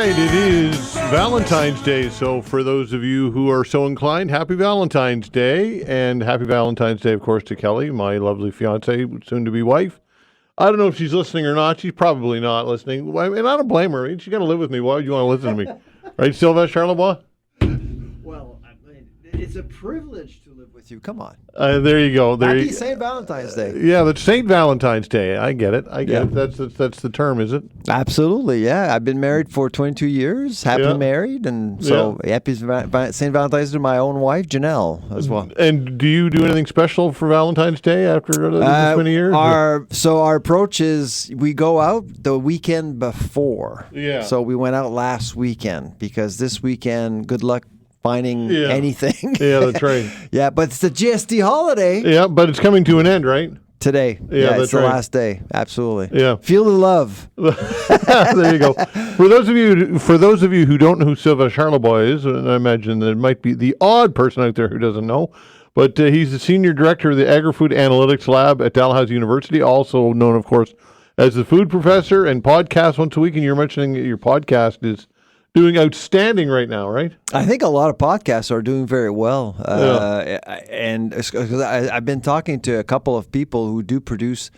right, it is Valentine's Day, so for those of you who are so inclined, happy Valentine's Day, and happy Valentine's Day, of course, to Kelly, my lovely fiance, soon-to-be wife. I don't know if she's listening or not. She's probably not listening, and I don't blame her. She's got to live with me. Why would you want to listen to me? Right, Sylvain Charlebois? Well, I mean, it's a privilege to live with you. Come on. There you go. Happy St. Valentine's Day. Yeah, that's St. Valentine's Day. I get it. It. That's the term, is it? Absolutely, yeah. I've been married for 22 years, happily married, and so happy St. Valentine's to my own wife, Janelle, as well. And do you do anything special for Valentine's Day after this many years? Our approach is we go out the weekend before. Yeah. So we went out last weekend because this weekend, good luck finding anything. Yeah, that's right. Yeah, but it's the GST holiday. Yeah, but it's coming to an end, right? Today. Yeah, it's the last day. Absolutely. Yeah. Feel the love. There you go. For those of you who don't know who Sylvain Charlebois is, and I imagine there might be the odd person out there who doesn't know, but he's the Senior Director of the Agri-Food Analytics Lab at Dalhousie University, also known, of course, as the Food Professor, and podcast once a week. And you're mentioning that your podcast is doing outstanding right now, right? I think a lot of podcasts are doing very well. And because I've been talking to a couple of people who do produce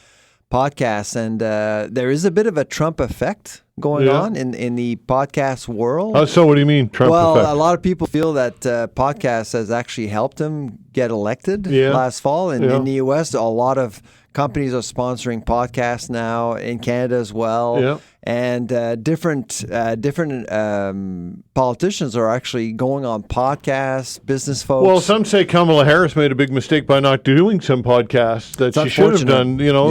podcasts, and there is a bit of a Trump effect going on in the podcast world. So what do you mean, Trump effect? Well, a lot of people feel that podcasts has actually helped him get elected last fall. In the U.S., a lot of companies are sponsoring podcasts now, in Canada as well. Yeah. And different politicians are actually going on podcasts, business folks. Well, some say Kamala Harris made a big mistake by not doing some podcasts that she should have done. You know,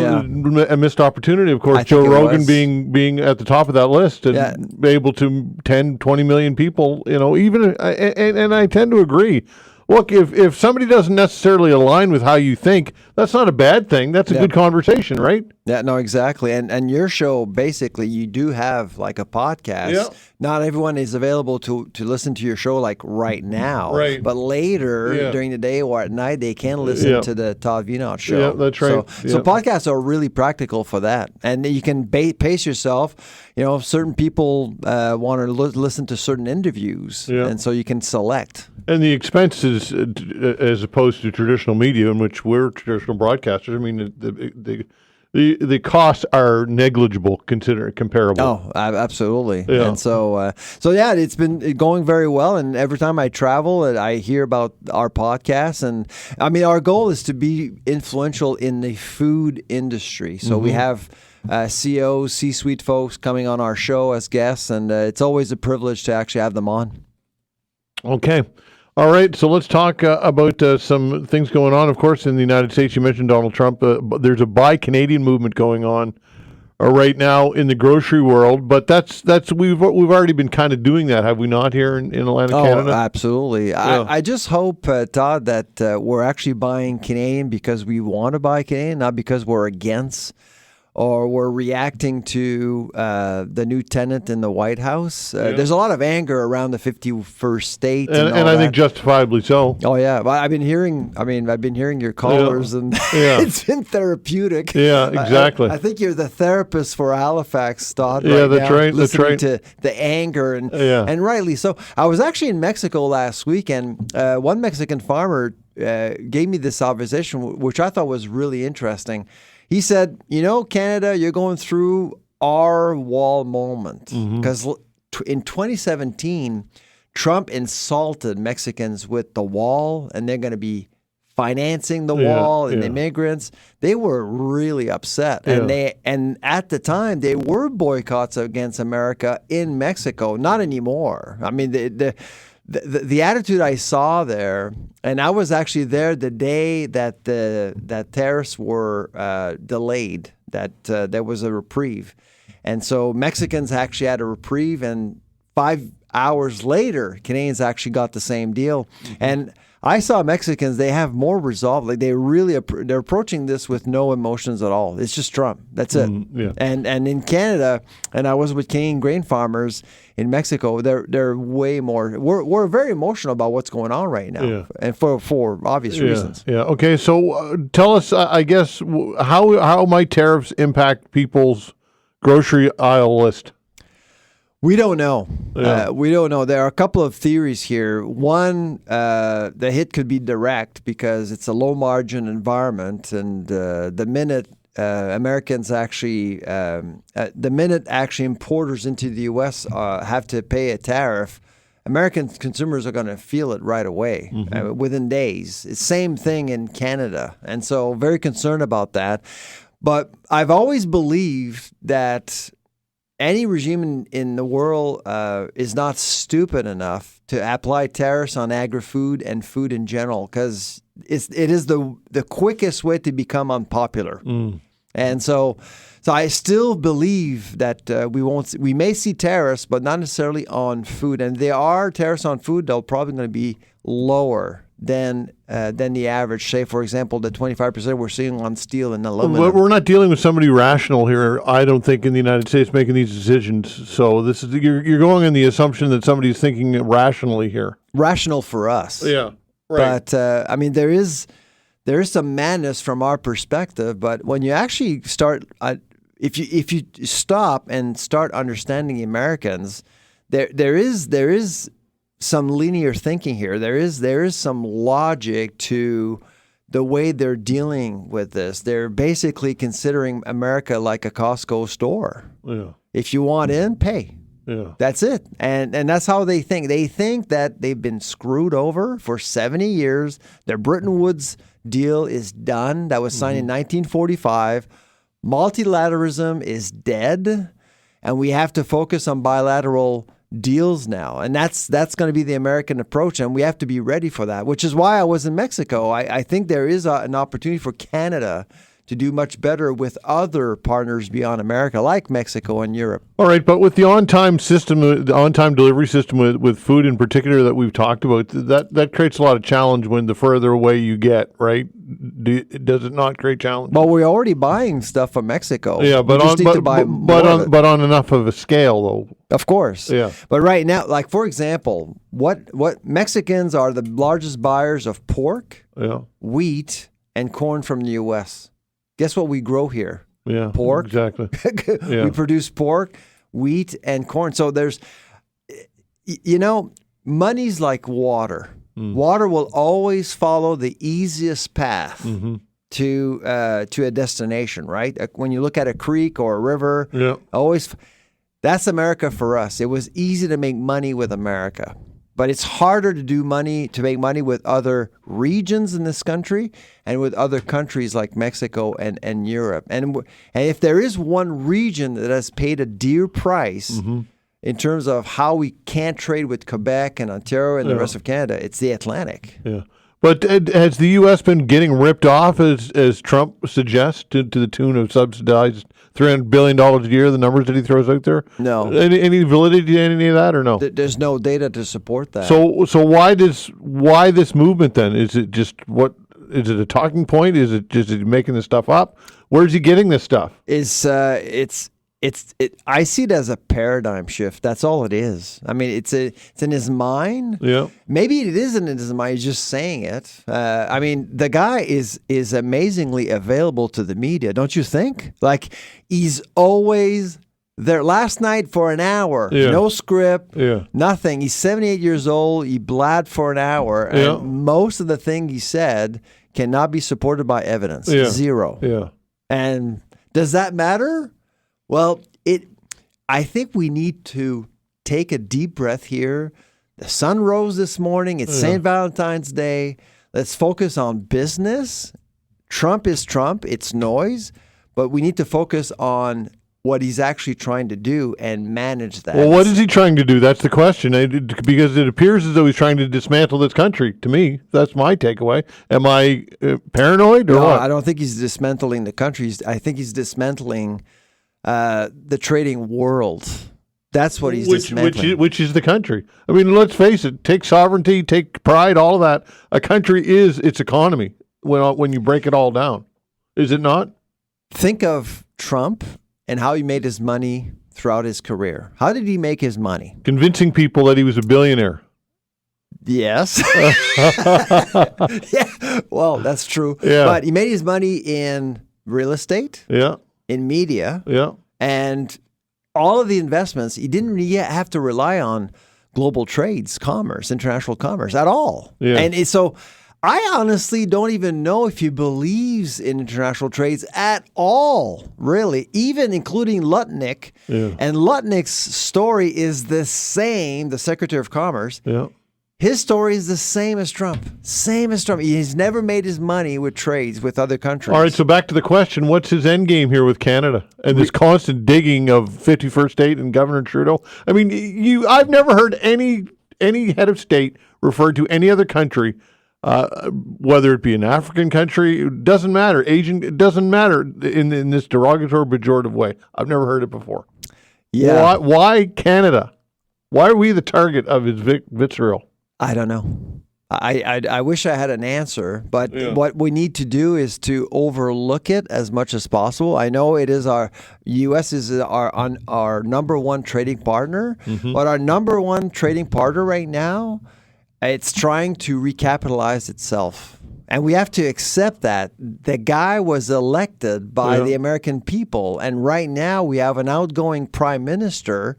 a missed opportunity. Of course, Joe Rogan being at the top of that list and able to 10, 20 million people. You know, even and I tend to agree. Look, if somebody doesn't necessarily align with how you think, that's not a bad thing. That's a good conversation, right? Yeah, no, exactly. And your show, basically, you do have like a podcast. Yeah. Not everyone is available to listen to your show like right now. Right. But later, during the day or at night, they can listen to the Todd Veinotte show. Yeah, that's right. So podcasts are really practical for that. And you can pace yourself. You know, certain people want to listen to certain interviews. Yeah. And so you can select. And the expenses, as opposed to traditional media, in which we're traditional broadcasters, I mean, the costs are negligible, comparable. Oh, absolutely. Yeah. And so it's been going very well. And every time I travel, I hear about our podcast. And I mean, our goal is to be influential in the food industry. So we have CEOs, C-suite folks coming on our show as guests, and it's always a privilege to actually have them on. Okay. All right, so let's talk about some things going on. Of course, in the United States, you mentioned Donald Trump. There's a Buy Canadian movement going on right now in the grocery world, but that's we've already been kind of doing that, have we not, here in Atlantic Canada? Oh, absolutely. Yeah. I just hope, Todd, that we're actually buying Canadian because we want to buy Canadian, not because we're against or we're reacting to the new tenant in the White House. There's a lot of anger around the 51st state, and I think justifiably so. Oh yeah, but I've been hearing your callers, and it's been therapeutic. Yeah, exactly. I think you're the therapist for Halifax, Todd. Yeah, that's right. Listening to the anger and rightly so. I was actually in Mexico last week, and one Mexican farmer gave me this observation, which I thought was really interesting. He said, you know, Canada, you're going through our wall moment. Because in 2017, Trump insulted Mexicans with the wall, and they're going to be financing the wall and the immigrants. They were really upset. And at the time, there were boycotts against America in Mexico. Not anymore. I mean, the attitude I saw there, and I was actually there the day that that tariffs were delayed, that there was a reprieve. And so Mexicans actually had a reprieve, and 5 hours later, Canadians actually got the same deal. And I saw Mexicans, they have more resolve. Like they're approaching this with no emotions at all. It's just Trump. That's it. And in Canada, and I was with Canadian grain farmers in Mexico, they're way more. We're very emotional about what's going on right now, and for obvious reasons. Yeah. Okay. So tell us, I guess, how might tariffs impact people's grocery aisle list? We don't know. Yeah. We don't know. There are a couple of theories here. One, the hit could be direct because it's a low margin environment, and the minute Americans actually, importers into the U.S. Have to pay a tariff, American consumers are going to feel it right away, within days. It's same thing in Canada, and so very concerned about that. But I've always believed that any regime in the world is not stupid enough to apply tariffs on agri-food and food in general, because it is the quickest way to become unpopular. And so I still believe that we may see tariffs, but not necessarily on food. And there are tariffs on food that are probably going to be lower than the average. Say, for example, the 25% we're seeing on steel and aluminum. We're not dealing with somebody rational here, I don't think, in the United States making these decisions. So this is you're going on the assumption that somebody's thinking rationally here. Rational for us. Yeah, right. But I mean, there is some madness from our perspective. But when you actually start, if you stop and start understanding the Americans, there is some linear thinking here. There is some logic to the way they're dealing with this. They're basically considering America like a Costco store. Yeah. If you want in, pay. Yeah. That's it. And that's how they think. They think that they've been screwed over for 70 years. Their Bretton Woods deal is done. That was signed in 1945. Multilateralism is dead, and we have to focus on bilateral deals now. And that's going to be the American approach, and we have to be ready for that, which is why I was in Mexico. I think there is an opportunity for Canada to do much better with other partners beyond America, like Mexico and Europe. All right, but with the on-time system, the on-time delivery system with food in particular that we've talked about, that creates a lot of challenge when the further away you get, right? Does it not create challenge? Well, we're already buying stuff from Mexico. Yeah, but on enough of a scale, though. Of course. Yeah. But right now, like, for example, what Mexicans are the largest buyers of pork, wheat, and corn from the U.S. Guess what we grow here? Yeah, pork. Exactly. Yeah. We produce pork, wheat, and corn. So there's, money's like water. Water will always follow the easiest path to a destination, right? When you look at a creek or a river, that's America for us. It was easy to make money with America. But it's harder to make money with other regions in this country and with other countries like Mexico and Europe. And if there is one region that has paid a dear price in terms of how we can't trade with Quebec and Ontario and the rest of Canada, it's the Atlantic. Yeah. But has the U.S. been getting ripped off, as Trump suggests, to the tune of subsidized $300 billion a year, the numbers that he throws out there? No. Any validity to any of that, or no? There's no data to support that. So why this movement then? Is it just is it a talking point? Is it just making this stuff up? Where's he getting this stuff? I see it as a paradigm shift. That's all it is. I mean, it's in his mind. Yeah. Maybe it isn't in his mind. He's just saying it. I mean, the guy is amazingly available to the media, don't you think? Like, he's always there. Last night for an hour, no script, nothing. He's 78 years old. He blabbed for an hour, and most of the thing he said cannot be supported by evidence. Zero. Yeah. And does that matter? Well, I think we need to take a deep breath here. The sun rose this morning. It's St. Valentine's Day. Let's focus on business. Trump is Trump. It's noise. But we need to focus on what he's actually trying to do and manage that. Well, what is he trying to do? That's the question. Because it appears as though he's trying to dismantle this country. To me, that's my takeaway. Am I paranoid or what? I don't think he's dismantling the country. I think he's dismantling the trading world. That's what he's dismantling. Which is the country. I mean, let's face it. Take sovereignty, take pride, all of that. A country is its economy when you break it all down. Is it not? Think of Trump and how he made his money throughout his career. How did he make his money? Convincing people that he was a billionaire. Yes. Yeah. Well, that's true. Yeah. But he made his money in real estate. Yeah. In media. Yeah. And all of the investments, he didn't really have to rely on global trades, commerce, international commerce at all. Yeah. And so I honestly don't even know if he believes in international trades at all, really, even including Lutnick. Yeah. And Lutnick's story is the same, the Secretary of Commerce. Yeah. His story is the same as Trump. Same as Trump. He's never made his money with trades with other countries. All right, so back to the question, what's his end game here with Canada and this constant digging of 51st state and Governor Trudeau? I mean, I've never heard any head of state refer to any other country, whether it be an African country, it doesn't matter, Asian, it doesn't matter in this derogatory, pejorative way. I've never heard it before. Yeah. Why Canada? Why are we the target of his vitriol? I don't know. I wish I had an answer, but what we need to do is to overlook it as much as possible. I know it is U.S. is our number one trading partner, but our number one trading partner right now, it's trying to recapitalize itself. And we have to accept that. The guy was elected by the American people, and right now we have an outgoing prime minister.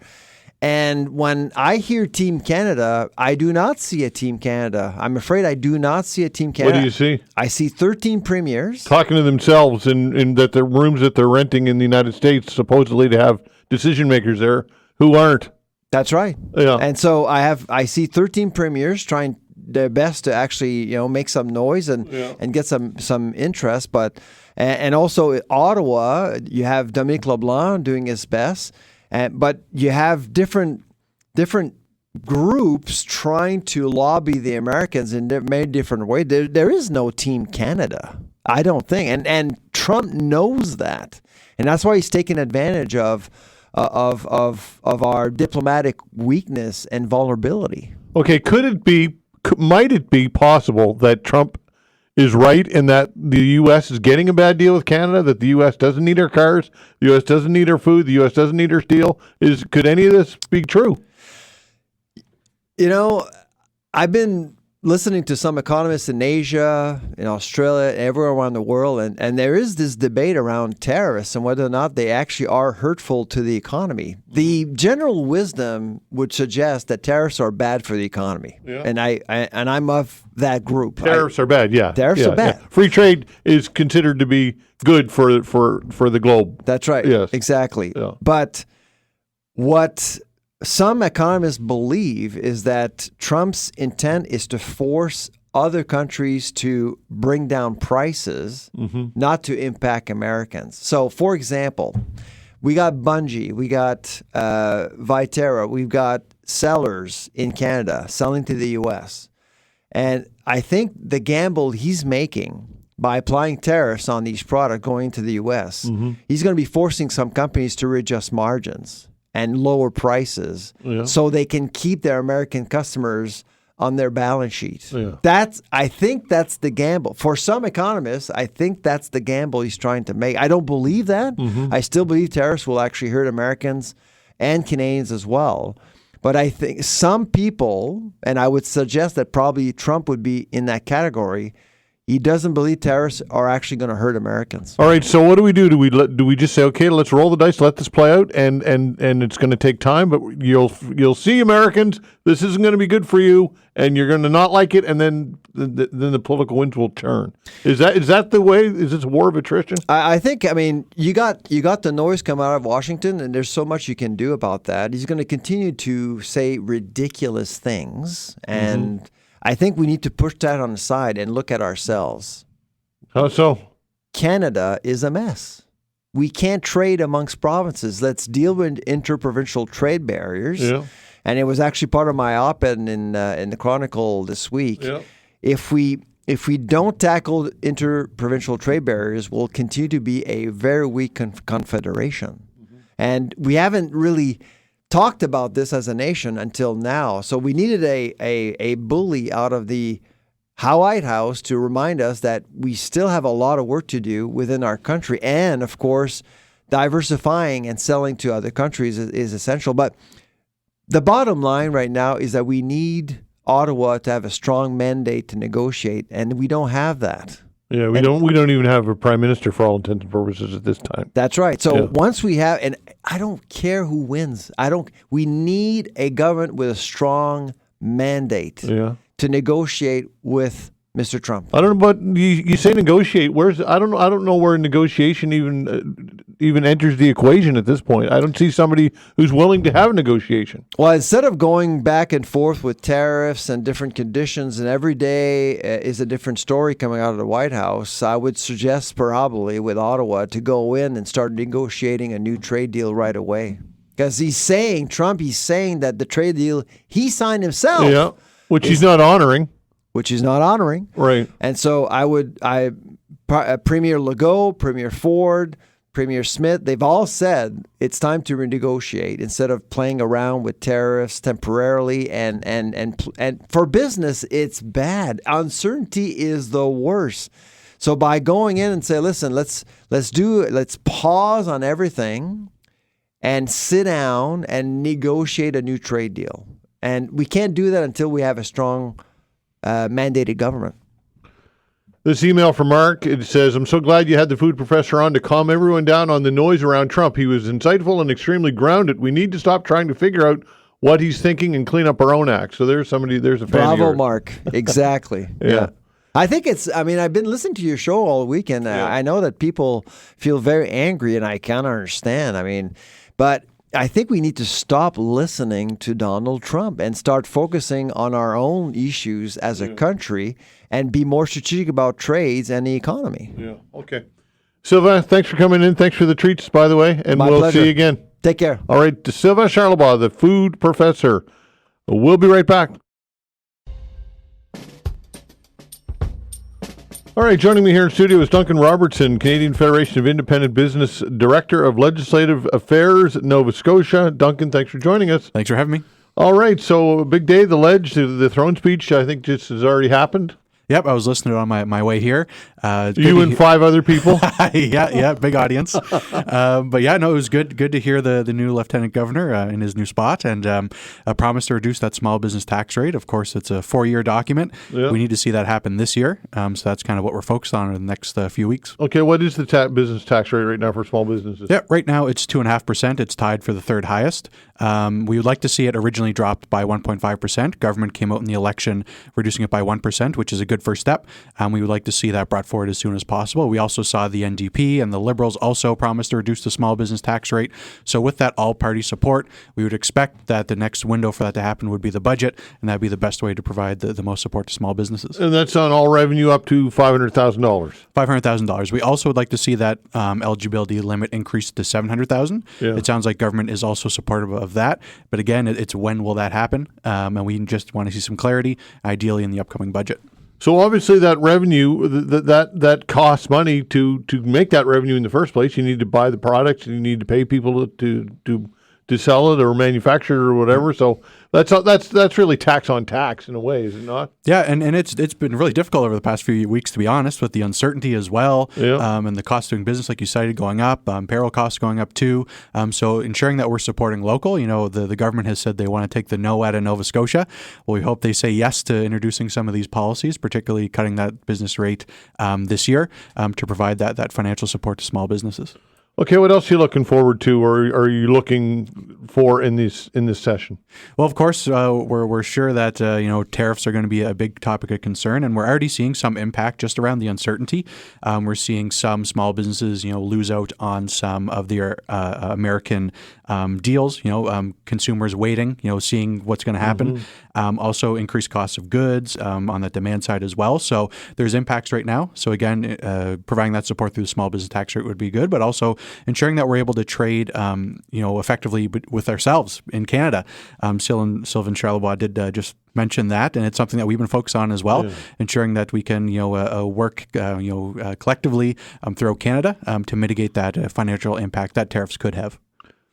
And when I hear Team Canada, I do not see a Team Canada. I'm afraid I do not see a Team Canada. What do you see? I see 13 premiers. Talking to themselves in that the rooms that they're renting in the United States, supposedly to have decision makers there who aren't. That's right. Yeah. And so I see 13 premiers trying their best to actually make some noise and get some interest. But and also Ottawa, you have Dominique LeBlanc doing his best. But you have different groups trying to lobby the Americans in many different ways. There is no Team Canada, I don't think, and Trump knows that, and that's why he's taking advantage of our diplomatic weakness and vulnerability. Okay, might it be possible that Trump is right in that the U.S. is getting a bad deal with Canada, that the U.S. doesn't need our cars, the U.S. doesn't need our food, the U.S. doesn't need our steel? Could any of this be true? I've been listening to some economists in Asia, in Australia, everywhere around the world, and there is this debate around tariffs and whether or not they actually are hurtful to the economy. The general wisdom would suggest that tariffs are bad for the economy, and I'm of that group. Tariffs are bad, yeah. Tariffs are bad. Yeah. Free trade is considered to be good for the globe. That's right. Yes. Exactly. Yeah. But what some economists believe is that Trump's intent is to force other countries to bring down prices, not to impact Americans. So, for example, we got Bunge, we got Viterra, we've got sellers in Canada selling to the U.S. And I think the gamble he's making by applying tariffs on these products going to the U.S., he's going to be forcing some companies to readjust margins and lower prices so they can keep their American customers on their balance sheet. Yeah. I think that's the gamble. For some economists, I think that's the gamble he's trying to make. I don't believe that. I still believe tariffs will actually hurt Americans and Canadians as well. But I think some people, and I would suggest that probably Trump would be in that category, he doesn't believe tariffs are actually going to hurt Americans. All right, so what do we do? Do we just say, okay, let's roll the dice, let this play out, and it's going to take time, but you'll see, Americans, this isn't going to be good for you, and you're going to not like it, and then the political winds will turn. Is that the way? Is this a war of attrition? I think. I mean, you got the noise come out of Washington, and there's so much you can do about that. He's going to continue to say ridiculous things, and I think we need to push that on the side and look at ourselves. How so? Canada is a mess. We can't trade amongst provinces. Let's deal with interprovincial trade barriers. Yeah. And it was actually part of my op-ed in the Chronicle this week. Yeah. If we don't tackle interprovincial trade barriers, we'll continue to be a very weak confederation. And we haven't really talked about this as a nation until now. So we needed a bully out of the White House to remind us that we still have a lot of work to do within our country. And, of course, diversifying and selling to other countries is essential. But the bottom line right now is that we need Ottawa to have a strong mandate to negotiate, and we don't have that. Yeah, we don't even have a prime minister for all intents and purposes at this time. That's right. So once we have, and I don't care who wins. We need a government with a strong mandate to negotiate with Mr. Trump. I don't know, but you say negotiate. I don't know where negotiation even enters the equation at this point. I don't see somebody who's willing to have a negotiation. Well, instead of going back and forth with tariffs and different conditions, and every day is a different story coming out of the White House, I would suggest probably with Ottawa to go in and start negotiating a new trade deal right away. Because Trump is saying that the trade deal he signed himself, which he's not honoring. Right. And so Premier Legault, Premier Ford, Premier Smith, they've all said it's time to renegotiate instead of playing around with tariffs temporarily. And for business, it's bad. Uncertainty is the worst. So by going in and say, listen, let's pause on everything and sit down and negotiate a new trade deal. And we can't do that until we have a strong mandated government. This email from Mark, it says, I'm so glad you had the food professor on to calm everyone down on the noise around Trump. He was insightful and extremely grounded. We need to stop trying to figure out what he's thinking and clean up our own act. So there's a fan of yours. Bravo, Mark. Exactly. Yeah. I think I've been listening to your show all weekend. I know that people feel very angry, and I can't understand. But I think we need to stop listening to Donald Trump and start focusing on our own issues as a country and be more strategic about trades and the economy. Yeah. Okay. Sylvain, thanks for coming in. Thanks for the treats, by the way. And we'll see you again. Take care. All right. Sylvain Charlebois, the food professor. We'll be right back. All right, joining me here in studio is Duncan Robertson, Canadian Federation of Independent Business Director of Legislative Affairs, Nova Scotia. Duncan, thanks for joining us. Thanks for having me. All right, so a big day, the throne speech, I think just has already happened. Yep, I was listening to it on my way here. You and 5 other people? yeah, big audience. But yeah, no, it was good to hear the new Lieutenant Governor in his new spot and a promise to reduce that small business tax rate. Of course, it's a 4-year document. Yep. We need to see that happen this year. So that's kind of what we're focused on in the next few weeks. Okay, what is the business tax rate right now for small businesses? Yeah, right now it's 2.5%. It's tied for the third highest. We would like to see it originally dropped by 1.5%. Government came out in the election reducing it by 1%, which is a good first step. We would like to see that brought forward as soon as possible. We also saw the NDP and the Liberals also promised to reduce the small business tax rate. So with that all-party support, we would expect that the next window for that to happen would be the budget, and that would be the best way to provide the most support to small businesses. And that's on all revenue up to $500,000. $500,000. We also would like to see that eligibility limit increased to $700,000. Yeah. It sounds like government is also supportive of that. But again, it's when will that happen? And we just want to see some clarity, ideally in the upcoming budget. So obviously that revenue, that costs money to make that revenue in the first place. You need to buy the products and you need to pay people to sell it or manufacture it or whatever. So that's really tax on tax in a way, is it not? Yeah, and it's been really difficult over the past few weeks, to be honest, with the uncertainty as well, and the cost of doing business, like you cited, going up, payroll costs going up too. So ensuring that we're supporting local, the government has said they want to take the no out of Nova Scotia. Well, we hope they say yes to introducing some of these policies, particularly cutting that business rate this year to provide that financial support to small businesses. Okay, what else are you looking forward to, or are you looking for in this session? Well, of course, we're sure that tariffs are going to be a big topic of concern, and we're already seeing some impact just around the uncertainty. We're seeing some small businesses, lose out on some of their American deals. Consumers waiting, seeing what's going to happen. Mm-hmm. Also, increased costs of goods on the demand side as well. So there's impacts right now. So again, providing that support through the small business tax rate would be good, but also ensuring that we're able to trade, effectively with ourselves in Canada. Sylvain Charlebois did just mention that, and it's something that we've been focused on as well, ensuring that we can, work, collectively throughout Canada to mitigate that financial impact that tariffs could have.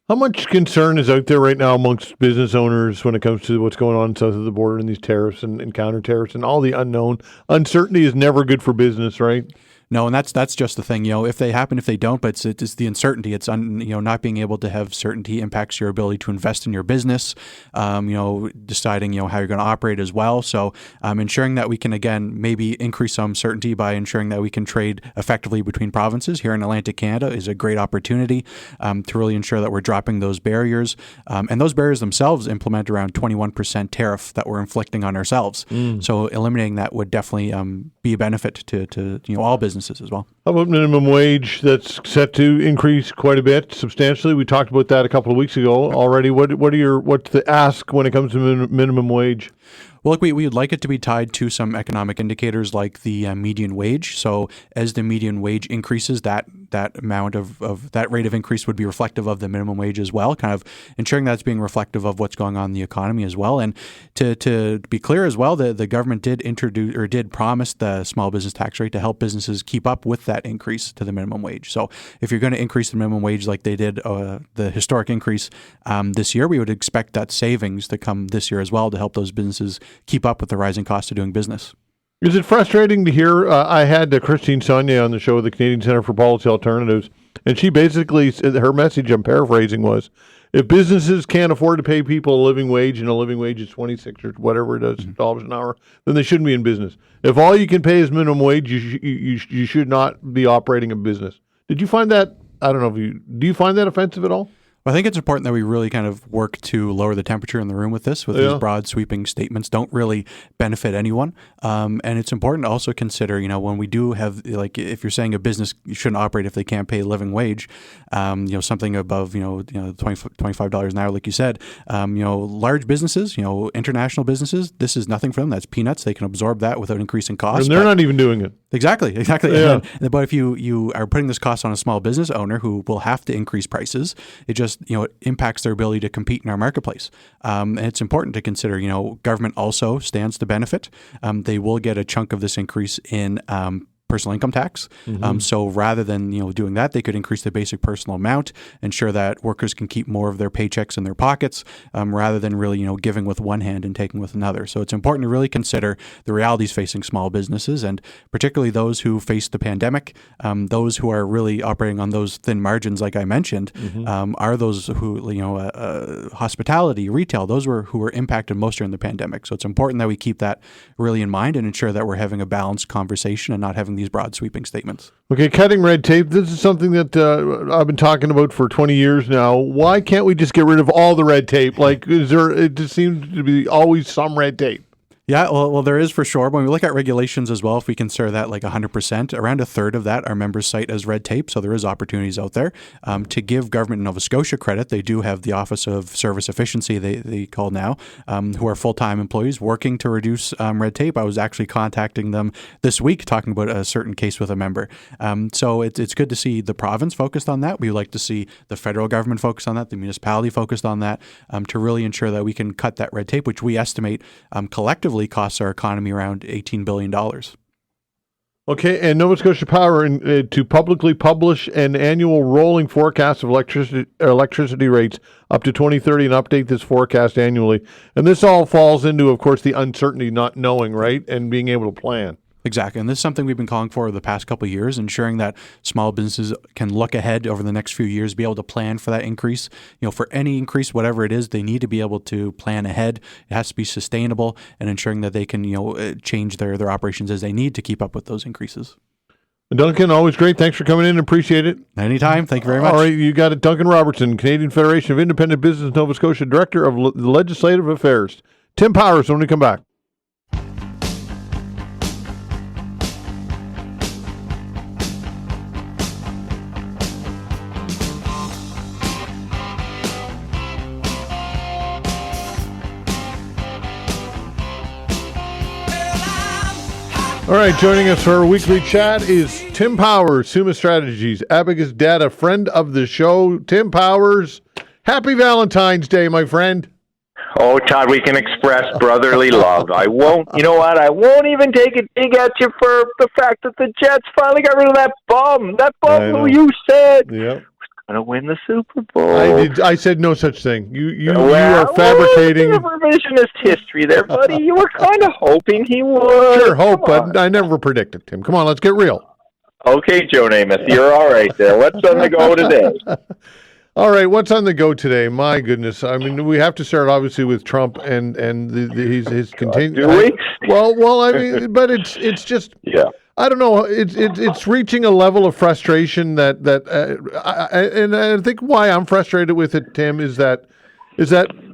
How much concern is out there right now amongst business owners when it comes to what's going on south of the border and these tariffs and counter tariffs and all the unknown? Uncertainty is never good for business, right? No, and that's just the thing. If they happen, if they don't, but it's the uncertainty. It's not being able to have certainty impacts your ability to invest in your business. Deciding how you're going to operate as well. So ensuring that we can again maybe increase some certainty by ensuring that we can trade effectively between provinces here in Atlantic Canada is a great opportunity to really ensure that we're dropping those barriers. And those barriers themselves implement around 21% tariff that we're inflicting on ourselves. So eliminating that would definitely be a benefit to all businesses as well. How about minimum wage that's set to increase quite a bit, substantially? We talked about that a couple of weeks ago already. What's the ask when it comes to minimum wage? Well, look, we would like it to be tied to some economic indicators like the median wage. So as the median wage increases, that amount of that rate of increase would be reflective of the minimum wage as well, kind of ensuring that's being reflective of what's going on in the economy as well. And to be clear as well, the government did promise the small business tax rate to help businesses keep up with that increase to the minimum wage. So if you're going to increase the minimum wage like they did the historic increase this year, we would expect that savings to come this year as well to help those businesses keep up with the rising cost of doing business. Is it frustrating to hear? I had Christine Saunier on the show of the Canadian Centre for Policy Alternatives, and she basically, her message, I'm paraphrasing, was if businesses can't afford to pay people a living wage, and a living wage is 26 or whatever it is, dollars an hour, then they shouldn't be in business. If all you can pay is minimum wage, you should not be operating a business. Did you find that, I don't know do you find that offensive at all? I think it's important that we really kind of work to lower the temperature in the room with this. These broad sweeping statements don't really benefit anyone. And it's important to also consider, when we do have, like, if you're saying a business shouldn't operate if they can't pay a living wage, something above, $25 an hour, like you said, large businesses, international businesses, this is nothing for them. That's peanuts. They can absorb that without increasing costs. And they're not even doing it. Exactly. Yeah. But if you are putting this cost on a small business owner who will have to increase prices, it just it impacts their ability to compete in our marketplace. And it's important to consider, government also stands to benefit. They will get a chunk of this increase in personal income tax. So rather than doing that, they could increase the basic personal amount, ensure that workers can keep more of their paychecks in their pockets, rather than really giving with one hand and taking with another. So it's important to really consider the realities facing small businesses, and particularly those who face the pandemic. Those who are really operating on those thin margins, like I mentioned, are those who hospitality, retail. Those who were impacted most during the pandemic. So it's important that we keep that really in mind and ensure that we're having a balanced conversation and not having these broad sweeping statements. Okay, cutting red tape. This is something that I've been talking about for 20 years now. Why can't we just get rid of all the red tape? It just seems to be always some red tape. Yeah, well, there is for sure. When we look at regulations as well, if we consider that like 100%, around a third of that our members cite as red tape. So there is opportunities out there. To give government in Nova Scotia credit, they do have the Office of Service Efficiency, they call now, who are full-time employees working to reduce red tape. I was actually contacting them this week talking about a certain case with a member. So it's good to see the province focused on that. We would like to see the federal government focused on that, the municipality focused on that, to really ensure that we can cut that red tape, which we estimate collectively costs our economy around $18 billion. Okay, and Nova Scotia Power to publicly publish an annual rolling forecast of electricity rates up to 2030 and update this forecast annually. And this all falls into, of course, the uncertainty, not knowing, right, and being able to plan. Exactly. And this is something we've been calling for the past couple of years, ensuring that small businesses can look ahead over the next few years, be able to plan for that increase. For any increase, whatever it is, they need to be able to plan ahead. It has to be sustainable, and ensuring that they can, change their operations as they need to keep up with those increases. Duncan, always great. Thanks for coming in. Appreciate it. Anytime. Thank you very much. All right. You got it. Duncan Robertson, Canadian Federation of Independent Business, Nova Scotia, Director of Legislative Affairs. Tim Powers, when we come back. All right, joining us for our weekly chat is Tim Powers, Summa Strategies, Abacus Data, friend of the show. Tim Powers, happy Valentine's Day, my friend. Oh, Todd, we can express brotherly love. I won't even take a dig at you for the fact that the Jets finally got rid of that bum who you said was going to win the Super Bowl. I said no such thing. You are fabricating. Revisionist history there, buddy. You were kind of hoping he would. Sure, hope, but I never predicted, Tim. Come on, let's get real. Okay, Joe Namath, you're all right there. What's on the go today? All right, what's on the go today? My goodness, I mean, we have to start obviously with Trump and his continued. Do we? Well, I mean, but it's just I don't know. It's reaching a level of frustration that I think why I'm frustrated with it, Tim, is that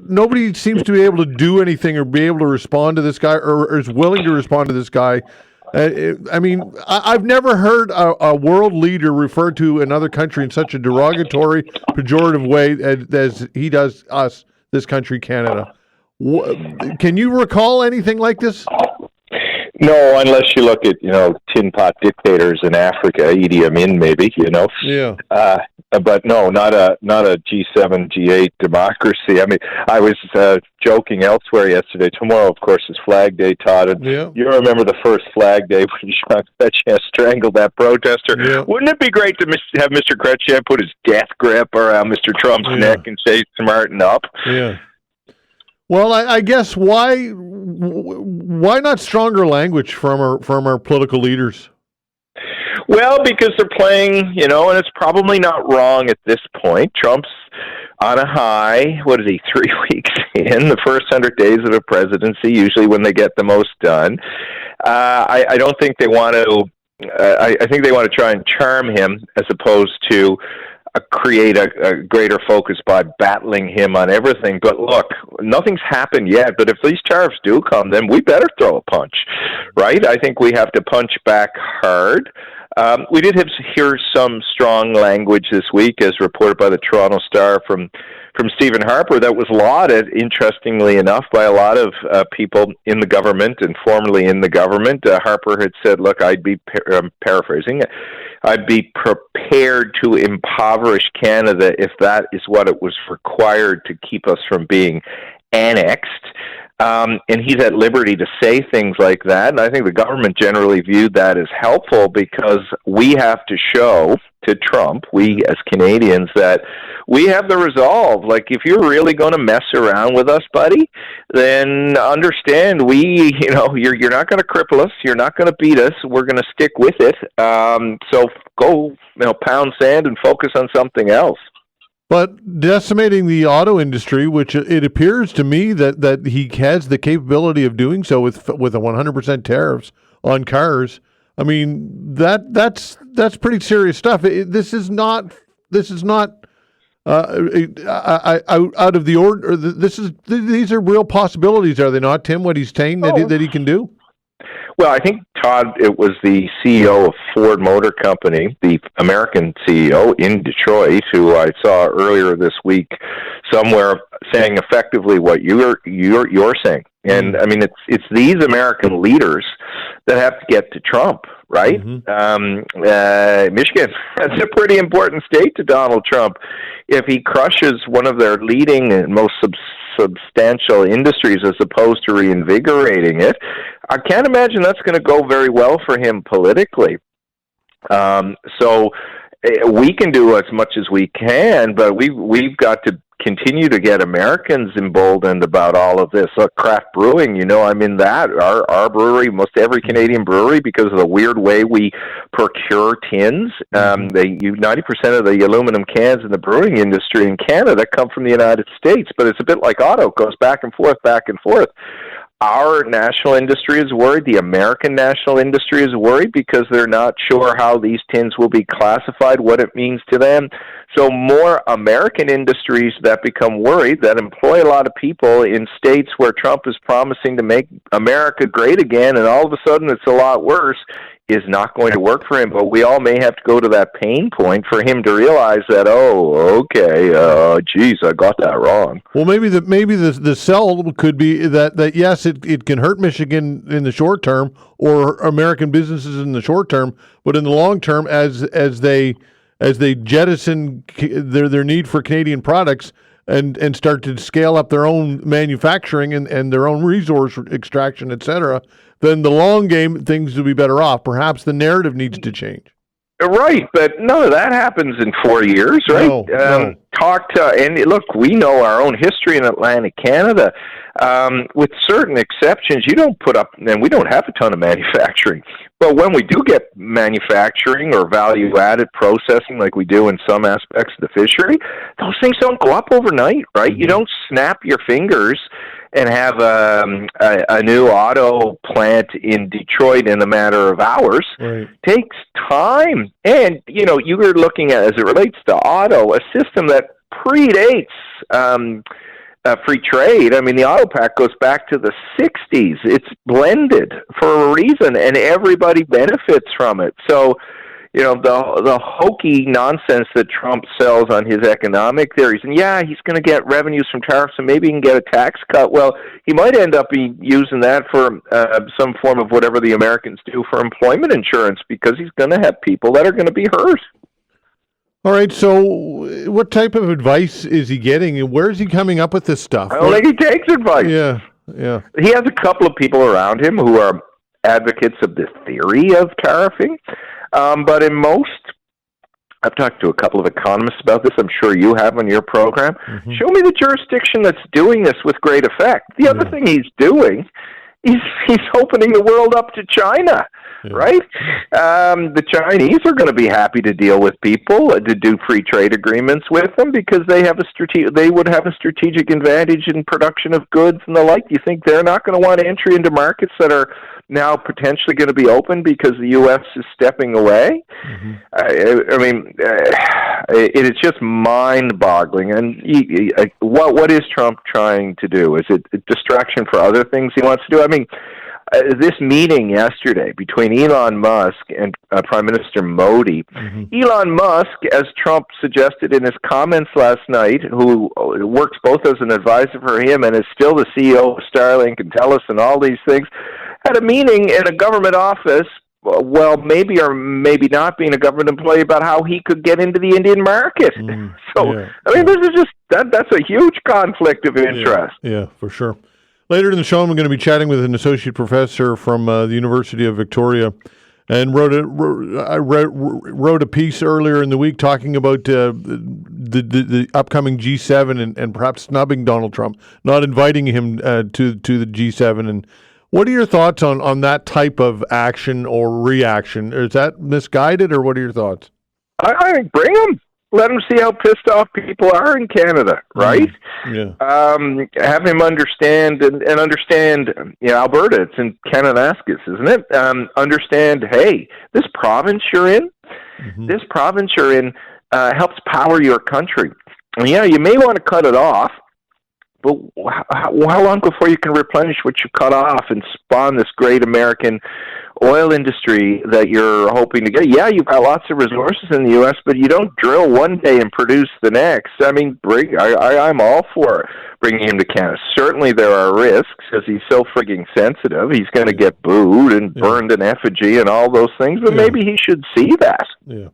nobody seems to be able to do anything or be able to respond to this guy or is willing to respond to this guy. I mean, I've never heard a world leader refer to another country in such a derogatory, pejorative way as he does us, this country, Canada. Can you recall anything like this? No, unless you look at, tin pot dictators in Africa, Idi Amin maybe, Yeah. But no, not a G7, G8 democracy. I mean, I was joking elsewhere yesterday. Tomorrow, of course, is Flag Day, Todd. And you remember the first Flag Day when Jean Chrétien strangled that protester. Yeah. Wouldn't it be great to have Mr. Chrétien put his death grip around Mr. Trump's neck and say, smarten up? Yeah. Well, I guess why not stronger language from our political leaders? Well, because they're playing, and it's probably not wrong at this point. Trump's on a high. What is he, 3 weeks in? The first 100 days of a presidency, usually when they get the most done. I don't think they want to. I think they want to try and charm him as opposed to create a greater focus by battling him on everything. But look, nothing's happened yet. But if these tariffs do come, then we better throw a punch, right? I think we have to punch back hard. We did hear some strong language this week, as reported by the Toronto Star, from Stephen Harper, that was lauded, interestingly enough, by a lot of people in the government and formerly in the government. Harper had said, look, paraphrasing, I'd be prepared to impoverish Canada if that is what it was required to keep us from being annexed. And he's at liberty to say things like that. And I think the government generally viewed that as helpful because we have to show to Trump, we as Canadians, that we have the resolve. Like, if you're really going to mess around with us, buddy, then understand you're not going to cripple us. You're not going to beat us. We're going to stick with it. So go, pound sand and focus on something else. But decimating the auto industry, which it appears to me that he has the capability of doing so with a 100% tariffs on cars. I mean, that's pretty serious stuff. This is not out of the order. These are real possibilities, are they not, Tim? What he's saying that he can do. Well, I think, Todd, it was the CEO of Ford Motor Company, the American CEO in Detroit, who I saw earlier this week somewhere saying effectively what you're saying. And I mean, it's these American leaders that have to get to Trump, right? Mm-hmm. Michigan, that's a pretty important state to Donald Trump. If he crushes one of their leading and most substantial industries as opposed to reinvigorating it, I can't imagine that's going to go very well for him politically. So we can do as much as we can, but we've got to continue to get Americans emboldened about all of this. Look, craft brewing, our brewery, most every Canadian brewery, because of the weird way we procure tins, 90% of the aluminum cans in the brewing industry in Canada come from the United States, but it's a bit like auto, it goes back and forth. Our national industry is worried. The American national industry is worried because they're not sure how these tins will be classified, what it means to them. So more American industries that become worried, that employ a lot of people in states where Trump is promising to make America great again, and all of a sudden it's a lot worse, is not going to work for him. But we all may have to go to that pain point for him to realize that, I got that wrong. Well, maybe the sell could be that yes, it can hurt Michigan in the short term or American businesses in the short term, but in the long term, as they jettison their need for Canadian products and start to scale up their own manufacturing and their own resource extraction, et cetera, then the long game, things will be better off. Perhaps the narrative needs to change. Right, but none of that happens in 4 years, right? No. And look, we know our own history in Atlantic Canada. With certain exceptions, you don't put up, and we don't have a ton of manufacturing. But when we do get manufacturing or value-added processing like we do in some aspects of the fishery, those things don't go up overnight, right? Mm-hmm. You don't snap your fingers and have a new auto plant in Detroit in a matter of hours. Right. Takes time. And, you were looking at, as it relates to auto, a system that predates free trade. I mean, the auto pact goes back to the 60s. It's blended for a reason, and everybody benefits from it. So, the hokey nonsense that Trump sells on his economic theories, and he's going to get revenues from tariffs, and maybe he can get a tax cut. Well, he might end up using that for some form of whatever the Americans do for employment insurance, because he's going to have people that are going to be hurt. All right, so what type of advice is he getting, and where is he coming up with this stuff? I don't think he takes advice. Yeah. He has a couple of people around him who are advocates of the theory of tariffing. But I've talked to a couple of economists about this. I'm sure you have on your program. Mm-hmm. Show me the jurisdiction that's doing this with great effect. The other thing he's doing, he's opening the world up to China, right? The Chinese are going to be happy to deal with people, to do free trade agreements with them, because they would have a strategic advantage in production of goods and the like. Do you think they're not going to want entry into markets that are now potentially going to be open because the U.S. is stepping away? Mm-hmm. It is just mind-boggling. And what is Trump trying to do? Is it a distraction for other things he wants to do? I mean, this meeting yesterday between Elon Musk and Prime Minister Modi, mm-hmm. Elon Musk, as Trump suggested in his comments last night, who works both as an advisor for him and is still the CEO of Starlink and TELUS and all these things, had a meeting in a government office, maybe or maybe not being a government employee, about how he could get into the Indian market. This is just, that's a huge conflict of interest. Yeah, for sure. Later in the show, I'm going to be chatting with an associate professor from the University of Victoria, and wrote a piece earlier in the week talking about the upcoming G7 and perhaps snubbing Donald Trump, not inviting him to the G7. And what are your thoughts on that type of action or reaction? Is that misguided, or what are your thoughts? I think bring him. Let him see how pissed off people are in Canada, right? Have him understand and understand, Alberta, it's in Kananaskis, isn't it? Understand, hey, this province you're in, helps power your country. And you may want to cut it off, but how long before you can replenish what you cut off and spawn this great American oil industry that you're hoping to get? You've got lots of resources in the U.S., but you don't drill one day and produce the next. I mean, I'm all for bringing him to Canada. Certainly there are risks, because he's so frigging sensitive. He's going to get booed and burned in effigy and all those things, but maybe he should see that. Yeah.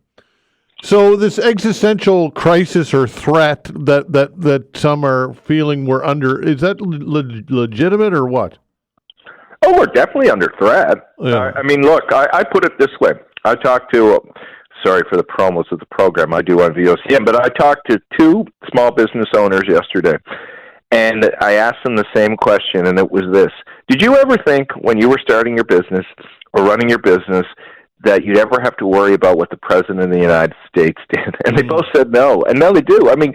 So this existential crisis or threat that some are feeling we're under, is that legitimate or what? Oh, we're definitely under threat. Yeah. Look, I put it this way. I talked to, sorry for the promos of the program I do on VOCM, but I talked to two small business owners yesterday, and I asked them the same question, and it was this. Did you ever think when you were starting your business or running your business that you'd ever have to worry about what the President of the United States did? And they both said no. And now they do. I mean,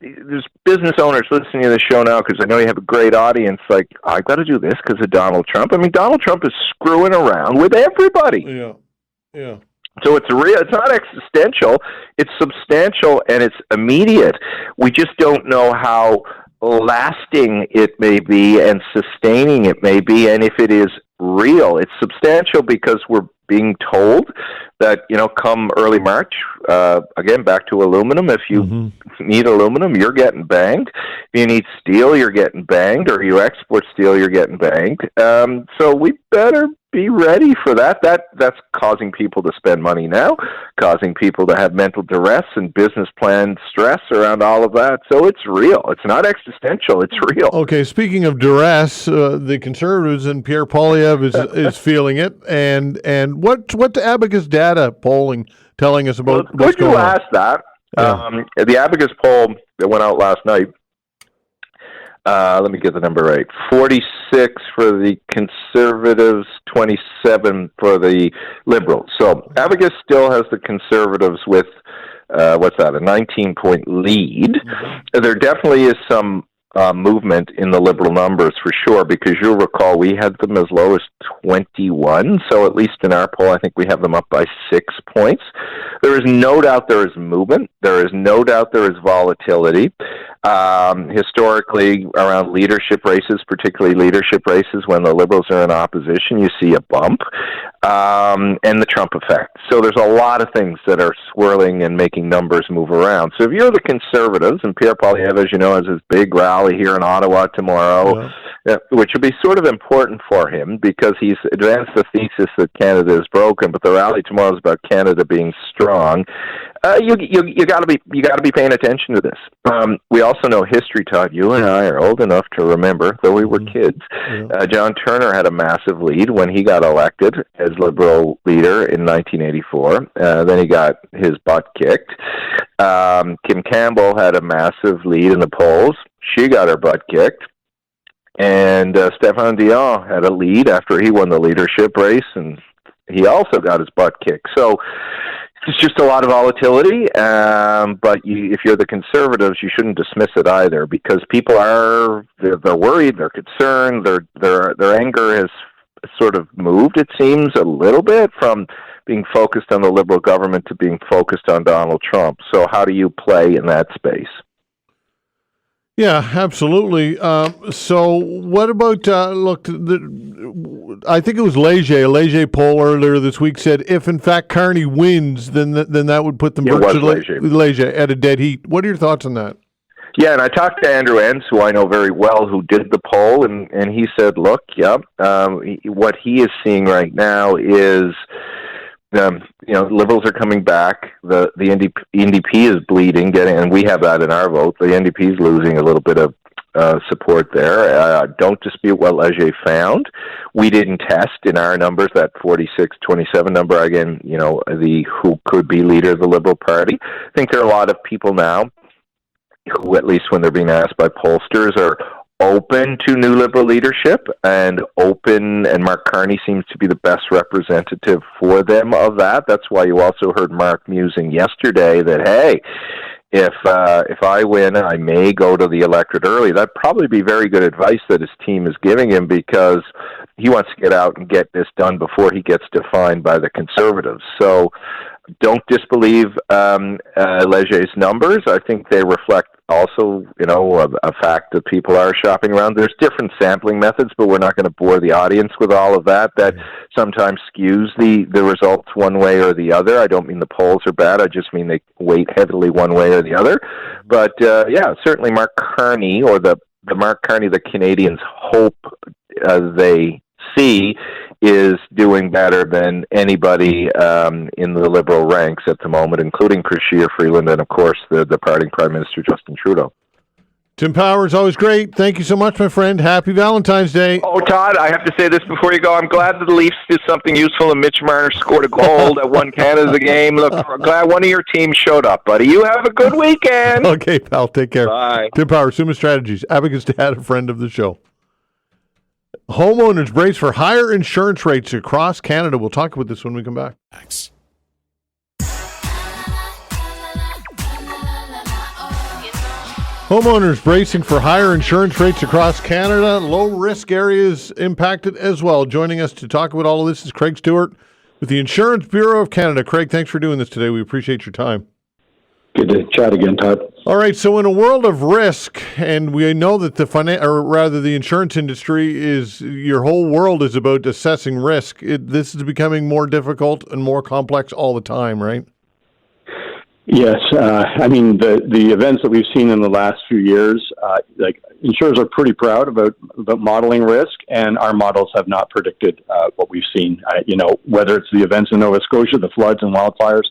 there's business owners listening to the show now, because I know you have a great audience, like, I've got to do this because of Donald Trump. I mean, Donald Trump is screwing around with everybody. Yeah. So it's real. It's not existential. It's substantial, and it's immediate. We just don't know how lasting it may be and sustaining it may be, and if it is real. It's substantial because we're being told that, come early March, again, back to aluminum, if you need aluminum, you're getting banged. If you need steel, you're getting banged, or you export steel, you're getting banged. So we better be ready for that. That's causing people to spend money now, causing people to have mental duress and business plan stress around all of that. So it's real. It's not existential. It's real. Okay, speaking of duress, the Conservatives and Pierre Poilievre is feeling it. And What's the Abacus Data polling telling us about what's going on? Good you asked that. Yeah. The Abacus poll that went out last night, let me get the number right, 46 for the Conservatives, 27 for the Liberals. So Abacus still has the Conservatives with, a 19-point lead. Mm-hmm. There definitely is some movement in the Liberal numbers for sure, because you'll recall we had them as low as 21, so at least in our poll I think we have them up by 6 points. There is no doubt there is movement. There is no doubt there is volatility. Historically, around leadership races, particularly leadership races when the Liberals are in opposition, you see a bump, and the Trump effect. So there's a lot of things that are swirling and making numbers move around. So if you're the Conservatives, and Pierre Poilievre, as you know, has his big rally here in Ottawa tomorrow, which would be sort of important for him because he's advanced the thesis that Canada is broken, but the rally tomorrow is about Canada being strong. You got to be paying attention to this. We also know history, Todd. You and I are old enough to remember, though we were kids. Yeah. John Turner had a massive lead when he got elected as Liberal leader in 1984. Then he got his butt kicked. Kim Campbell had a massive lead in the polls. She got her butt kicked. And Stéphane Dion had a lead after he won the leadership race, and he also got his butt kicked. So it's just a lot of volatility, but if you're the Conservatives, you shouldn't dismiss it either, because people they're worried, they're concerned, their anger has sort of moved, it seems, a little bit from being focused on the Liberal government to being focused on Donald Trump. So how do you play in that space? Yeah, absolutely. So what about, I think it was a Leger poll earlier this week said if, in fact, Carney wins, then that would put them virtually Leger at a dead heat. What are your thoughts on that? Yeah, and I talked to Andrew Enns, who I know very well, who did the poll, and he said, look, what he is seeing right now is Liberals are coming back. The NDP is bleeding, and we have that in our vote. The NDP is losing a little bit of support there. Don't dispute what Leger found. We didn't test in our numbers that 46-27 number. Again, who could be leader of the Liberal Party. I think there are a lot of people now who, at least when they're being asked by pollsters, are open to new Liberal leadership and Mark Carney seems to be the best representative for them of that. That's why you also heard Mark musing yesterday that, hey, if I win, I may go to the electorate early. That'd probably be very good advice that his team is giving him, because he wants to get out and get this done before he gets defined by the Conservatives. So don't disbelieve Leger's numbers. I think they reflect also, a fact that people are shopping around. There's different sampling methods, but we're not going to bore the audience with all of that. That sometimes skews the results one way or the other. I don't mean the polls are bad. I just mean they weight heavily one way or the other. But, certainly Mark Carney, or the Mark Carney the Canadians hope they see, is doing better than anybody in the Liberal ranks at the moment, including Chrystia Freeland and, of course, the departing Prime Minister Justin Trudeau. Tim Powers, always great. Thank you so much, my friend. Happy Valentine's Day. Oh, Todd, I have to say this before you go. I'm glad that the Leafs did something useful and Mitch Marner scored a goal that won Canada the game. Look, I'm glad one of your teams showed up, buddy. You have a good weekend. Okay, pal. Take care. Bye. Tim Powers, Summa Strategies, Abacus Data, friend of the show. Homeowners brace for higher insurance rates across Canada. We'll talk about this when we come back. Homeowners bracing for higher insurance rates across Canada. Low-risk areas impacted as well. Joining us to talk about all of this is Craig Stewart with the Insurance Bureau of Canada. Craig, thanks for doing this today. We appreciate your time. Good to chat again, Todd. All right, so in a world of risk, and we know that the insurance industry is, your whole world is about assessing risk. This is becoming more difficult and more complex all the time, right? Yes, the events that we've seen in the last few years, insurers are pretty proud about modeling risk, and our models have not predicted what we've seen. Whether it's the events in Nova Scotia, the floods and wildfires,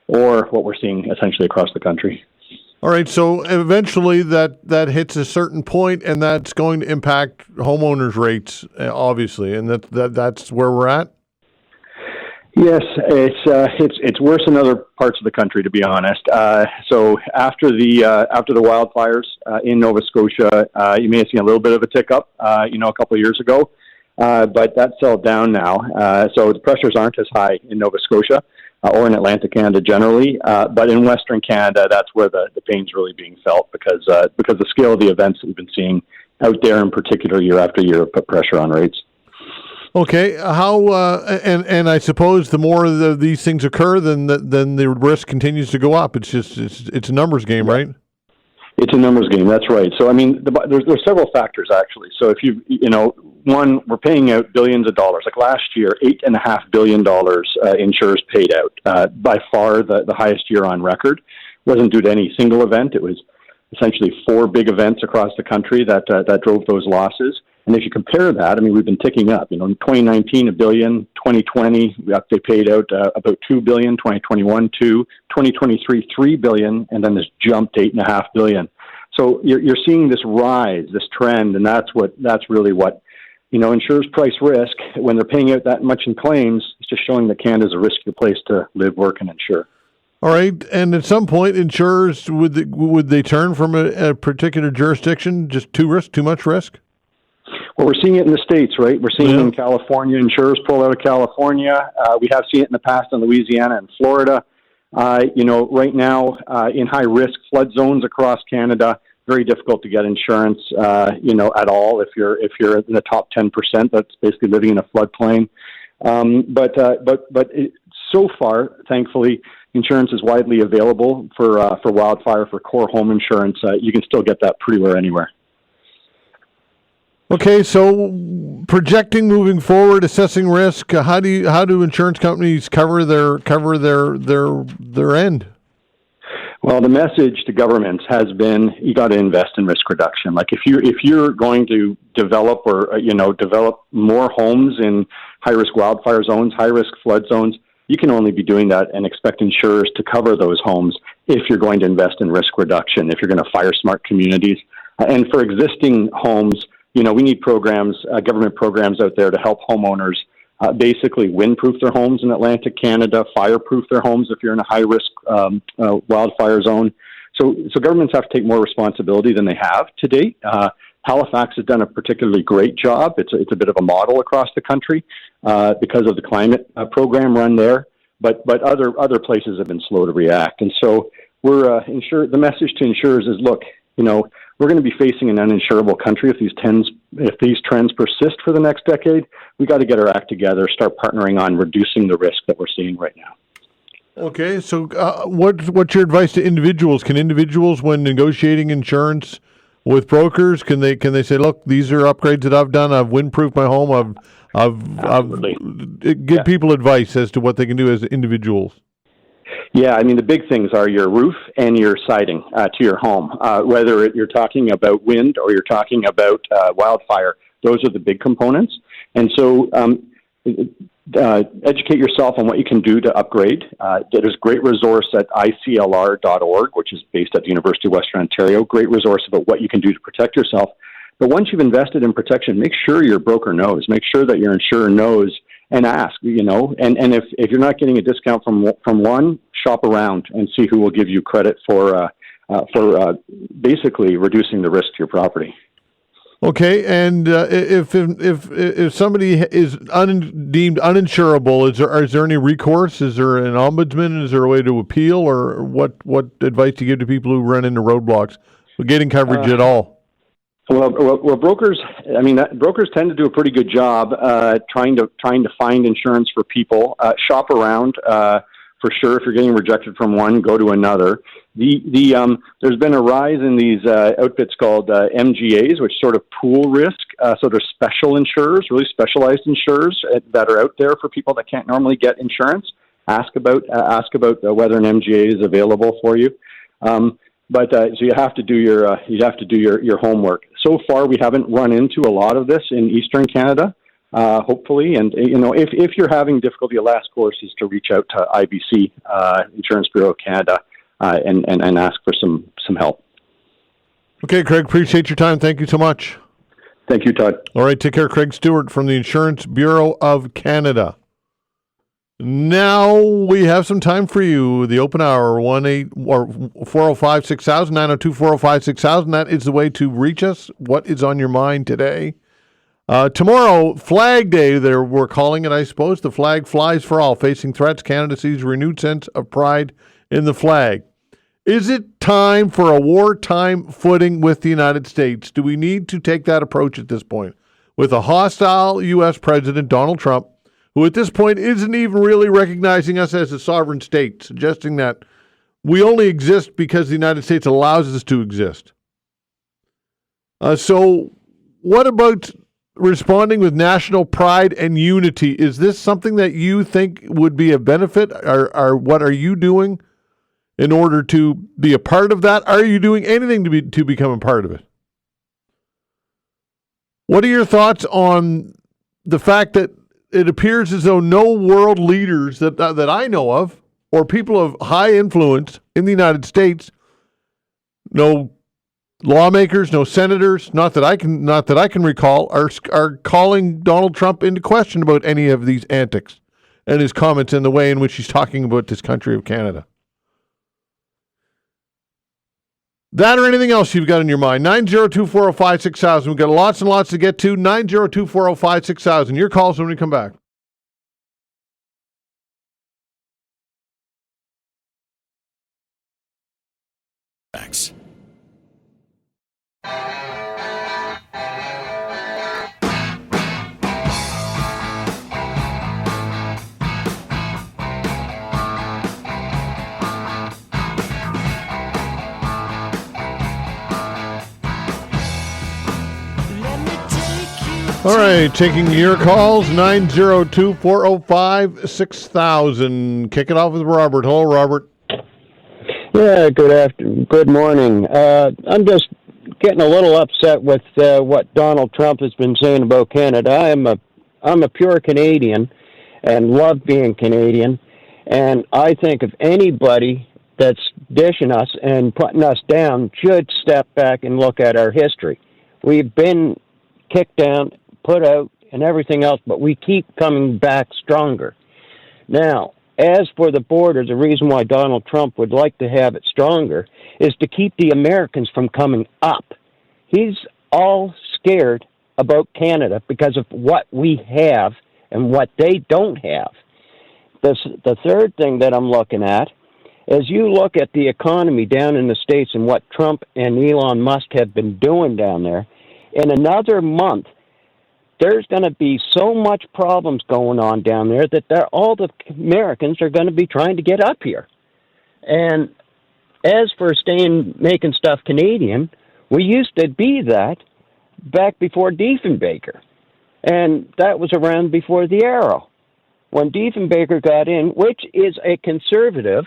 or what we're seeing essentially across the country. All right, so eventually that hits a certain point, and that's going to impact homeowners' rates, obviously, and that's where we're at? Yes, it's worse in other parts of the country, to be honest. So after the wildfires in Nova Scotia, you may have seen a little bit of a tick up, a couple of years ago, but that's settled down now. So the pressures aren't as high in Nova Scotia or in Atlantic Canada generally, but in Western Canada, that's where the pain's really being felt because the scale of the events that we've been seeing out there, in particular, year after year, put pressure on rates. Okay, how and I suppose the more these things occur, then the risk continues to go up. It's a numbers game, right? It's a numbers game. That's right. So I mean, there's several factors actually. So if one, we're paying out billions of dollars. Like last year, $8.5 billion insurers paid out. By far the highest year on record. Wasn't due to any single event. It was essentially 4 big events across the country that drove those losses. And if you compare that, I mean, we've been ticking up. In 2019, $1 billion, 2020, they paid out about $2 billion, 2021, $2 billion, 2023, $3 billion, and then this jumped to $8.5 billion. So you're seeing this rise, this trend, and that's really what, insurers price risk when they're paying out that much in claims. It's just showing that Canada's a riskier place to live, work, and insure. All right, and at some point, insurers would they turn from a particular jurisdiction just too much risk? Well, we're seeing it in the States, right? We're seeing it in California. Insurers pull out of California. We have seen it in the past in Louisiana and Florida. Right now, in high-risk flood zones across Canada, very difficult to get insurance, at all if you're in the top 10%. That's basically living in a floodplain. But so far, thankfully, insurance is widely available for wildfire, for core home insurance. You can still get that pretty well anywhere. Okay, so projecting moving forward, assessing risk. How do insurance companies cover their end? Well, the message to governments has been you got to invest in risk reduction. Like if you're going to develop develop more homes in high risk wildfire zones, high risk flood zones, you can only be doing that and expect insurers to cover those homes if you're going to invest in risk reduction. If you're going to fire smart communities, and for existing homes. We need programs, government programs out there to help homeowners basically windproof their homes in Atlantic Canada, fireproof their homes if you're in a high-risk wildfire zone. So governments have to take more responsibility than they have to date. Halifax has done a particularly great job. It's a bit of a model across the country because of the climate program run there. But other places have been slow to react. And so the message to insurers is, look, we're going to be facing an uninsurable country if these trends persist for the next decade. We got to get our act together, start partnering on reducing the risk that we're seeing right now. Okay, so what's your advice to individuals? Can individuals, when negotiating insurance with brokers, can they say, look, these are upgrades that I've done. I've windproofed my home. I've give people advice as to what they can do as individuals. Yeah, I mean, the big things are your roof and your siding to your home. Whether you're talking about wind or you're talking about wildfire, those are the big components. And so educate yourself on what you can do to upgrade. There's a great resource at iclr.org, which is based at the University of Western Ontario. Great resource about what you can do to protect yourself. But once you've invested in protection, make sure your broker knows. Make sure that your insurer knows. And ask, and if you're not getting a discount from one, shop around and see who will give you credit for basically reducing the risk to your property. Okay, and if somebody is deemed uninsurable, is there any recourse? Is there an ombudsman? Is there a way to appeal, or what advice do you give to people who run into roadblocks with getting coverage at all? Well, brokers. I mean, brokers tend to do a pretty good job trying to find insurance for people. Shop around for sure. If you're getting rejected from one, go to another. There's been a rise in these outfits called MGAs, which sort of pool risk. So there's special insurers, really specialized insurers that are out there for people that can't normally get insurance. Ask about whether an MGA is available for you. But so you have to do your homework. So far, we haven't run into a lot of this in Eastern Canada. Hopefully, and if you're having difficulty, the last course is to reach out to IBC, Insurance Bureau of Canada, and ask for some help. Okay, Craig, appreciate your time. Thank you so much. Thank you, Todd. All right, take care, Craig Stewart from the Insurance Bureau of Canada. Now we have some time for you. The open hour, 405-6000, 902-405-6000. That is the way to reach us. What is on your mind today? Tomorrow, Flag Day, we're calling it, I suppose. The flag flies for all. Facing threats, Canada sees renewed sense of pride in the flag. Is it time for a wartime footing with the United States? Do we need to take that approach at this point? With a hostile U.S. President, Donald Trump, who at this point isn't even really recognizing us as a sovereign state, suggesting that we only exist because the United States allows us to exist. So what about responding with national pride and unity? Is this something that you think would be a benefit? Or what are you doing in order to be a part of that? Are you doing anything to become a part of it? What are your thoughts on the fact that it appears as though no world leaders that I know of, or people of high influence in the United States, no lawmakers, no senators, not that I can recall, are calling Donald Trump into question about any of these antics and his comments and the way in which he's talking about this country of Canada? That or anything else you've got in your mind. 902-405-6000. We've got lots and lots to get to. 902-405-6000. Your calls when we come back. Thanks. All right, taking your calls, 902-405-6000. Kick it off with Robert. Hello, Robert. Yeah, good morning. I'm just getting a little upset with what Donald Trump has been saying about Canada. I'm a pure Canadian and love being Canadian, and I think if anybody that's dishing us and putting us down should step back and look at our history. We've been kicked down, put out, and everything else, but we keep coming back stronger. Now, as for the border, the reason why Donald Trump would like to have it stronger is to keep the Americans from coming up. He's all scared about Canada because of what we have and what they don't have. The third thing that I'm looking at, as you look at the economy down in the States and what Trump and Elon Musk have been doing down there, in another month, there's going to be so much problems going on down there that all the Americans are going to be trying to get up here. And as for making stuff Canadian, we used to be that back before Diefenbaker. And that was around before the Arrow. When Diefenbaker got in, which is a conservative,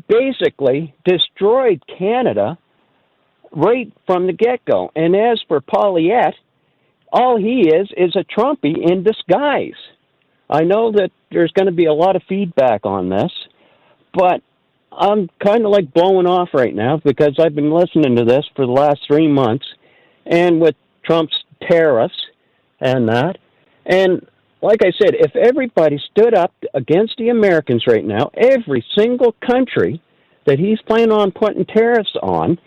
basically destroyed Canada right from the get-go. And as for Poilievre, all he is a Trumpy in disguise. I know that there's going to be a lot of feedback on this, but I'm kind of like blowing off right now because I've been listening to this for the last 3 months, and with Trump's tariffs and that. And like I said, if everybody stood up against the Americans right now, every single country that he's planning on putting tariffs on,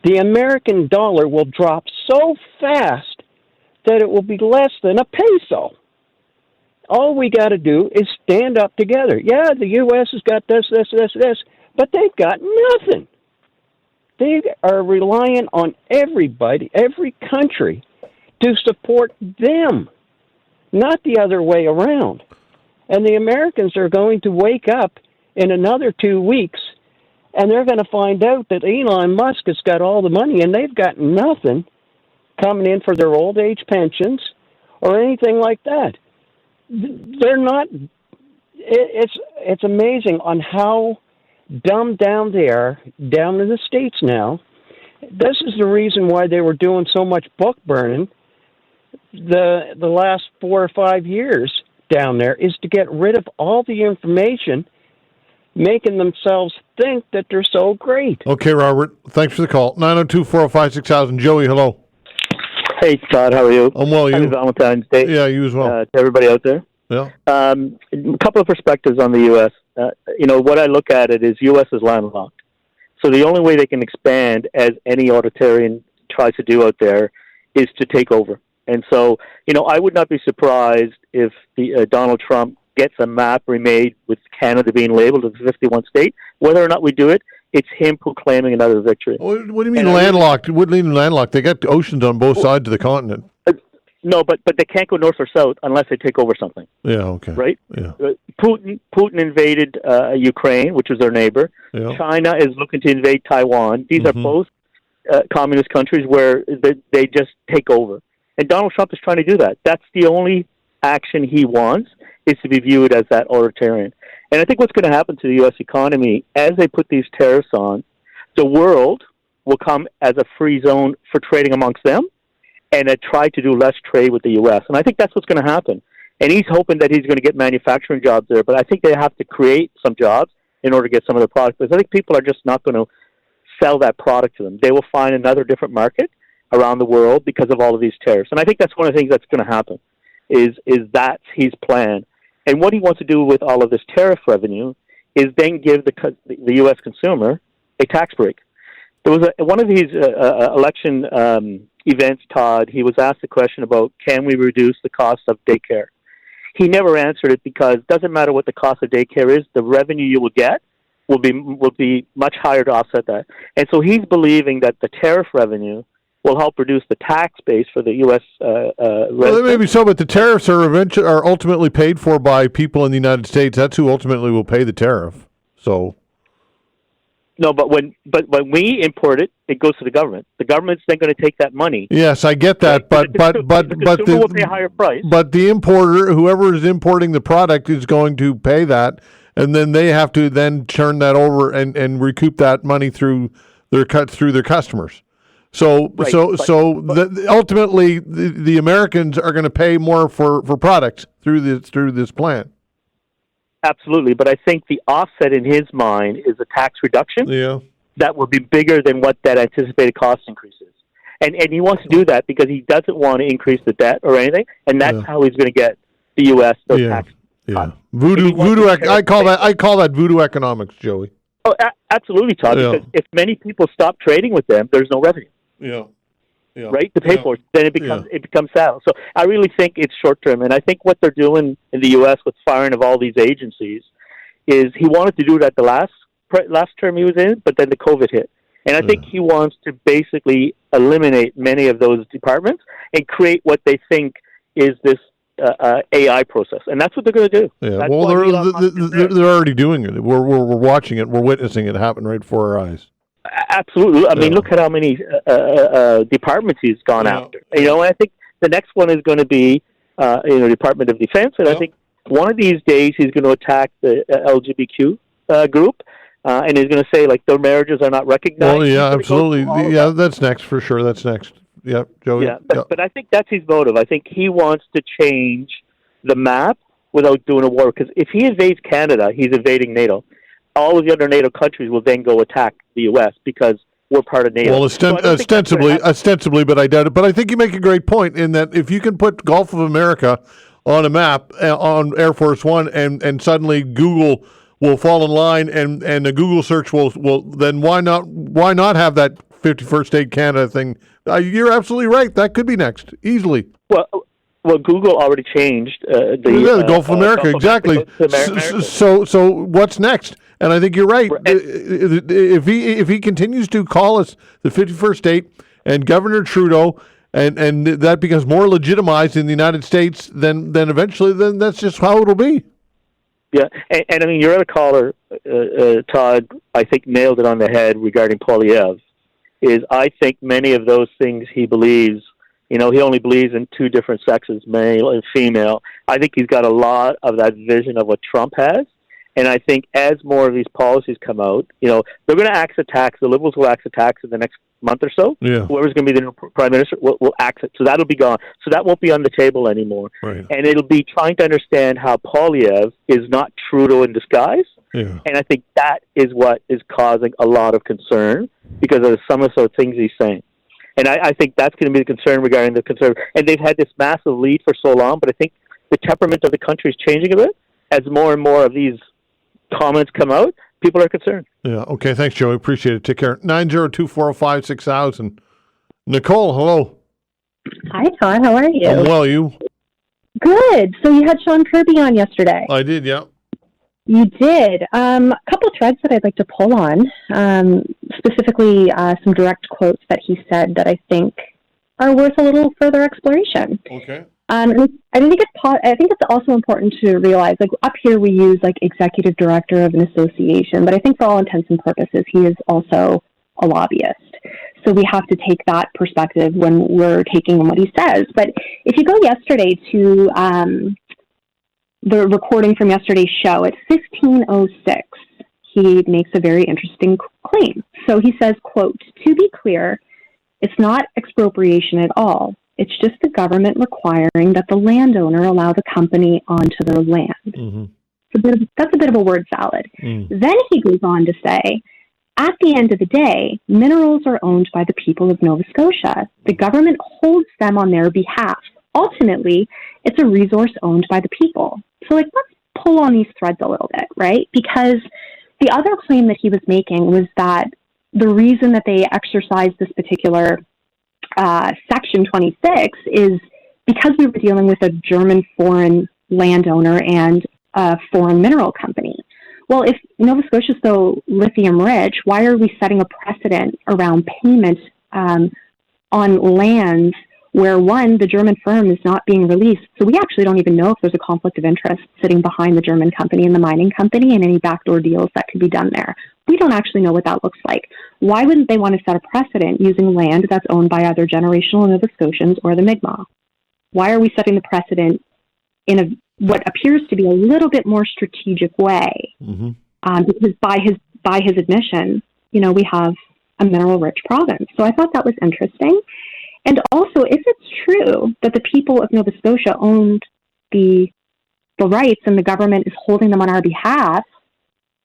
the American dollar will drop so fast that it will be less than a peso. All we got to do is stand up together. Yeah, the U.S. has got this, but they've got nothing. They are relying on everybody, every country, to support them, not the other way around. And the Americans are going to wake up in another 2 weeks, and they're going to find out that Elon Musk has got all the money, and they've got nothing coming in for their old age pensions or anything like that. They're not. It's amazing on how dumbed down they are down in the States now. This is the reason why they were doing so much book burning the last 4 or 5 years down there, is to get rid of all the information, making themselves think that they're so great. Okay, Robert, thanks for the call. 902-405-6000. Joey, hello. Hey, Todd, how are you? I'm well. You? Happy Valentine's Day. Yeah, you as well. To everybody out there. Yeah. A couple of perspectives on the U.S. What I look at it is U.S. is landlocked. So the only way they can expand, as any authoritarian tries to do out there, is to take over. And so, I would not be surprised if Donald Trump gets a map remade with Canada being labeled as a 51 state. Whether or not we do it, it's him proclaiming another victory. What do you mean landlocked? What do you mean landlocked? They got oceans on both sides of the continent. No, but they can't go north or south unless they take over something. Yeah, okay. Right? Yeah. Putin invaded Ukraine, which is their neighbor. Yeah. China is looking to invade Taiwan. These are both communist countries where they just take over. And Donald Trump is trying to do that. That's the only action he wants, is to be viewed as that authoritarian. And I think what's going to happen to the U.S. economy, as they put these tariffs on, the world will come as a free zone for trading amongst them, and try to do less trade with the U.S. And I think that's what's going to happen. And he's hoping that he's going to get manufacturing jobs there, but I think they have to create some jobs in order to get some of the products. Because I think people are just not going to sell that product to them. They will find another different market around the world because of all of these tariffs. And I think that's one of the things that's going to happen, is that's his plan. And what he wants to do with all of this tariff revenue is then give the U.S. consumer a tax break. There was one of these election events, Todd, he was asked a question about, can we reduce the cost of daycare? He never answered it, because it doesn't matter what the cost of daycare is, the revenue you will get will be much higher to offset that. And so he's believing that the tariff revenue will help reduce the tax base for the U.S. Well, maybe so, but the tariffs are ultimately paid for by people in the United States. That's who ultimately will pay the tariff. So... No, but when we import it, it goes to the government. The government's then going to take that money. Yes, I get that, right? but the consumer will pay a higher price. But the importer, whoever is importing the product, is going to pay that, and then they have to then turn that over and recoup that money through their customers. So right, ultimately the Americans are going to pay more for products through this plan. Absolutely, but I think the offset in his mind is a tax reduction that will be bigger than what that anticipated cost increase is. And he wants to do that because he doesn't want to increase the debt or anything, and that's how he's going to get the U.S. those tax cuts. Voodoo. I call that voodoo economics, Joey. Oh, absolutely, Todd. Because if many people stop trading with them, there's no revenue. Yeah. Right, to pay for it, then it becomes saddle. So I really think it's short term, and I think what they're doing in the U.S. with firing of all these agencies is he wanted to do that the last term he was in, but then the COVID hit, and I think he wants to basically eliminate many of those departments and create what they think is this AI process, and that's what they're going to do. Yeah, well, they're already doing it. We're watching it. We're witnessing it happen right before our eyes. Absolutely. I mean, look at how many departments he's gone after. And I think the next one is going to be, Department of Defense. And I think one of these days he's going to attack the LGBTQ group, and he's going to say, like, their marriages are not recognized. Well, yeah, absolutely. That's next for sure. That's next. Yeah, Joey. Yeah, but I think that's his motive. I think he wants to change the map without doing a war. Because if he invades Canada, he's invading NATO. All of the other NATO countries will then go attack the U.S. because we're part of NATO. Well, ostensibly, but I doubt it. But I think you make a great point in that if you can put Gulf of America on a map on Air Force One, and suddenly Google will fall in line, and a Google search will then why not have that 51st state Canada thing? You're absolutely right. That could be next easily. Well, Google already changed the Gulf of America, exactly. So what's next? And I think you're right. If he continues to call us the 51st state and Governor Trudeau, and that becomes more legitimized in the United States, then eventually that's just how it'll be. Yeah, and I mean, your other caller, Todd, I think nailed it on the head regarding Poilievre. I think many of those things he believes. He only believes in two different sexes, male and female. I think he's got a lot of that vision of what Trump has. And I think as more of these policies come out, they're going to axe a tax. The Liberals will axe a tax in the next month or so. Yeah. Whoever's going to be the new prime minister will axe it. So that'll be gone. So that won't be on the table anymore. Right. And it'll be trying to understand how Poilievre is not Trudeau in disguise. Yeah. And I think that is what is causing a lot of concern because of some of the things he's saying. And I think that's going to be the concern regarding the Conservative. And they've had this massive lead for so long, but I think the temperament of the country is changing a bit. As more and more of these comments come out, people are concerned. Yeah. Okay. Thanks, Joey. Appreciate it. Take care. 902-405-6000. Nicole, hello. Hi, Todd. How are you? I'm well. You? Good. So you had Sean Kirby on yesterday. I did, yeah. You did. A couple of threads that I'd like to pull on, specifically some direct quotes that he said that I think are worth a little further exploration. Okay. I think it's also important to realize, like, up here we use like executive director of an association, but I think for all intents and purposes he is also a lobbyist. So we have to take that perspective when we're taking what he says. But if you go yesterday to the recording from yesterday's show at 15:06, he makes a very interesting claim. So he says, quote, "To be clear, it's not expropriation at all. It's just the government requiring that the landowner allow the company onto their land." Mm-hmm. That's a bit of a word salad. Mm. Then he goes on to say, at the end of the day, minerals are owned by the people of Nova Scotia. The government holds them on their behalf. Ultimately, it's a resource owned by the people. So, like, let's pull on these threads a little bit, right? Because the other claim that he was making was that the reason that they exercised this particular Section 26 is because we were dealing with a German foreign landowner and a foreign mineral company. Well, if Nova Scotia is so lithium rich, why are we setting a precedent around payment on lands where, one, the German firm is not being released? So we actually don't even know if there's a conflict of interest sitting behind the German company and the mining company and any backdoor deals that could be done there. We don't actually know what that looks like. Why wouldn't they want to set a precedent using land that's owned by either generational Nova Scotians or the Mi'kmaq? Why are we setting the precedent in what appears to be a little bit more strategic way? Mm-hmm. Because by his admission, we have a mineral-rich province. So I thought that was interesting. And also, if it's true that the people of Nova Scotia owned the rights and the government is holding them on our behalf,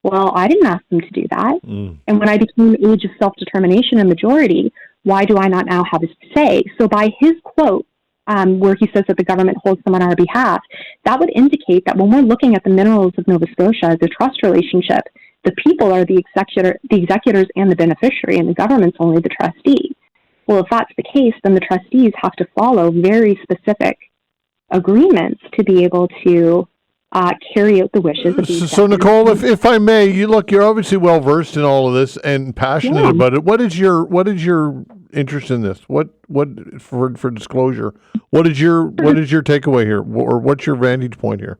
well, I didn't ask them to do that. Mm. And when I became the age of self-determination and majority, why do I not now have a say? So by his quote, where he says that the government holds them on our behalf, that would indicate that when we're looking at the minerals of Nova Scotia as a trust relationship, the people are the executors and the beneficiary, and the government's only the trustee. Well, if that's the case, then the trustees have to follow very specific agreements to be able to carry out the wishes of the So, Nicole, if I may, you're obviously well versed in all of this and passionate about it. What is your interest in this? What for disclosure? What is your takeaway here, or what's your vantage point here?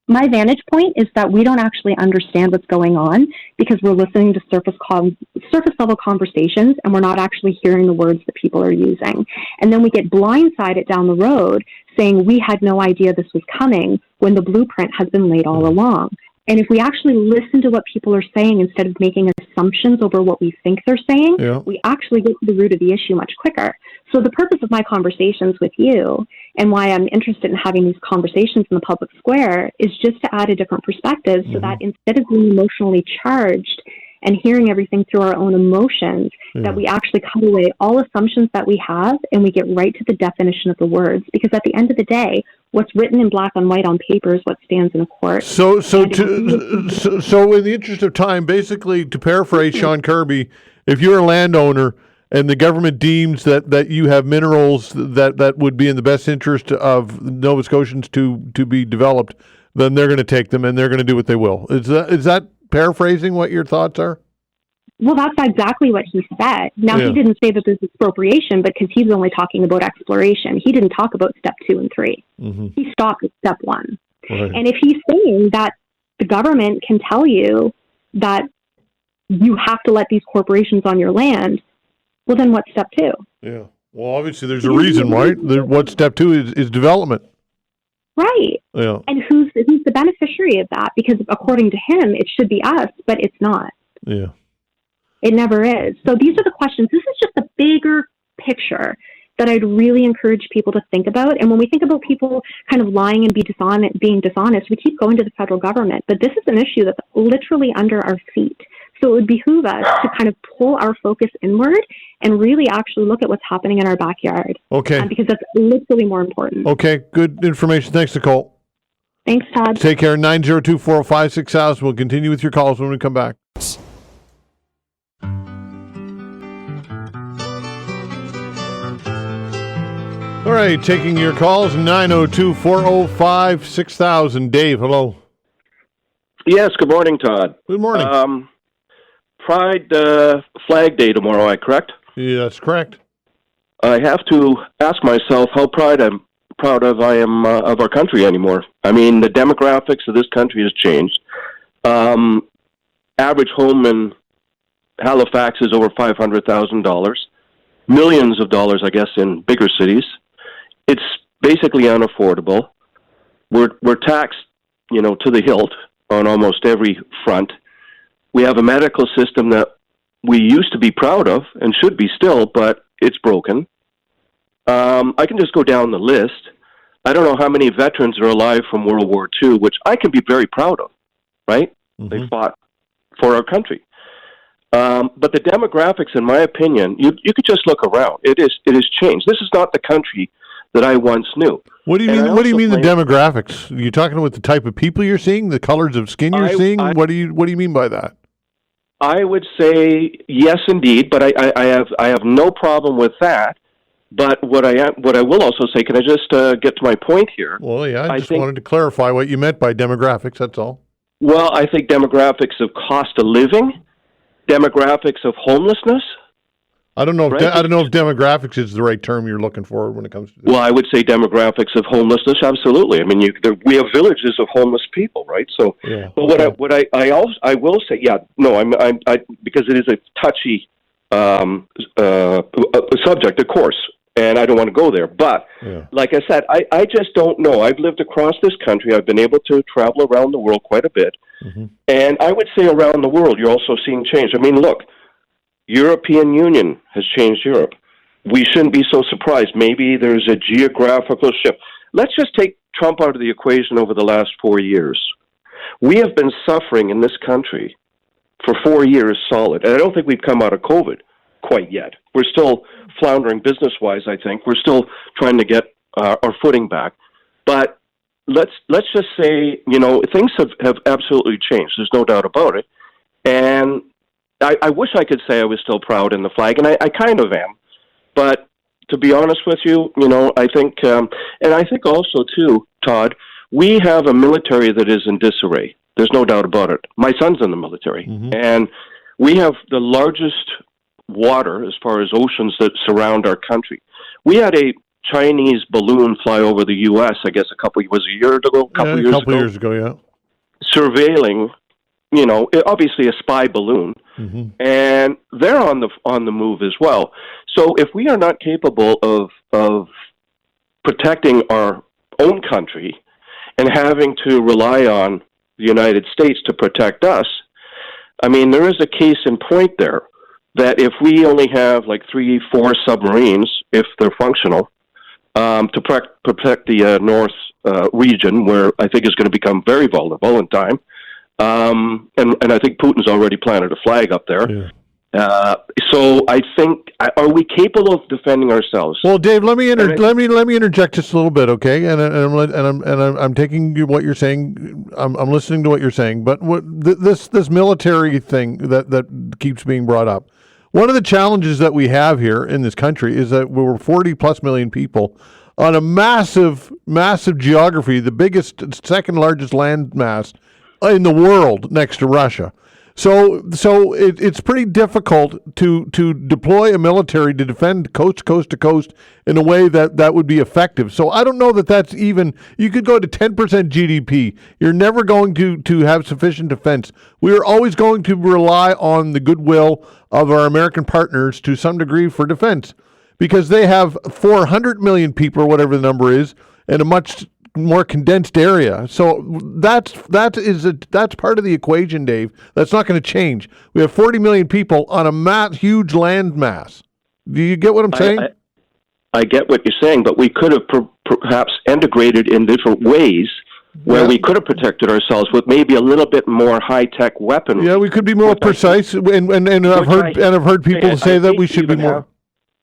My vantage point is that we don't actually understand what's going on because we're listening to surface level conversations and we're not actually hearing the words that people are using. And then we get blindsided down the road saying we had no idea this was coming when the blueprint has been laid all along. And if we actually listen to what people are saying instead of making assumptions over what we think they're saying, we actually get to the root of the issue much quicker. So the purpose of my conversations with you and why I'm interested in having these conversations in the public square is just to add a different perspective so that instead of being emotionally charged and hearing everything through our own emotions, that we actually cut away all assumptions that we have and we get right to the definition of the words. Because at the end of the day, what's written in black on white on paper is what stands in a court. So in the interest of time, basically, to paraphrase Sean Kirby, if you're a landowner and the government deems that you have minerals that would be in the best interest of Nova Scotians to be developed, then they're going to take them and they're going to do what they will. Is that paraphrasing what your thoughts are? Well, that's exactly what he said. Now, he didn't say that there's expropriation because he's only talking about exploration. He didn't talk about step 2 and 3. Mm-hmm. He stopped at step 1. Right. And if he's saying that the government can tell you that you have to let these corporations on your land, well, then what's step 2? Yeah. Well, obviously there's a reason, right? What step 2 is development. Right. Yeah. And who's the beneficiary of that? Because according to him, it should be us, but it's not. Yeah. It never is. So these are the questions. This is just a bigger picture that I'd really encourage people to think about. And when we think about people kind of lying and being dishonest, we keep going to the federal government. But this is an issue that's literally under our feet. So it would behoove us to kind of pull our focus inward and really actually look at what's happening in our backyard. Okay. Because that's literally more important. Okay, good information. Thanks, Nicole. Thanks, Todd. Take care. 902-405-6000. We'll continue with your calls when we come back. All right, taking your calls, 902-405-6000. Dave, hello. Yes, good morning, Todd. Good morning. Pride Flag Day tomorrow, correct? Yeah, that's correct. I have to ask myself how proud I am of our country anymore. I mean, the demographics of this country has changed. Average home in Halifax is over $500,000. Millions of dollars, I guess, in bigger cities. It's basically unaffordable. We're taxed, to the hilt on almost every front. We have a medical system that we used to be proud of and should be still, but it's broken. I can just go down the list. I don't know how many veterans are alive from World War II, which I can be very proud of, right? Mm-hmm. They fought for our country. But the demographics, in my opinion, you could just look around. It has changed. This is not the country that I once knew. What do you mean? What do you mean the demographics? Are you talking about the type of people you're seeing, the colors of skin you're seeing? What do you mean by that? I would say yes, indeed, but I have no problem with that. But what I will also say, can I just get to my point here? Well, yeah, I just wanted to clarify what you meant by demographics. That's all. Well, I think demographics of cost of living, demographics of homelessness. I don't know. I don't know if demographics is the right term you're looking for when it comes to this. Well, I would say demographics of homelessness. Absolutely. I mean, we have villages of homeless people, right? So, yeah, but okay. I will say, yeah, no, I because it is a touchy subject, of course, and I don't want to go there. But like I said, I just don't know. I've lived across this country. I've been able to travel around the world quite a bit, and I would say around the world, you're also seeing change. I mean, look. European Union has changed Europe. We shouldn't be so surprised. Maybe there's a geographical shift. Let's just take Trump out of the equation over the last 4 years. We have been suffering in this country for 4 years solid, and I don't think we've come out of COVID quite yet. We're still floundering business-wise, I think. We're still trying to get our footing back. But let's just say, things have absolutely changed. There's no doubt about it. And I wish I could say I was still proud in the flag, and I kind of am. But to be honest with you, I think, and I think also, too, Todd, we have a military that is in disarray. There's no doubt about it. My son's in the military, and we have the largest water as far as oceans that surround our country. We had a Chinese balloon fly over the U.S., I guess, a couple years ago, yeah. Surveilling, obviously a spy balloon, and they're on the move as well. So if we are not capable of protecting our own country and having to rely on the United States to protect us, I mean, there is a case in point there that if we only have like 3-4 submarines, if they're functional, to protect the north region, where I think is going to become very vulnerable in time. And I think Putin's already planted a flag up there. Yeah. So I think, are we capable of defending ourselves? Well, Dave, let me interject just a little bit, okay? And I'm taking what you're saying. I'm listening to what you're saying. But this military thing that keeps being brought up. One of the challenges that we have here in this country is that we're 40+ million people on a massive geography, the biggest, second largest land mass in the world next to Russia. So it's pretty difficult to deploy a military to defend coast to coast in a way that would be effective. So I don't know that's even, you could go to 10% GDP. You're never going to have sufficient defense. We are always going to rely on the goodwill of our American partners to some degree for defense, because they have 400 million people or whatever the number is in a much more condensed area. So that's part of the equation, Dave. That's not going to change. We have 40 million people on a huge land mass. Do you get what I'm saying? I get what you're saying, but we could have perhaps integrated in different ways where we could have protected ourselves with maybe a little bit more high-tech weaponry. Yeah, we could be more precise, and I've heard people say that we should be more.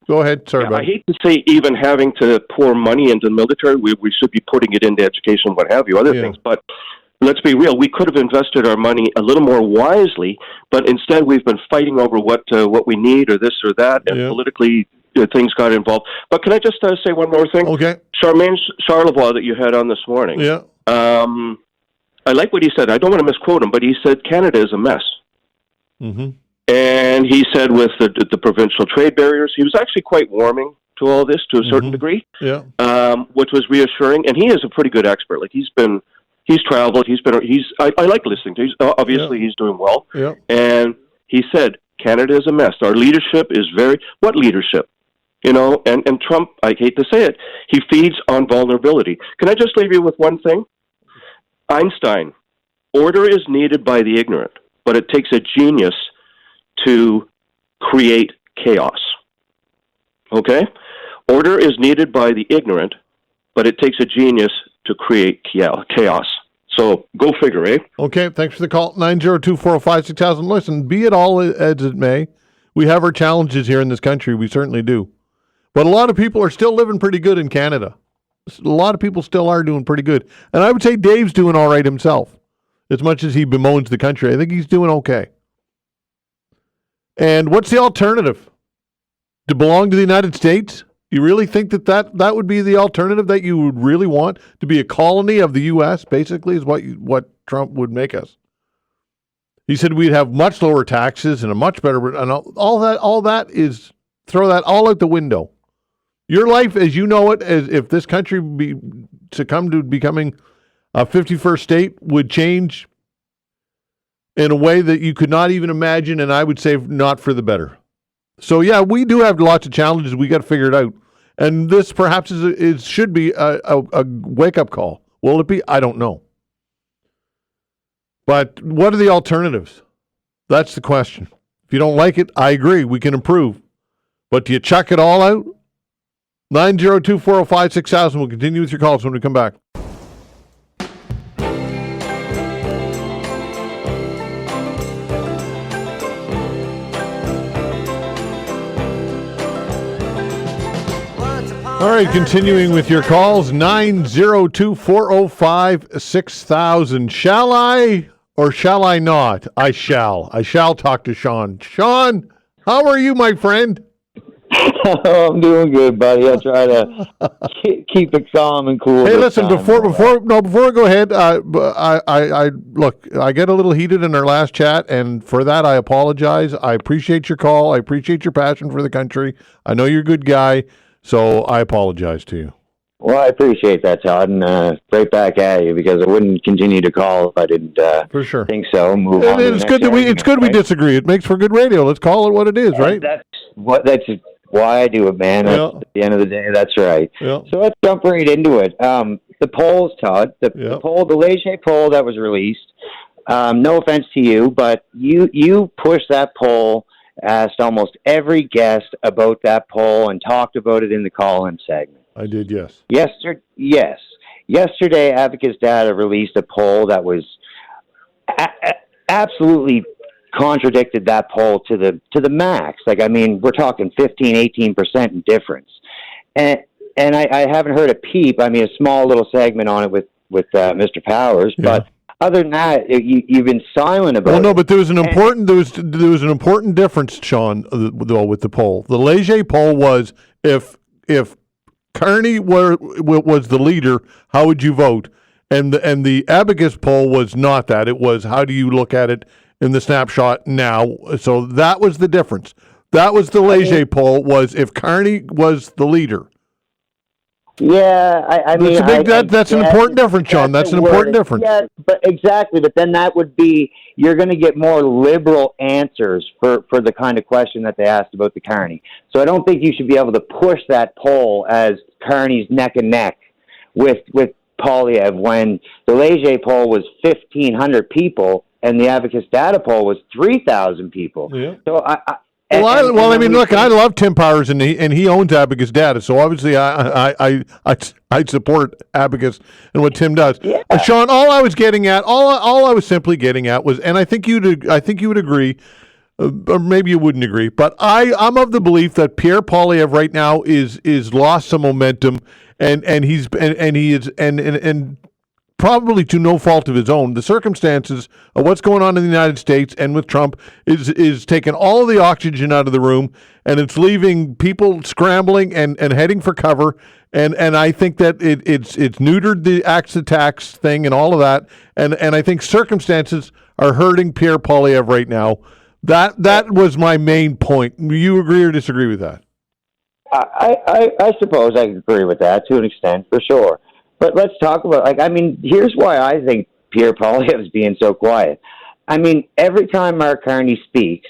Go ahead, sorry. I hate to say even having to pour money into the military. We should be putting it into education, what have you, other things. But let's be real. We could have invested our money a little more wisely, but instead we've been fighting over what we need or this or that, and politically things got involved. But can I just say one more thing? Okay. Sylvain Charlebois that you had on this morning. Yeah. I like what he said. I don't want to misquote him, but he said Canada is a mess. Mm-hmm. And he said with the provincial trade barriers, he was actually quite warming to all this to a certain degree, which was reassuring. And he is a pretty good expert. Like he's traveled. I like listening to him. Obviously, he's doing well. Yeah. And he said, Canada is a mess. Our leadership is what leadership? You know, and Trump, I hate to say it, he feeds on vulnerability. Can I just leave you with one thing? Einstein, order is needed by the ignorant, but it takes a genius to create chaos. Okay? Order is needed by the ignorant, but it takes a genius to create chaos. So go figure, eh? Okay, thanks for the call. 902-405-6000. Listen, be it all as it may, we have our challenges here in this country. We certainly do. But a lot of people are still living pretty good in Canada. A lot of people still are doing pretty good. And I would say Dave's doing all right himself. As much as he bemoans the country, I think he's doing okay. And what's the alternative? To belong to the United States? You really think that would be the alternative that you would really want? To be a colony of the U.S., basically, is what Trump would make us. He said we'd have much lower taxes and a much better... And all that is... Throw that all out the window. Your life, as you know it, as if this country succumbed to becoming a 51st state, would change in a way that you could not even imagine, and I would say not for the better. So, yeah, we do have lots of challenges. We got to figure it out. And this perhaps should be a wake-up call. Will it be? I don't know. But what are the alternatives? That's the question. If you don't like it, I agree. We can improve. But do you chuck it all out? 902-405-6000. We'll continue with your calls when we come back. All right, continuing with your calls, 902-405-6000. Shall I or shall I not? I shall. I shall talk to Sean. Sean, how are you, my friend? Oh, I'm doing good, buddy. I'll try to keep it calm and cool. Hey, listen, before we go ahead, I get a little heated in our last chat, and for that I apologize. I appreciate your call. I appreciate your passion for the country. I know you're a good guy, so I apologize to you. Well, I appreciate that, Todd, and right back at you, because I wouldn't continue to call if I didn't for sure think so. Move on. It's good that we disagree. It makes for good radio. Let's call it what it is, right? That's why I do it, man. At the end of the day, that's right. Yeah. So let's jump right into it. The polls, Todd, the poll, the Leger poll that was released. No offense to you, but you pushed that poll, asked almost every guest about that poll, and talked about it in the call-in segment. I did, yes. Yesterday, Abacus Data released a poll that was absolutely contradicted that poll to the max. Like, I mean, we're talking 15-18% difference, and I haven't heard a peep. I mean, a small little segment on it with Mr. Powers, but other than that, you've been silent about it. Well, no, but there was an important difference, Sean, though, with the poll. The Leger poll was if Carney was the leader, how would you vote? And the Abacus poll was not that. It was how do you look at it in the snapshot now. So that was the difference. That was the Leger poll, was if Carney was the leader. Yeah, I mean... That's an important difference, Sean. That's an important difference. Yeah, but exactly. But then that would be, you're going to get more liberal answers for the kind of question that they asked about the Carney. So I don't think you should be able to push that poll as Carney's neck and neck with Poilievre when the Leger poll was 1,500 people and the Abacus Data poll was 3,000 people. Yeah. So I mean, look, I love Tim Powers, and he owns Abacus Data, so obviously I support Abacus and what Tim does. Yeah. Sean, all I was simply getting at was, and I think you would agree, or maybe you wouldn't agree, but I'm of the belief that Pierre Poilievre right now is lost some momentum, and he is probably to no fault of his own. The circumstances of what's going on in the United States and with Trump is taking all of the oxygen out of the room, and it's leaving people scrambling and heading for cover. And I think that it's neutered the axe tax thing and all of that. And I think circumstances are hurting Pierre Poilievre right now. That was my main point. Do you agree or disagree with that? I suppose I agree with that to an extent, for sure. But let's talk about, here's why I think Pierre Poilievre is being so quiet. I mean, every time Mark Carney speaks,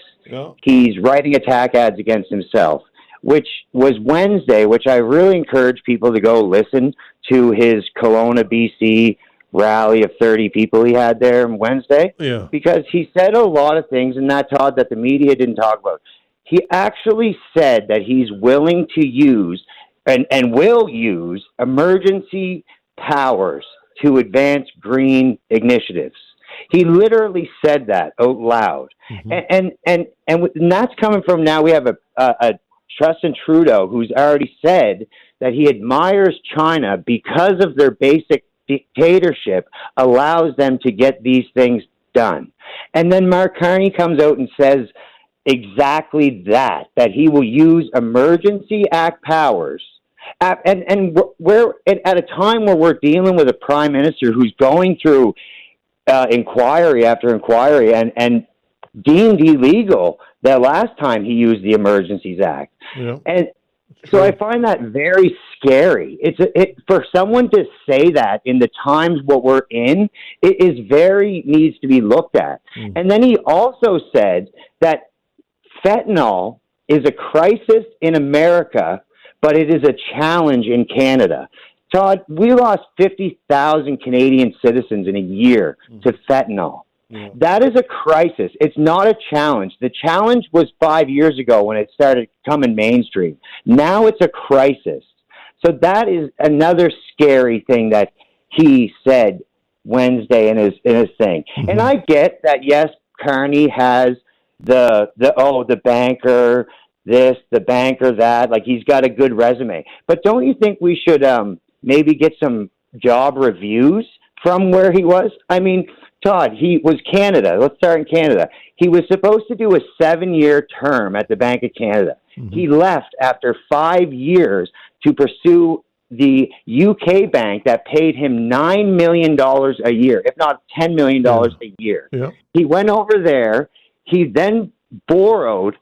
he's writing attack ads against himself, which was Wednesday, which I really encourage people to go listen to his Kelowna, BC rally of 30 people he had there on Wednesday. Yeah. Because he said a lot of things in that, Todd, that the media didn't talk about. He actually said that he's willing to use and will use emergency powers to advance green initiatives. He literally said that out loud. Mm-hmm. And that's coming from, now we have a Justin Trudeau who's already said that he admires China because of their basic dictatorship allows them to get these things done. And then Mark Carney comes out and says exactly that he will use emergency act powers. And we're at a time where we're dealing with a prime minister who's going through inquiry after inquiry and deemed illegal that last time he used the Emergencies Act. Yeah. And so I find that very scary. For someone to say that in the times what we're in, it is needs to be looked at. Mm. And then he also said that fentanyl is a crisis in America, but it is a challenge in Canada. Todd, we lost 50,000 Canadian citizens in a year to fentanyl. Yeah. That is a crisis. It's not a challenge. The challenge was 5 years ago when it started coming mainstream. Now it's a crisis. So that is another scary thing that he said Wednesday in his thing. Mm-hmm. And I get that, yes, Carney has the banker this, the banker that, like he's got a good resume. But don't you think we should maybe get some job reviews from where he was? I mean, Todd, he was Canada. Let's start in Canada. He was supposed to do a 7-year term at the Bank of Canada. Mm-hmm. He left after 5 years to pursue the UK bank that paid him $9 million a year, if not $10 million a year. Yeah. He went over there. He then borrowed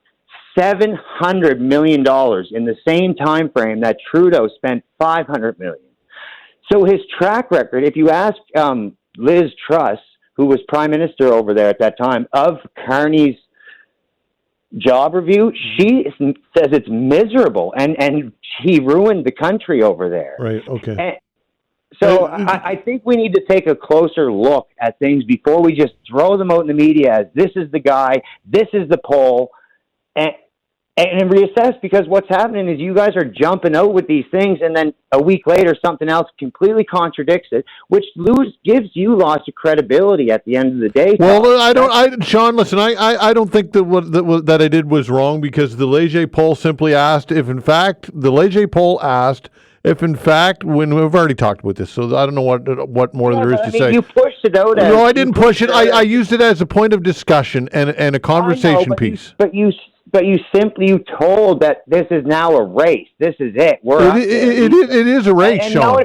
$700 million in the same time frame that Trudeau spent $500 million. So his track record, if you ask Liz Truss, who was prime minister over there at that time, of Carney's job review, she says it's miserable, and he ruined the country over there. Right, okay. And so I think we need to take a closer look at things before we just throw them out in the media as this is the guy, this is the poll, and reassess, because what's happening is you guys are jumping out with these things, and then a week later something else completely contradicts it, which gives you loss of credibility at the end of the day. Well, Sean, listen, I don't think that what I did was wrong, because the Leger poll simply asked if, in fact, when we've already talked about this, so I don't know what more there is to say. You pushed it out. No, I didn't push it. I used it as a point of discussion and a conversation piece. But you told that this is now a race. This is it. It is a race, and Sean. No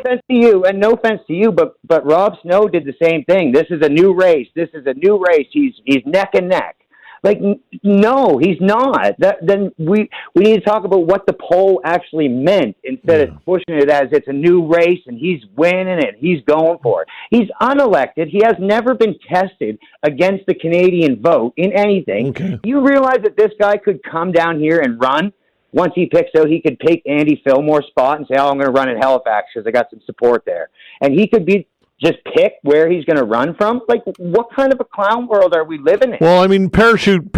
offense to you, but Rob Snow did the same thing. This is a new race. He's neck and neck. Like, no, he's not. Then we need to talk about what the poll actually meant instead of pushing it as it's a new race and he's winning it. He's going for it. He's unelected. He has never been tested against the Canadian vote in anything. Okay. You realize that this guy could come down here and run? Once he picks out, he could take Andy Fillmore's spot and say, I'm going to run in Halifax because I got some support there. And he could be just pick where he's going to run from? Like, what kind of a clown world are we living in? Well, I mean, parachute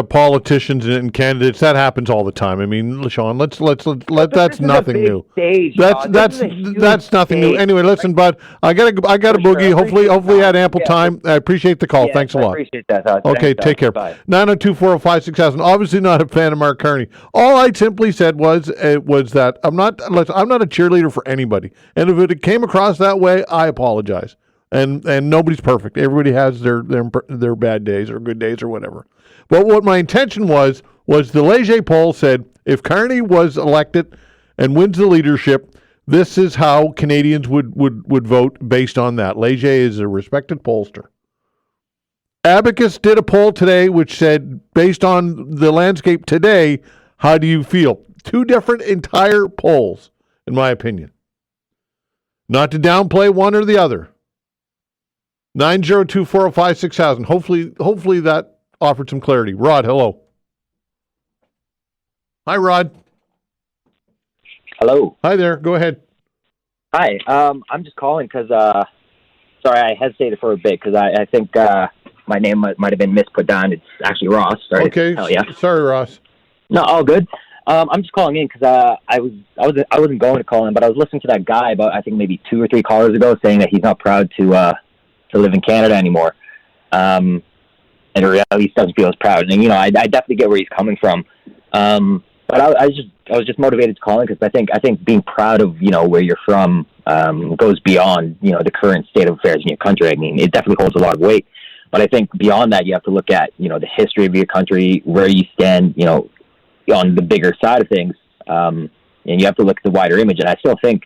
politicians and candidates, that happens all the time. I mean, Sean, let that's nothing new. Stage, that's nothing new. Anyway, listen, bud, I got a boogie. Hopefully you had ample time. I appreciate the call. Thanks a lot. I appreciate that, Todd. Okay, take care. 902-405-6000. Obviously not a fan of Mark Carney. All I simply said was that I'm not a cheerleader for anybody. And if it came across that way, I apologize. And nobody's perfect. Everybody has their bad days or good days or whatever. But what my intention was the Leger poll said if Carney was elected and wins the leadership, this is how Canadians would vote based on that. Leger is a respected pollster. Abacus did a poll today which said, based on the landscape today, how do you feel? Two different entire polls, in my opinion. Not to downplay one or the other. 902-405-6000. Hopefully that offered some clarity. Rod, hello. Hi, Rod. Hello. Hi there. Go ahead. Hi. I'm just calling because, sorry, I hesitated for a bit because I think my name might have been misput down. It's actually Ross. Sorry. Okay. Hell yeah. Sorry, Ross. No, all good. I'm just calling in because I wasn't going to call in, but I was listening to that guy about I think maybe 2 or 3 callers ago saying that he's not proud to live in Canada anymore, and or at least doesn't feel as proud. And I definitely get where he's coming from. But I was just motivated to call in because I think being proud of where you're from goes beyond the current state of affairs in your country. I mean, it definitely holds a lot of weight. But I think beyond that, you have to look at the history of your country, where you stand, on the bigger side of things, and you have to look at the wider image. And I still think,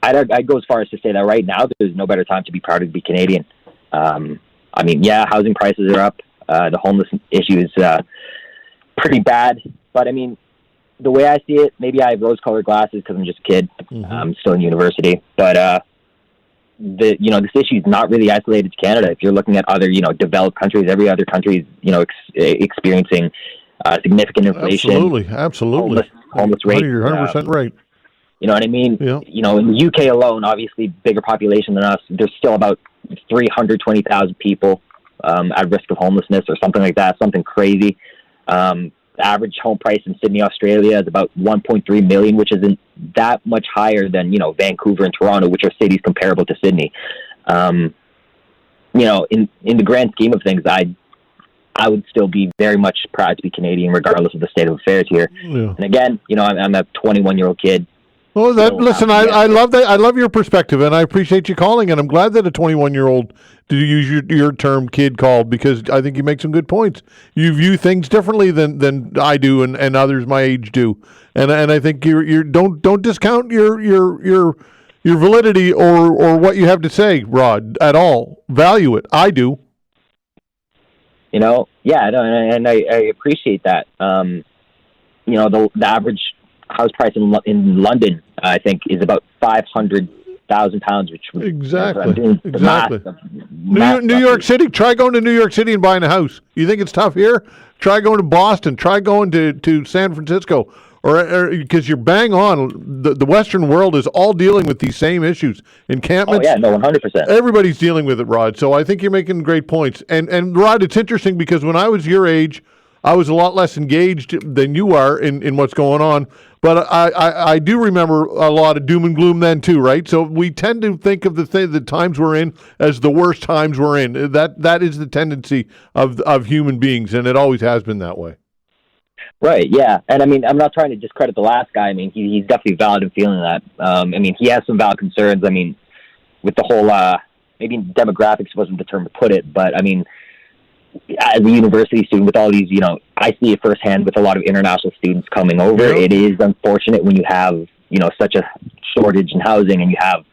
I'd go as far as to say that right now there's no better time to be proud to be Canadian. I mean, yeah, housing prices are up. The homeless issue is pretty bad. But I mean, the way I see it, maybe I have rose-colored glasses because I'm just a kid. Mm-hmm. I'm still in university. But this issue is not really isolated to Canada. If you're looking at other developed countries, every other country is experiencing significant inflation. Absolutely. Homeless rate. You're 100% right. You know what I mean? Yeah. In the UK alone, obviously bigger population than us, there's still about 320,000 people at risk of homelessness or something like that, something crazy. The average home price in Sydney, Australia is about $1.3 million, which isn't that much higher than, Vancouver and Toronto, which are cities comparable to Sydney. In the grand scheme of things, I would still be very much proud to be Canadian, regardless of the state of affairs here. Yeah. And again, I'm a 21-year-old kid. Well, listen, I love that. I love your perspective, and I appreciate you calling. And I'm glad that a 21-year-old, to use your term, kid called, because I think you make some good points. You view things differently than I do, and others my age do. And I think you don't discount your validity or what you have to say, Rod, at all. Value it. I do. Yeah, and I appreciate that. The average house price in London, I think, is about £500,000, which exactly. New York City. Try going to New York City and buying a house. You think it's tough here? Try going to Boston. Try going to San Francisco, or because you're bang on. The Western world is all dealing with these same issues. Encampments. Oh yeah, no, 100%. Everybody's dealing with it, Rod. So I think you're making great points. And Rod, it's interesting because when I was your age, I was a lot less engaged than you are in what's going on. But I do remember a lot of doom and gloom then too, right? So we tend to think of the times we're in as the worst times we're in. That is the tendency of human beings, and it always has been that way. Right, yeah. And I mean, I'm not trying to discredit the last guy. I mean, he's definitely valid in feeling that. I mean, he has some valid concerns. I mean, with the whole, maybe demographics wasn't the term to put it, but I mean, as a university student with all these, I see it firsthand with a lot of international students coming over. Yeah. It is unfortunate when you have, such a shortage in housing and you have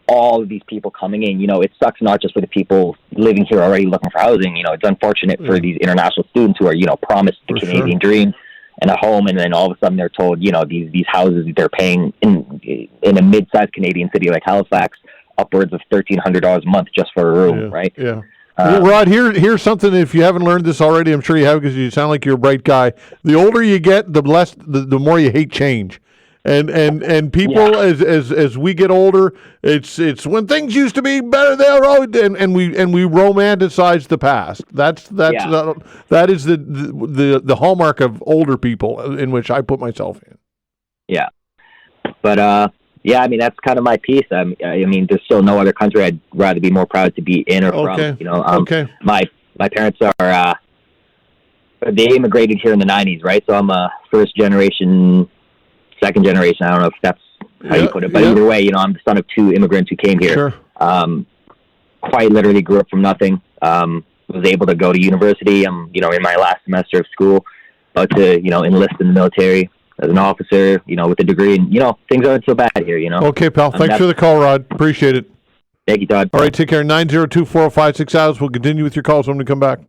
all of these people coming in. It sucks not just for the people living here already looking for housing. It's unfortunate for these international students who are, promised the Canadian dream and a home, and then all of a sudden they're told, these houses they're paying in a mid-sized Canadian city like Halifax upwards of $1,300 a month just for a room, right? Yeah. Rod, here's something. If you haven't learned this already, I'm sure you have because you sound like you're a bright guy. The older you get, the more you hate change. and people as we get older, it's when things used to be better. And we romanticize the past. That is the hallmark of older people, in which I put myself in. Yeah, but I mean, that's kind of my piece. I mean, there's still no other country I'd rather be more proud to be in or from. You know, my parents are they immigrated here in the 90s, right? So I'm a first generation, second generation. I don't know if that's how you put it, but either way, you know, I'm the son of two immigrants who came here. Sure. Quite literally grew up from nothing. Was able to go to university. I'm, you know, in my last semester of school, about to, you know, enlist in the military as an officer, you know, with a degree, and, you know, things aren't so bad here, you know. Okay, pal. Thanks for the call, Rod. Appreciate it. Thank you, Todd. All right, take care. 902-405-6000. We'll continue with your calls when we come back.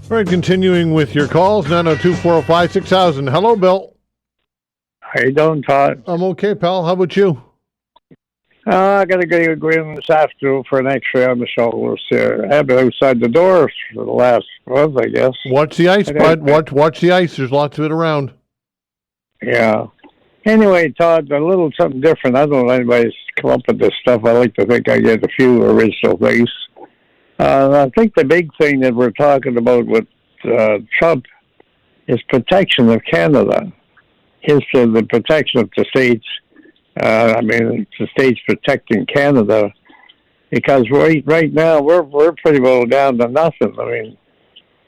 All right, continuing with your calls, 902-405-6000. Hello, Bill. How you doing, Todd? I'm okay, pal. How about you? I got to go in this afternoon for an X-ray on the shoulders here. I have been outside the door for the last month, I guess. Watch the ice, bud. Watch the ice. There's lots of it around. Yeah. Anyway, Todd, a little something different. I don't know if anybody's come up with this stuff. I like to think I get a few original things. I think the big thing that we're talking about with Trump is protection of Canada. The protection of the states. I mean, the states protecting Canada, because right now we're pretty well down to nothing. I mean,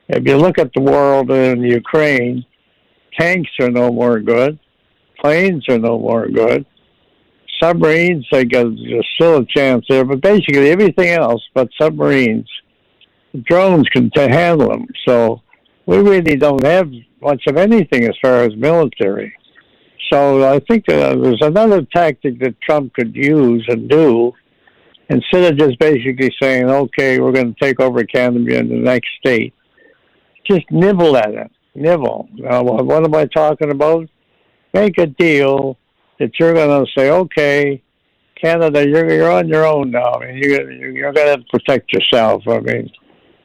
if you look at the world in Ukraine, tanks are no more good, planes are no more good, submarines, I guess there's still a chance there, but basically everything else but submarines, drones can handle them. So we really don't have much of anything as far as military. So I think there's another tactic that Trump could use and do, instead of just basically saying, okay, we're going to take over Canada in the next state. Just nibble at it. Nibble. What am I talking about? Make a deal that you're going to say, okay, Canada, you're on your own now. I mean, you're going to have to protect yourself. I mean,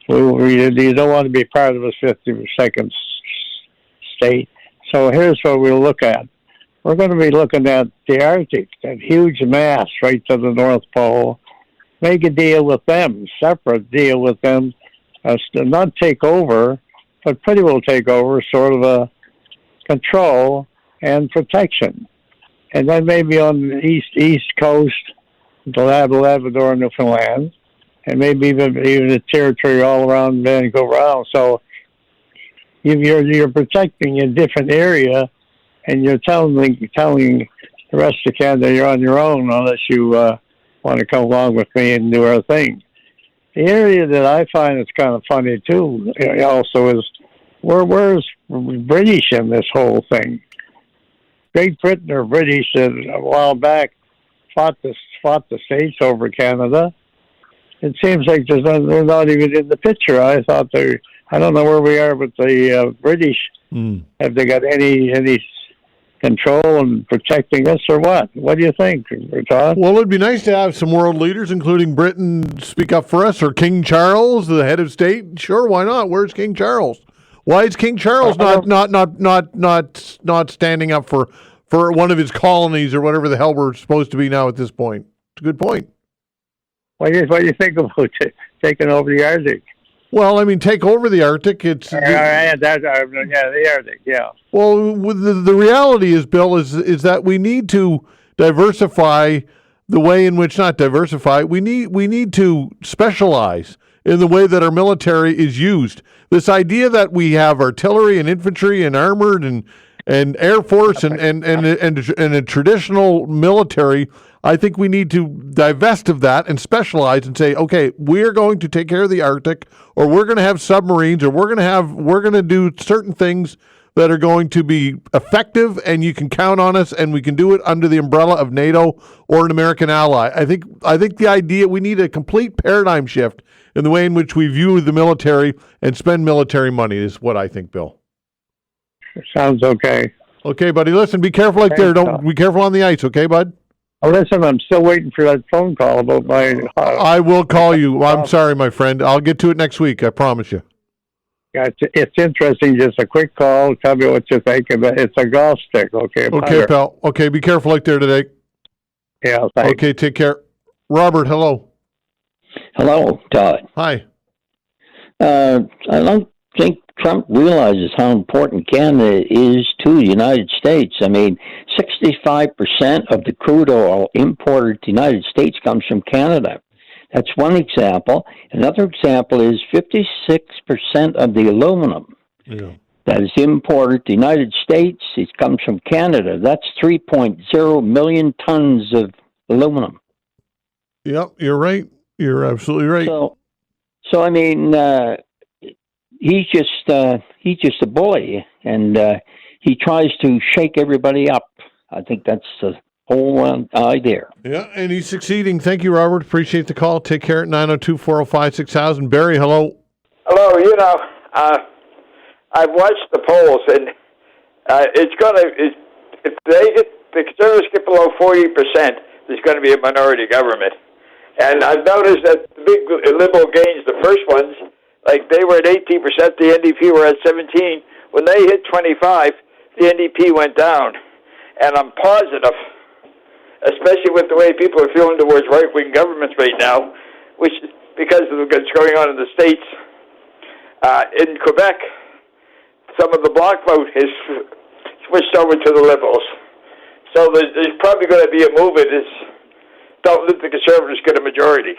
you don't want to be part of a 52nd state. So here's what we'll look at. We're going to be looking at the Arctic, that huge mass right to the North Pole. Make a deal with them, separate deal with them, not take over, but pretty well take over, sort of a control and protection. And then maybe on the east coast, the Labrador, Newfoundland, and maybe even the territory all around Vancouver Island. So you're protecting a different area, and you're telling the rest of Canada you're on your own unless you want to come along with me and do our thing. The area that I find is kind of funny too, also, is where's British in this whole thing? Great Britain or British a while back fought the states over Canada. It seems like they're not even in the picture. I thought I don't know where we are with the British. Have they got any control and protecting us, or what? What do you think, Todd? Well, it'd be nice to have some world leaders, including Britain, speak up for us, or King Charles, the head of state. Sure, why not? Where's King Charles? Why is King Charles not standing up for one of his colonies or whatever the hell we're supposed to be now at this point? It's a good point. What do you think about taking over the Arctic? Well, I mean, take over the Arctic. It's the Arctic. Yeah. Well, the reality is, Bill, is that we need to diversify the way in which not diversify. We need to specialize in the way that our military is used. This idea that we have artillery and infantry and armored and air force and a traditional military. I think we need to divest of that and specialize and say, okay, we're going to take care of the Arctic, or we're going to have submarines, or we're going to do certain things that are going to be effective, and you can count on us, and we can do it under the umbrella of NATO or an American ally. I think the idea, we need a complete paradigm shift in the way in which we view the military and spend military money is what I think, Bill. Sounds okay. Okay, buddy. Listen, be careful out there. Don't be careful on the ice, okay, bud? Oh, listen, I'm still waiting for that phone call about my... I will call you. I'm sorry, my friend. I'll get to it next week. I promise you. It's interesting. Just a quick call. Tell me what you think of it. It's a golf stick. Okay. Okay, pal. Okay, be careful out there today. Yeah. Thanks. Okay, take care. Robert, hello. Hello, Todd. Hi. I don't think Trump realizes how important Canada is to the United States. I mean, 65% of the crude oil imported to the United States comes from Canada. That's one example. Another example is 56% of the aluminum that is imported to the United States, it comes from Canada. That's 3.0 million tons of aluminum. Yep, you're right. You're absolutely right. So I mean, he's just a bully, and he tries to shake everybody up. I think that's the whole idea. Yeah, and he's succeeding. Thank you, Robert. Appreciate the call. Take care at 902-405-6000. Barry, hello. Hello. You know, I've watched the polls, and if the Conservatives get below 40%, there's going to be a minority government. And I've noticed that the big Liberal gains, the first ones, like they were at 18%, the NDP were at 17%. When they hit 25%, the NDP went down. And I'm positive, especially with the way people are feeling towards right-wing governments right now, which is because of what's going on in the States. In Quebec, some of the Bloc vote has switched over to the Liberals. So there's probably going to be a movement don't let the Conservatives get a majority.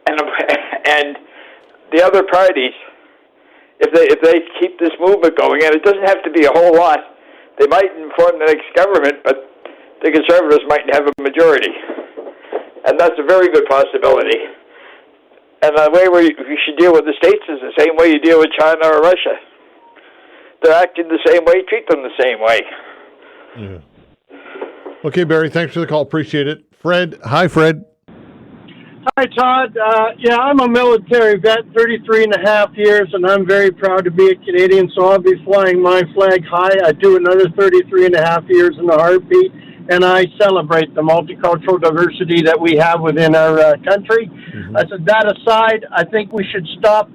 And the other parties, if they keep this movement going, and it doesn't have to be a whole lot, they might form the next government, but the Conservatives might have a majority. And that's a very good possibility. And the way we should deal with the States is the same way you deal with China or Russia. They're acting the same way, treat them the same way. Yeah. Okay, Barry, thanks for the call. Appreciate it. Fred. Hi, Fred. Hi, Todd. I'm a military vet, 33 and a half years, and I'm very proud to be a Canadian, so I'll be flying my flag high. I do another 33 and a half years in a heartbeat, and I celebrate the multicultural diversity that we have within our country. So that aside, I think we should stop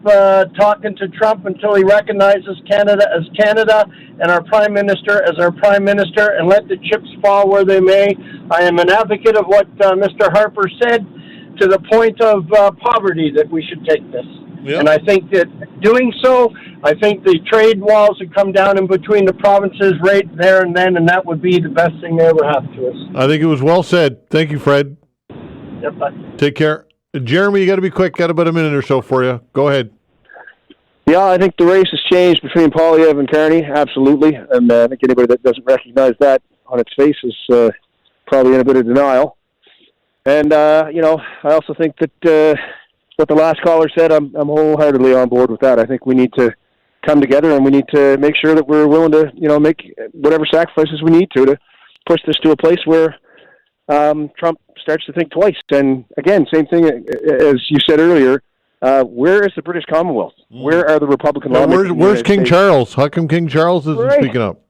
talking to Trump until he recognizes Canada as Canada and our Prime Minister as our Prime Minister, and let the chips fall where they may. I am an advocate of what Mr. Harper said, to the point of poverty, that we should take this. Yep. And I think that doing so, I think the trade walls would come down in between the provinces right there and then, and that would be the best thing they ever have to us. I think it was well said. Thank you, Fred. Yep, bye. Take care. Jeremy, you got to be quick. Got about a minute or so for you. Go ahead. Yeah, I think the race has changed between Poilievre and Carney, absolutely. And I think anybody that doesn't recognize that on its face is probably in a bit of denial. And, I also think that what the last caller said, I'm wholeheartedly on board with that. I think we need to come together and we need to make sure that we're willing to, make whatever sacrifices we need to push this to a place where Trump starts to think twice. And, again, same thing as you said earlier, where is the British Commonwealth? Where are the Republican lawmakers? Where's King Charles? How come King Charles isn't speaking up?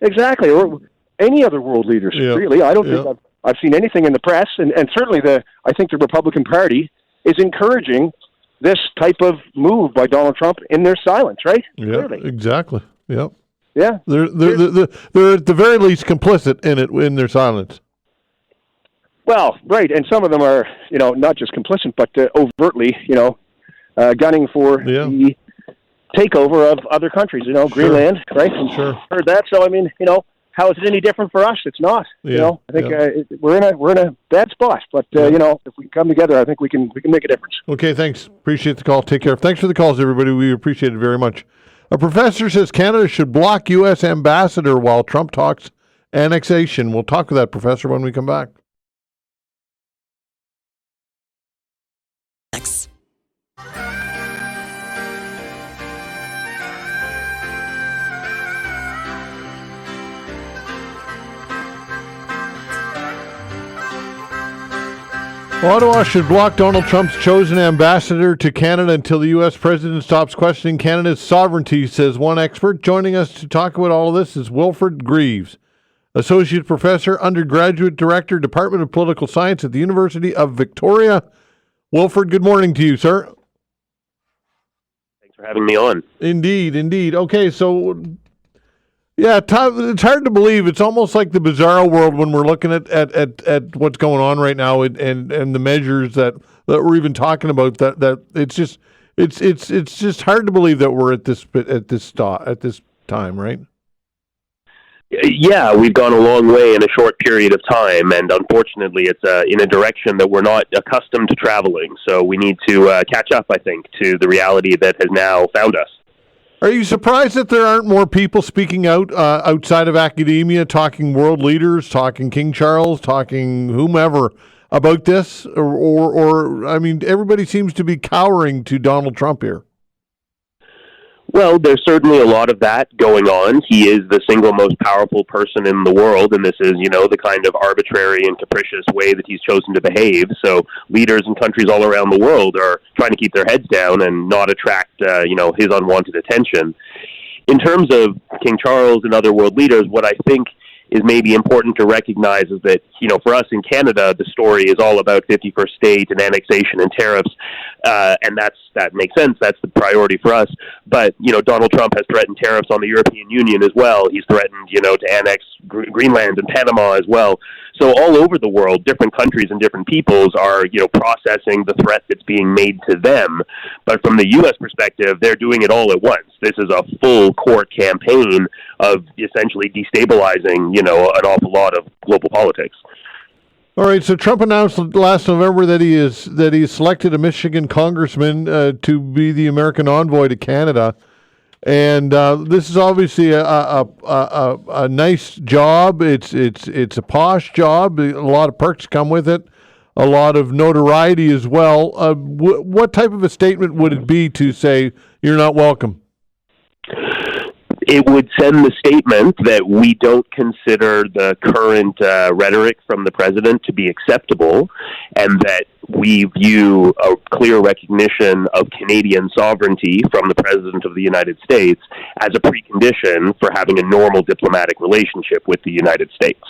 Exactly. Or any other world leaders, really. I don't think I've seen anything in the press, and certainly I think the Republican Party is encouraging this type of move by Donald Trump in their silence, right? Yeah, clearly. Exactly. Yep. Yeah. They're at the very least complicit in it, in their silence. Well, right, and some of them are, not just complicit, but overtly, gunning for the takeover of other countries, Greenland, right? Sure. Heard that, so I mean, how is it any different for us? It's not. I think we're in a bad spot. But if we come together, I think we can make a difference. Okay, thanks. Appreciate the call. Take care. Thanks for the calls, everybody. We appreciate it very much. A professor says Canada should block U.S. ambassador while Trump talks annexation. We'll talk with that professor when we come back. Next. Ottawa should block Donald Trump's chosen ambassador to Canada until the U.S. president stops questioning Canada's sovereignty, says one expert. Joining us to talk about all of this is Wilfrid Greaves, Associate Professor, Undergraduate Director, Department of Political Science at the University of Victoria. Wilfrid, good morning to you, sir. for having me on. Indeed. Okay, so yeah, it's hard to believe. It's almost like the bizarro world when we're looking at what's going on right now and the measures that we're even talking about. That it's just hard to believe that we're at this time, right? Yeah, we've gone a long way in a short period of time, and unfortunately, it's in a direction that we're not accustomed to traveling. So we need to catch up, I think, to the reality that has now found us. Are you surprised that there aren't more people speaking out outside of academia, talking world leaders, talking King Charles, talking whomever about this? Or I mean, everybody seems to be cowering to Donald Trump here. Well, there's certainly a lot of that going on. He is the single most powerful person in the world, and this is, the kind of arbitrary and capricious way that he's chosen to behave. So leaders in countries all around the world are trying to keep their heads down and not attract, his unwanted attention. In terms of King Charles and other world leaders, what I think is maybe important to recognize is that, for us in Canada, the story is all about 51st state and annexation and tariffs, and that makes sense. That's the priority for us. But, Donald Trump has threatened tariffs on the European Union as well. He's threatened, to annex Greenland and Panama as well. So all over the world, different countries and different peoples are, processing the threat that's being made to them. But from the U.S. perspective, they're doing it all at once. This is a full court campaign of essentially destabilizing, an awful lot of global politics. All right. So Trump announced last November that he selected a Michigan congressman to be the American envoy to Canada. And this is obviously a nice job. It's a posh job. A lot of perks come with it. A lot of notoriety as well. What type of a statement would it be to say you're not welcome? It would send the statement that we don't consider the current rhetoric from the president to be acceptable, and that we view a clear recognition of Canadian sovereignty from the President of the United States as a precondition for having a normal diplomatic relationship with the United States.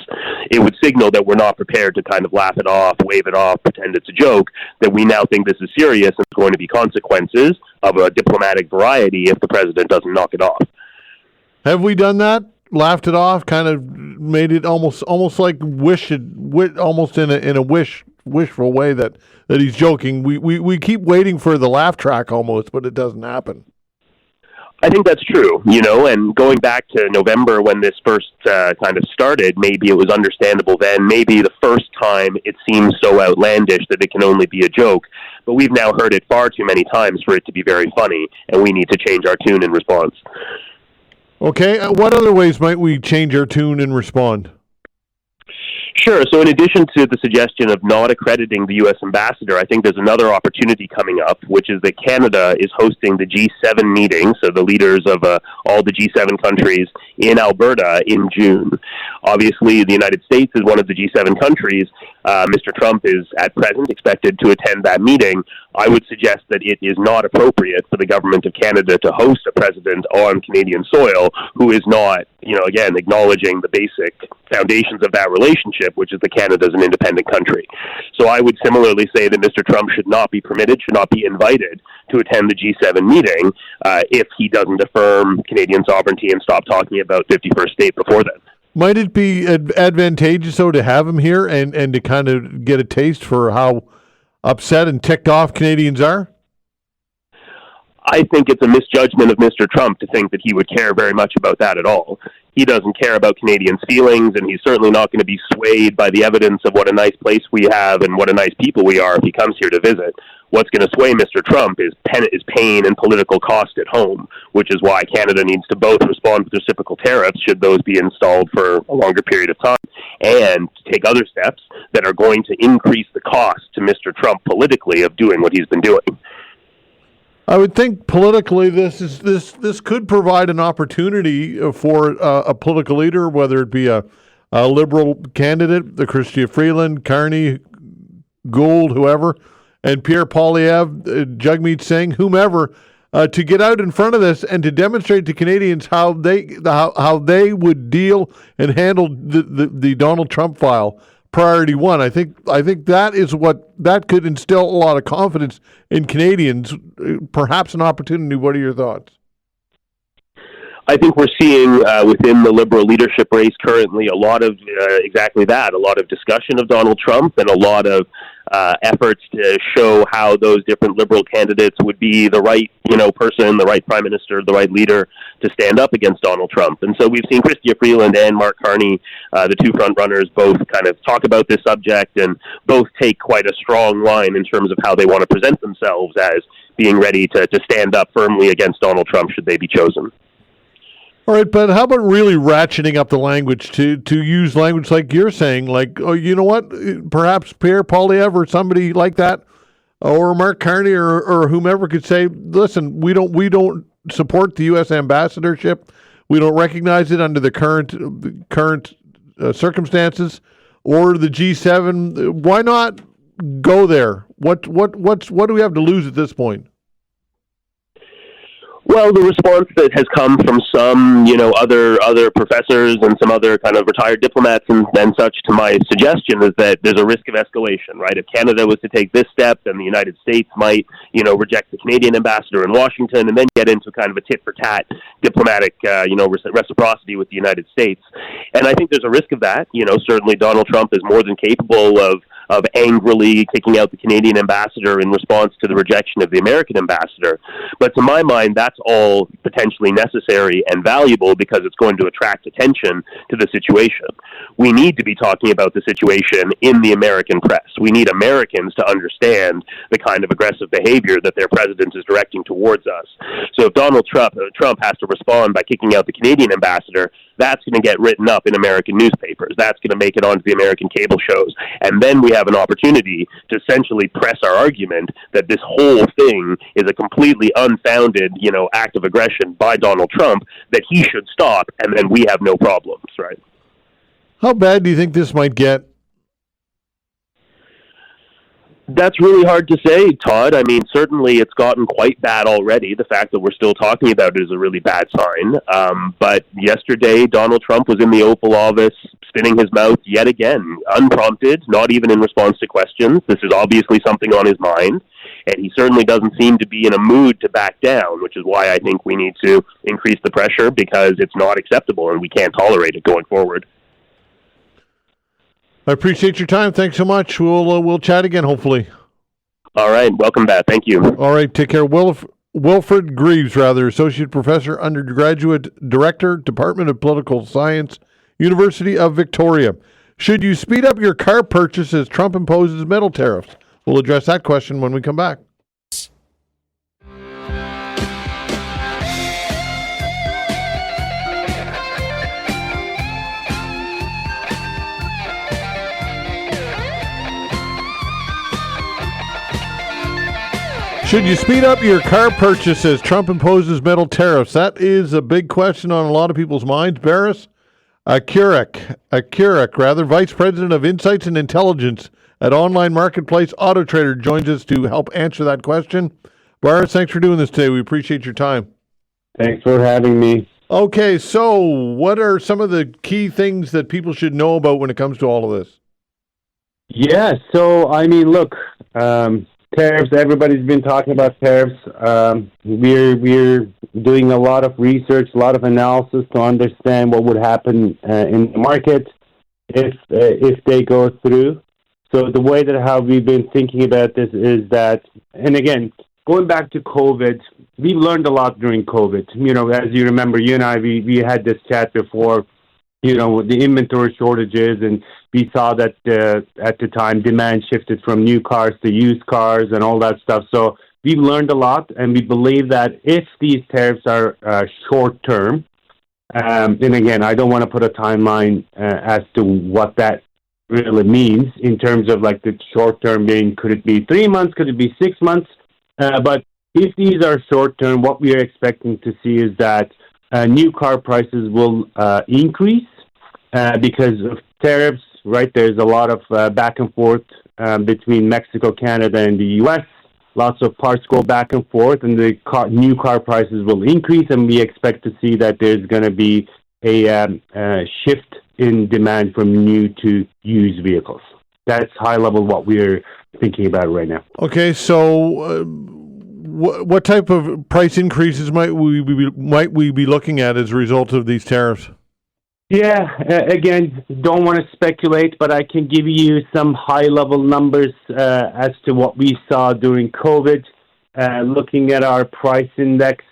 It would signal that we're not prepared to kind of laugh it off, wave it off, pretend it's a joke, that we now think this is serious and there's going to be consequences of a diplomatic variety if the president doesn't knock it off. Have we done that? Laughed it off, kind of made it almost like almost in a wishful way that he's joking. We keep waiting for the laugh track almost, but it doesn't happen. I think that's true, and going back to November when this first kind of started, maybe it was understandable then. Maybe the first time it seems so outlandish that it can only be a joke, but we've now heard it far too many times for it to be very funny, and we need to change our tune in response. Okay, what other ways might we change our tune and respond? Sure. So in addition to the suggestion of not accrediting the U.S. ambassador, I think there's another opportunity coming up, which is that Canada is hosting the G7 meeting, so the leaders of all the G7 countries in Alberta in June. Obviously, the United States is one of the G7 countries. Mr. Trump is at present expected to attend that meeting. I would suggest that it is not appropriate for the government of Canada to host a president on Canadian soil who is not, again, acknowledging the basic foundations of that relationship, which is that Canada is an independent country. So I would similarly say that Mr. Trump should not be permitted, should not be invited to attend the G7 meeting if he doesn't affirm Canadian sovereignty and stop talking about 51st state before then. Might it be advantageous, though, to have him here and to kind of get a taste for how upset and ticked off Canadians are? I think it's a misjudgment of Mr. Trump to think that he would care very much about that at all. He doesn't care about Canadians' feelings, and he's certainly not going to be swayed by the evidence of what a nice place we have and what a nice people we are if he comes here to visit. What's going to sway Mr. Trump is pain and political cost at home, which is why Canada needs to both respond with reciprocal tariffs, should those be installed for a longer period of time, and take other steps that are going to increase the cost to Mr. Trump politically of doing what he's been doing. I would think politically this could provide an opportunity for a political leader, whether it be a Liberal candidate, the Chrystia Freeland, Carney, Gould, whoever, and Pierre Poilievre, Jagmeet Singh, whomever, to get out in front of this and to demonstrate to Canadians how they would deal and handle the Donald Trump file priority one. I think that is that could instill a lot of confidence in Canadians, perhaps an opportunity. What are your thoughts? I think we're seeing within the Liberal leadership race currently a lot of exactly that, a lot of discussion of Donald Trump and a lot of efforts to show how those different Liberal candidates would be the right, person, the right Prime Minister, the right leader to stand up against Donald Trump. And so we've seen Chrystia Freeland and Mark Carney, the two front runners, both kind of talk about this subject and both take quite a strong line in terms of how they want to present themselves as being ready to stand up firmly against Donald Trump should they be chosen. All right, but how about really ratcheting up the language to use language like you're saying, like, oh, you know what, perhaps Pierre Poilievre or somebody like that, or Mark Carney or whomever could say, listen, we don't support the U.S. ambassadorship, we don't recognize it under the current circumstances, or the G7. Why not go there? What do we have to lose at this point? Well, the response that has come from some, other professors and some other kind of retired diplomats and such to my suggestion is that there's a risk of escalation, right? If Canada was to take this step, then the United States might, reject the Canadian ambassador in Washington and then get into kind of a tit-for-tat diplomatic, reciprocity with the United States. And I think there's a risk of that. Certainly Donald Trump is more than capable of angrily kicking out the Canadian ambassador in response to the rejection of the American ambassador. But to my mind, that's all potentially necessary and valuable because it's going to attract attention to the situation. We need to be talking about the situation in the American press. We need Americans to understand the kind of aggressive behavior that their president is directing towards us. So if Donald Trump has to respond by kicking out the Canadian ambassador, that's going to get written up in American newspapers. That's going to make it onto the American cable shows. And then we have an opportunity to essentially press our argument that this whole thing is a completely unfounded, act of aggression by Donald Trump that he should stop, and then we have no problems, right? How bad do you think this might get? That's really hard to say, Todd. I mean, certainly it's gotten quite bad already. The fact that we're still talking about it is a really bad sign. But yesterday, Donald Trump was in the Oval Office spinning his mouth yet again, unprompted, not even in response to questions. This is obviously something on his mind. And he certainly doesn't seem to be in a mood to back down, which is why I think we need to increase the pressure because it's not acceptable and we can't tolerate it going forward. I appreciate your time. Thanks so much. We'll chat again, hopefully. All right. Welcome back. Thank you. All right. Take care. Wilfrid Greaves, Associate Professor, Undergraduate Director, Department of Political Science, University of Victoria. Should you speed up your car purchase as Trump imposes metal tariffs? We'll address that question when we come back. Should you speed up your car purchases? Trump imposes metal tariffs. That is a big question on a lot of people's minds. Baris Akyurek, Vice President of Insights and Intelligence at online marketplace AutoTrader, joins us to help answer that question. Baris, thanks for doing this today. We appreciate your time. Thanks for having me. Okay, so what are some of the key things that people should know about when it comes to all of this? Yeah, so, I mean, look, tariffs, everybody's been talking about tariffs. We're doing a lot of research, a lot of analysis to understand what would happen in the market if they go through. So the way that how we've been thinking about this is that, and again, going back to COVID, we've learned a lot during COVID. As you remember, you and I, we had this chat before, with the inventory shortages, and we saw that at the time demand shifted from new cars to used cars and all that stuff. So we've learned a lot, and we believe that if these tariffs are short-term, and again, I don't want to put a timeline as to what that really means in terms of like the short-term being, could it be 3 months, could it be 6 months? But if these are short-term, what we are expecting to see is that new car prices will increase because of tariffs, right? There's a lot of back and forth between Mexico, Canada, and the U.S. Lots of parts go back and forth, and the new car prices will increase, and we expect to see that there's going to be a shift in demand from new to used vehicles. That's high level what we're thinking about right now. Okay, so what type of price increases might we be looking at as a result of these tariffs? Yeah, again, don't want to speculate, but I can give you some high-level numbers as to what we saw during COVID. Looking at our price index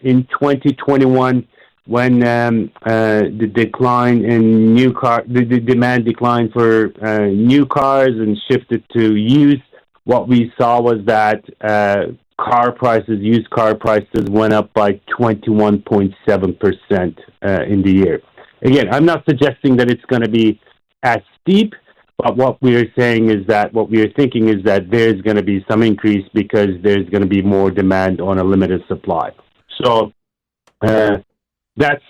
in 2021, when the decline in the demand declined for new cars and shifted to used, what we saw was that used car prices went up by 21.7% in the year. Again, I'm not suggesting that it's going to be as steep, but what we are thinking is that there's going to be some increase because there's going to be more demand on a limited supply. So that's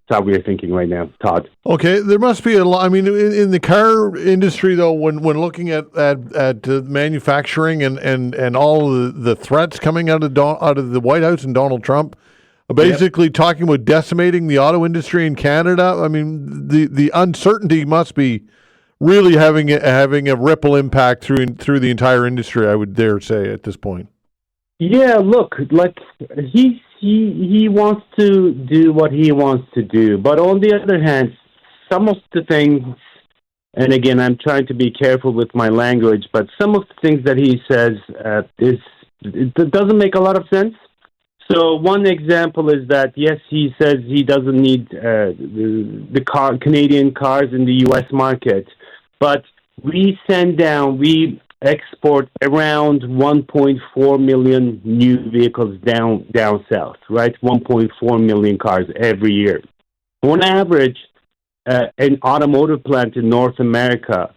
how we're thinking right now, Todd. Okay, there must be a lot. I mean, in the car industry, though, when looking at manufacturing and all the threats coming out of the White House and Donald Trump, basically talking about decimating the auto industry in Canada. I mean, the uncertainty must be really having a ripple impact through the entire industry, I would dare say, at this point. Yeah, look, like he wants to do what he wants to do, but on the other hand, some of the things, and again, I'm trying to be careful with my language, but some of the things that he says it doesn't make a lot of sense. So one example is that, yes, he says he doesn't need the Canadian cars in the U.S. market, but we export around 1.4 million new vehicles down south, right? 1.4 million cars every year. On average, an automotive plant in North America,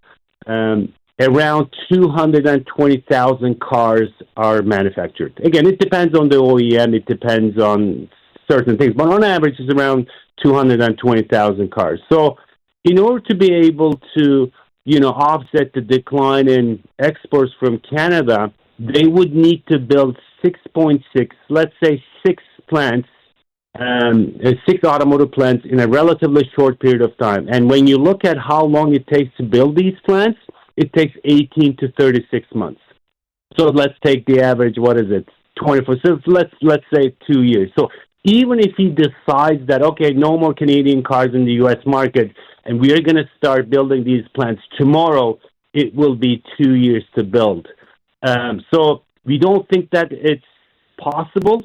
around 220,000 cars are manufactured. Again, it depends on the OEM, it depends on certain things, but on average, it's around 220,000 cars. So in order to be able to offset the decline in exports from Canada, they would need to build 6 plants, 6 automotive plants in a relatively short period of time. And when you look at how long it takes to build these plants, it takes 18 to 36 months. So let's take the average, 24? So let's say 2 years. So even if he decides that, okay, no more Canadian cars in the U.S. market, and we are going to start building these plants tomorrow, it will be 2 years to build. So we don't think that it's possible.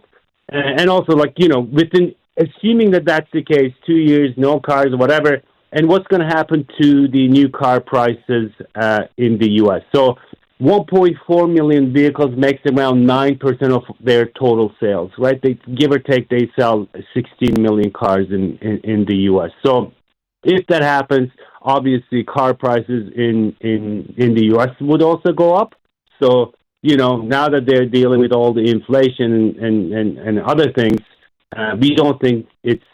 And also, assuming that that's the case, 2 years, no cars, whatever, and what's going to happen to the new car prices in the U.S.? So 1.4 million vehicles makes around 9% of their total sales, right? They give or take, they sell 16 million cars in the U.S. So if that happens, obviously car prices in the U.S. would also go up. So, now that they're dealing with all the inflation and other things, we don't think it's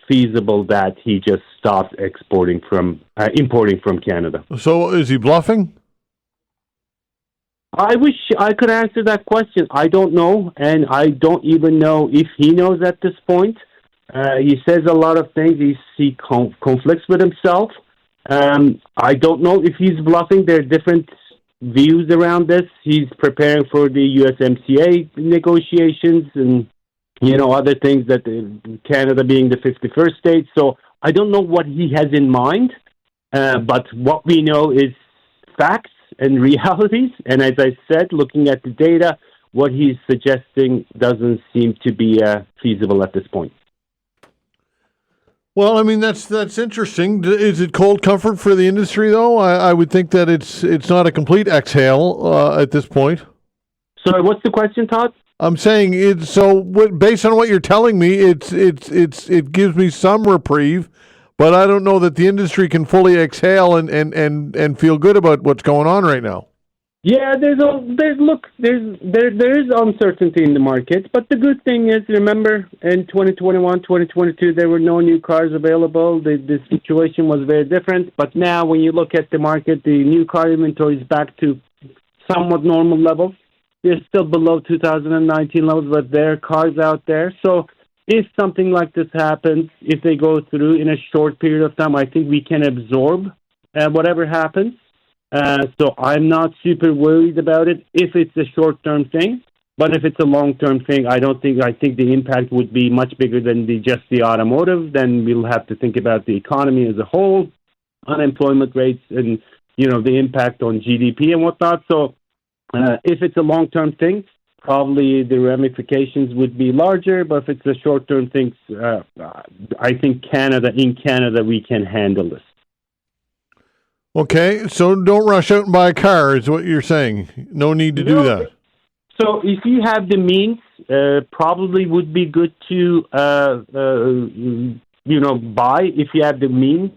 feasible that he just stops importing from Canada. So is he bluffing? I wish I could answer that question. I don't know, and I don't even know if he knows at this point. He says a lot of things. He conflicts with himself. I don't know if he's bluffing. There are different views around this. He's preparing for the USMCA negotiations and other things, that Canada being the 51st state. So I don't know what he has in mind, but what we know is facts and realities. And as I said, looking at the data, what he's suggesting doesn't seem to be feasible at this point. Well, I mean, that's interesting. Is it cold comfort for the industry, though? I would think that it's not a complete exhale at this point. Sorry, what's the question, Todd? I'm saying based on what you're telling me, it gives me some reprieve, but I don't know that the industry can fully exhale and feel good about what's going on right now. Yeah, there is uncertainty in the market, but the good thing is, remember, in 2021, 2022, there were no new cars available. The situation was very different, but now when you look at the market, the new car inventory is back to somewhat normal levels. They're still below 2019 levels, but there are cars out there. So if something like this happens, if they go through in a short period of time, I think we can absorb whatever happens. So I'm not super worried about it if it's a short-term thing. But if it's a long-term thing, I think the impact would be much bigger than just the automotive. Then we'll have to think about the economy as a whole, unemployment rates, and the impact on GDP and whatnot. So if it's a long-term thing, probably the ramifications would be larger. But if it's a short-term thing, I think in Canada, we can handle this. Okay, so don't rush out and buy a car is what you're saying. No need to do that. So if you have the means, probably would be good to, buy if you have the means,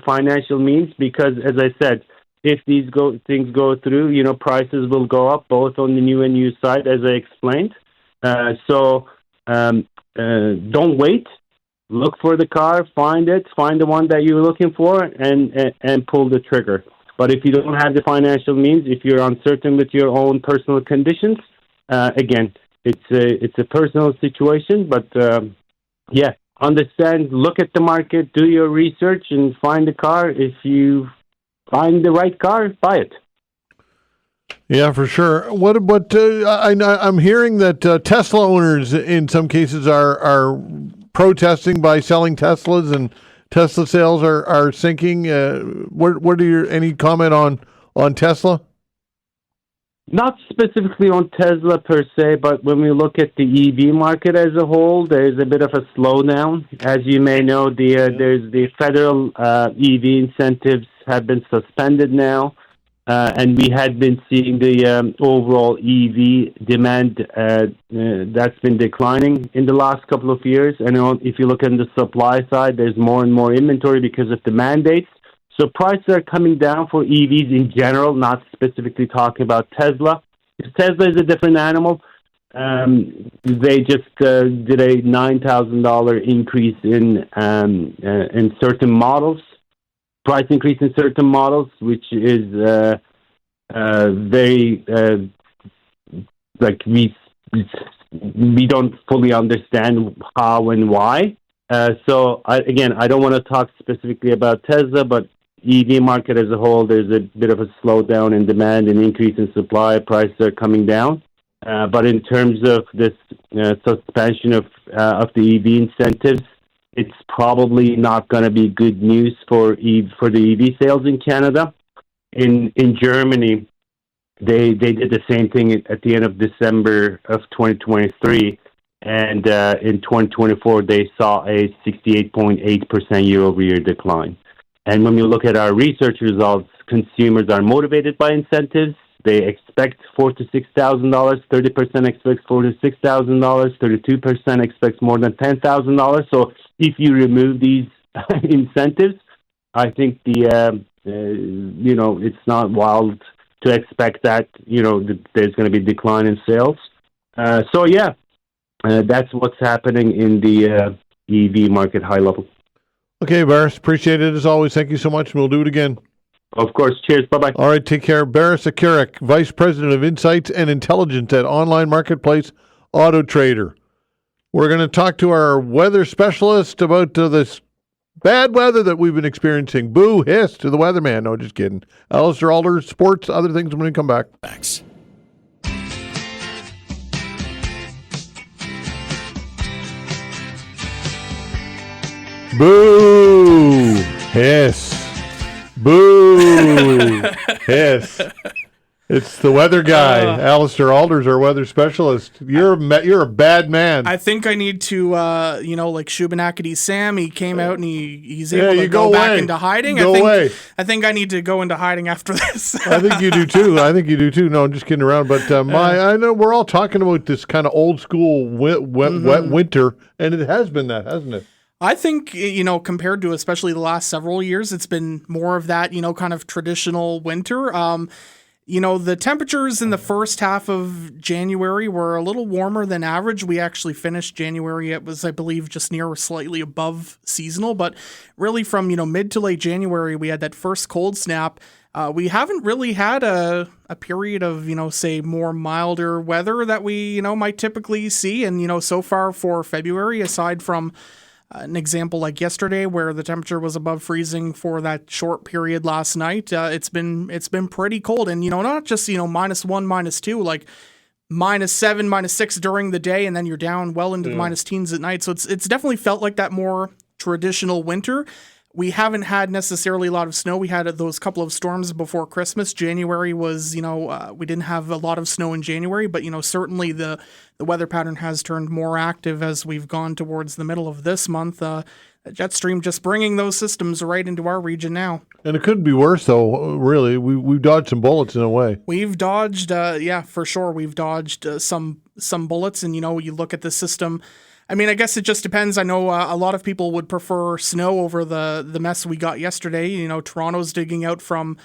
financial means, because as I said, if these things go through, prices will go up both on the new and used side, as I explained. So don't wait. Look for the car, find the one that you're looking for, and pull the trigger. But if you don't have the financial means, if you're uncertain with your own personal conditions, again, it's a personal situation. But understand, look at the market, do your research, and find the car. If you find the right car, buy it. Yeah, for sure. What about? I'm hearing that Tesla owners, in some cases, are protesting by selling Teslas, and Tesla sales are sinking. What are your any comment on Tesla? Not specifically on Tesla per se, but when we look at the EV market as a whole, there's a bit of a slowdown. As you may know, there's the federal EV incentives have been suspended now, and we had been seeing the overall EV demand that's been declining in the last couple of years. And if you look on the supply side, there's more and more inventory because of the mandates. So prices are coming down for EVs in general, not specifically talking about Tesla. Tesla is a different animal. They just did a $9,000 increase in certain models, price increase in certain models, which is very we don't fully understand how and why. So I don't want to talk specifically about Tesla, but EV market as a whole, there's a bit of a slowdown in demand and increase in supply. Prices are coming down. But in terms of this suspension of the EV incentives, it's probably not going to be good news for the EV sales in Canada. In Germany, they did the same thing at the end of December of 2023. And in 2024, they saw a 68.8% year-over-year decline. And when we look at our research results, consumers are motivated by incentives. They expect $4,000 to $6,000. 30% expects $4,000 to $6,000. 32% expects more than $10,000. So if you remove these incentives, I think it's not wild to expect that there's going to be a decline in sales. That's what's happening in the EV market high level. Okay, Baris, appreciate it as always. Thank you so much, and we'll do it again. Of course. Cheers. Bye-bye. All right, take care. Baris Akyurek, Vice President of Insights and Intelligence at online marketplace AutoTrader. We're going to talk to our weather specialist about this bad weather that we've been experiencing. Boo, hiss to the weatherman. No, just kidding. Allister Aalders, sports, other things when we come back. Thanks. Boo! Hiss. Boo! Hiss. It's the weather guy, Allister Aalders, our weather specialist. You're a bad man. I think I need to, like Shubenacadie Sam, he came out and he's able to go back into hiding. I think I need to go into hiding after this. I think you do too. No, I'm just kidding around. But I know we're all talking about this kind of old school wet winter, and it has been that, hasn't it? I think, compared to especially the last several years, it's been more of that, kind of traditional winter. The temperatures in the first half of January were a little warmer than average. We actually finished January, it was, I believe, just near or slightly above seasonal. But really from, mid to late January, we had that first cold snap. We haven't really had a period of, say more milder weather that we, might typically see. And, so far for February, aside from an example like yesterday where the temperature was above freezing for that short period last night, it's been pretty cold. And, not just, -1, -2, like -7, -6 during the day, and then you're down well into the minus teens at night. So it's definitely felt like that more traditional winter. We haven't had necessarily a lot of snow. We had those couple of storms before Christmas. January was, we didn't have a lot of snow in January, but, certainly the weather pattern has turned more active as we've gone towards the middle of this month. Jet stream just bringing those systems right into our region now. And it could be worse, though, really. We've dodged some bullets in a way. We've dodged, for sure. We've dodged some bullets, and, you look at the system. I mean, I guess it just depends. I know a lot of people would prefer snow over the mess we got yesterday. Toronto's digging out from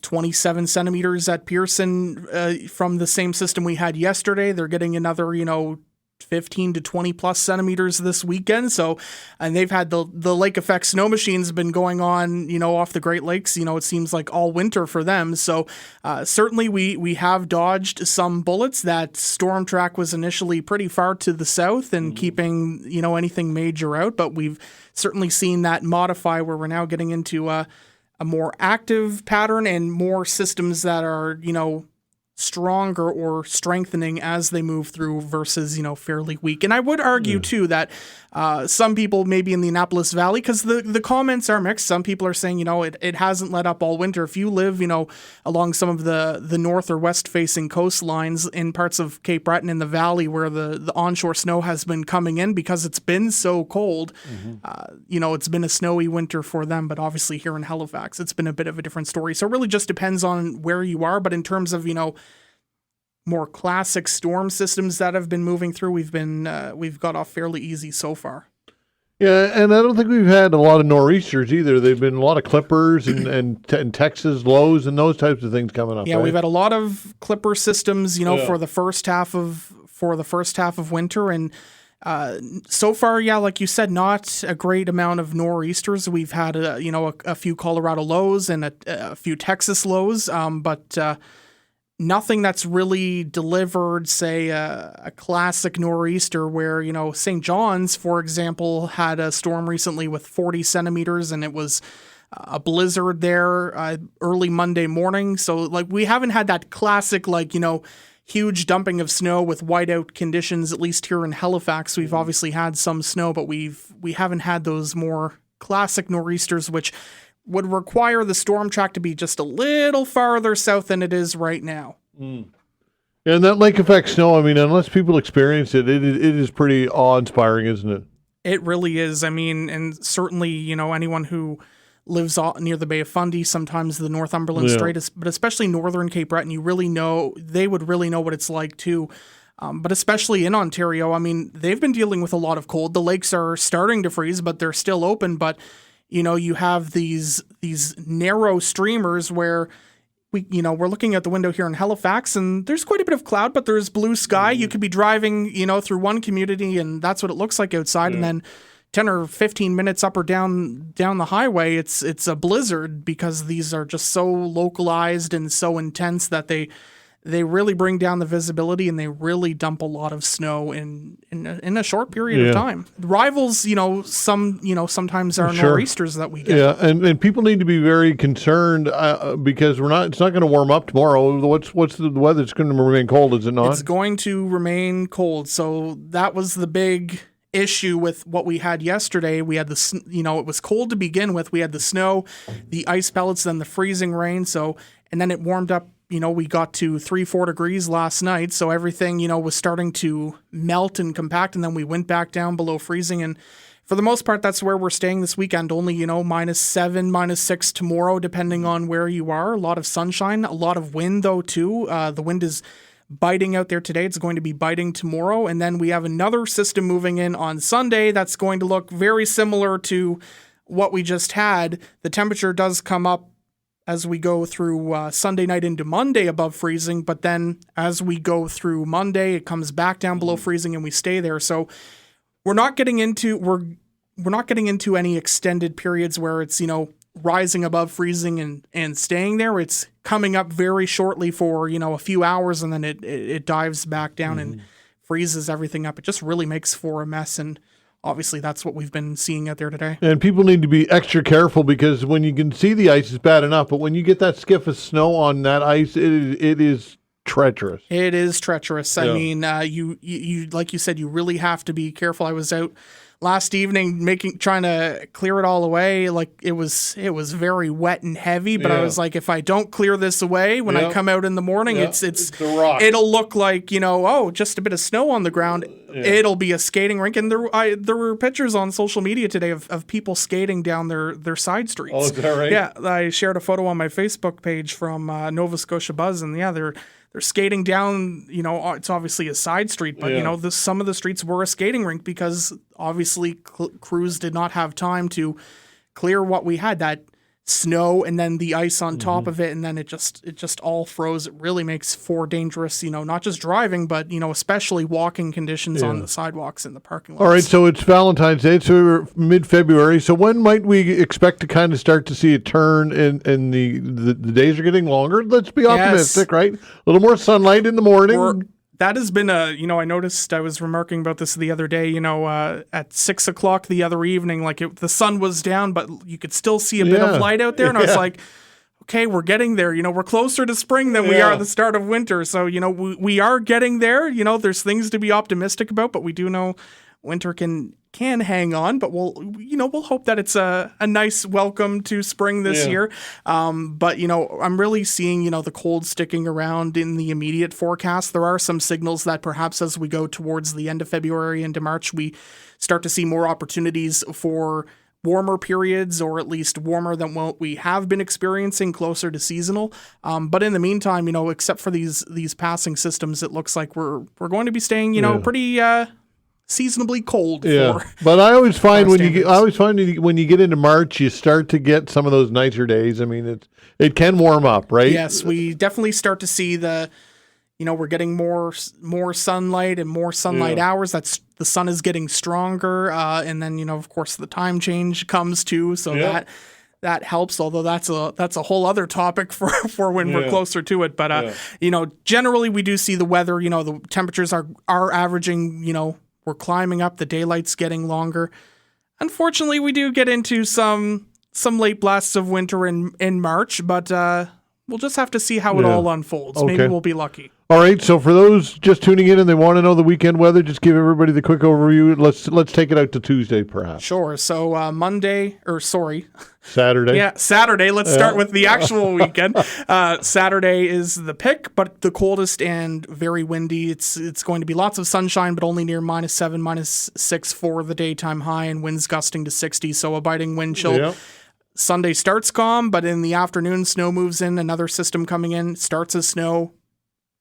27 centimeters at Pearson from the same system we had yesterday. They're getting another, 15 to 20 plus centimeters this weekend. So, and they've had the lake effect snow machines been going on, off the Great Lakes, it seems like all winter for them. So certainly we have dodged some bullets. That storm track was initially pretty far to the south and keeping, anything major out, but we've certainly seen that modify where we're now getting into a more active pattern and more systems that are, stronger or strengthening as they move through versus, fairly weak. And I would argue too that some people maybe in the Annapolis Valley, because the comments are mixed. Some people are saying, it hasn't let up all winter. If you live, along some of the north or west facing coastlines in parts of Cape Breton in the valley where the onshore snow has been coming in because it's been so cold, it's been a snowy winter for them. But obviously here in Halifax, it's been a bit of a different story. So it really just depends on where you are. But in terms of, more classic storm systems that have been moving through, we've got off fairly easy so far. Yeah, and I don't think we've had a lot of nor'easters either. They've been a lot of clippers and Texas lows and those types of things coming up. Yeah, right? We've had a lot of clipper systems, for the first half of winter, and so far, like you said, not a great amount of nor'easters. We've had a few Colorado lows and a few Texas lows, but nothing that's really delivered, say, a classic nor'easter where, St. John's, for example, had a storm recently with 40 centimeters and it was a blizzard there early Monday morning. So, we haven't had that classic, huge dumping of snow with whiteout conditions, at least here in Halifax. We've obviously had some snow, but we haven't had those more classic nor'easters, which would require the storm track to be just a little farther south than it is right now. And that lake effect snow, I mean, unless people experience it, it is pretty awe-inspiring, isn't it? It really is. I mean, and certainly, anyone who lives near the Bay of Fundy, sometimes the Northumberland Strait, but especially northern Cape Breton, they would really know what it's like too. But especially in Ontario, I mean, they've been dealing with a lot of cold. The lakes are starting to freeze, but they're still open. But you have these narrow streamers where we're looking out the window here in Halifax and there's quite a bit of cloud, but there's blue sky. You could be driving, through one community and that's what it looks like outside. And then 10 or 15 minutes up or down the highway, it's a blizzard because these are just so localized and so intense that they really bring down the visibility and they really dump a lot of snow in a short period of time. Rivals, sometimes are nor'easters that we get. Yeah, and people need to be very concerned because it's not going to warm up tomorrow. What's the weather? It's going to remain cold, is it not? It's going to remain cold. So that was the big issue with what we had yesterday. We had it was cold to begin with. We had the snow, the ice pellets, then the freezing rain. And then it warmed up. We got to 3-4 degrees last night, so everything, was starting to melt and compact, and then we went back down below freezing. And for the most part, that's where we're staying this weekend. Only, -7, -6 tomorrow, depending on where you are. A lot of sunshine, a lot of wind, though, too. The wind is biting out there today. It's going to be biting tomorrow. And then we have another system moving in on Sunday that's going to look very similar to what we just had. The temperature does come up as we go through Sunday night into Monday above freezing, but then as we go through Monday, it comes back down below freezing and we stay there. So we're not getting into any extended periods where it's, rising above freezing and staying there. It's coming up very shortly for, a few hours, and then it dives back down and freezes everything up. It just really makes for a mess, and obviously that's what we've been seeing out there today. And people need to be extra careful, because when you can see the ice, it's bad enough, but when you get that skiff of snow on that ice, it is treacherous. It is treacherous. Yeah. I mean, you like you said, you really have to be careful. I was out last evening trying to clear it all away. Like it was very wet and heavy, but I was like, if I don't clear this away when I come out in the morning, it's it'll look like, just a bit of snow on the ground. It'll be a skating rink. And there were pictures on social media today of people skating down their side streets. Oh, is that right? Yeah, I shared a photo on my Facebook page from Nova Scotia Buzz, and they're skating down, it's obviously a side street, but, some of the streets were a skating rink because obviously crews did not have time to clear what we had, that snow and then the ice on top of it, and then it just all froze. It really makes for dangerous, not just driving, but, especially walking conditions on the sidewalks and the parking lots. All right, so it's Valentine's Day, so we're mid-February. So when might we expect to kind of start to see a turn and the days are getting longer? Let's be optimistic, right? A little more sunlight in the morning. That has been I noticed, I was remarking about this the other day, at 6 o'clock the other evening, the sun was down, but you could still see a bit of light out there. And I was like, okay, we're getting there. We're closer to spring than we are at the start of winter. So, we are getting there. There's things to be optimistic about, but we do know winter can hang on, but we'll hope that it's a nice welcome to spring this year. But, I'm really seeing, the cold sticking around in the immediate forecast. There are some signals that perhaps as we go towards the end of February into March, we start to see more opportunities for warmer periods, or at least warmer than what we have been experiencing, closer to seasonal. But in the meantime, except for these passing systems, it looks like we're going to be staying, pretty seasonably cold. But I always find when you get into March, you start to get some of those nicer days. I mean, it can warm up, right? Yes, we definitely start to see we're getting more sunlight and more sunlight hours. That's the sun is getting stronger, and then of course the time change comes too. So that helps. Although that's a whole other topic for when we're closer to it. But generally we do see the weather. The temperatures are averaging. We're climbing up. The daylight's getting longer. Unfortunately, we do get into some late blasts of winter in March, but we'll just have to see how it all unfolds. Okay. Maybe we'll be lucky. All right. So for those just tuning in and they want to know the weekend weather, just give everybody the quick overview. Let's take it out to Tuesday, perhaps. Sure. So Saturday. Yeah, Saturday. Let's start with the actual weekend. Saturday is the pick, but the coldest and very windy. It's going to be lots of sunshine, but only near -7, -6 for the daytime high, and winds gusting to 60, so a biting wind chill. Yep. Sunday starts calm, but in the afternoon, snow moves in. Another system coming in, starts as snow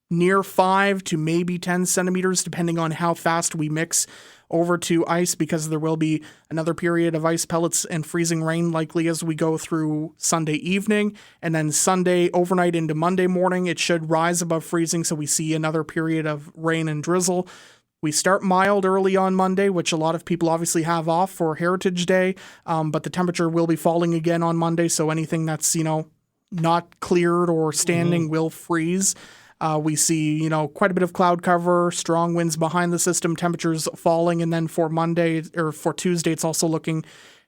near 5 to maybe 10 centimeters, depending on how fast we mix over to ice, because there will be another period of ice pellets and freezing rain likely as we go through Sunday evening. And then Sunday overnight into Monday morning, it should rise above freezing, so we see another period of rain and drizzle. We start mild early on Monday, which a lot of people obviously have off for Heritage Day, but the temperature will be falling again on Monday, so anything that's, not cleared or standing will freeze. We see, quite a bit of cloud cover, strong winds behind the system, temperatures falling. And then for Tuesday, it's also looking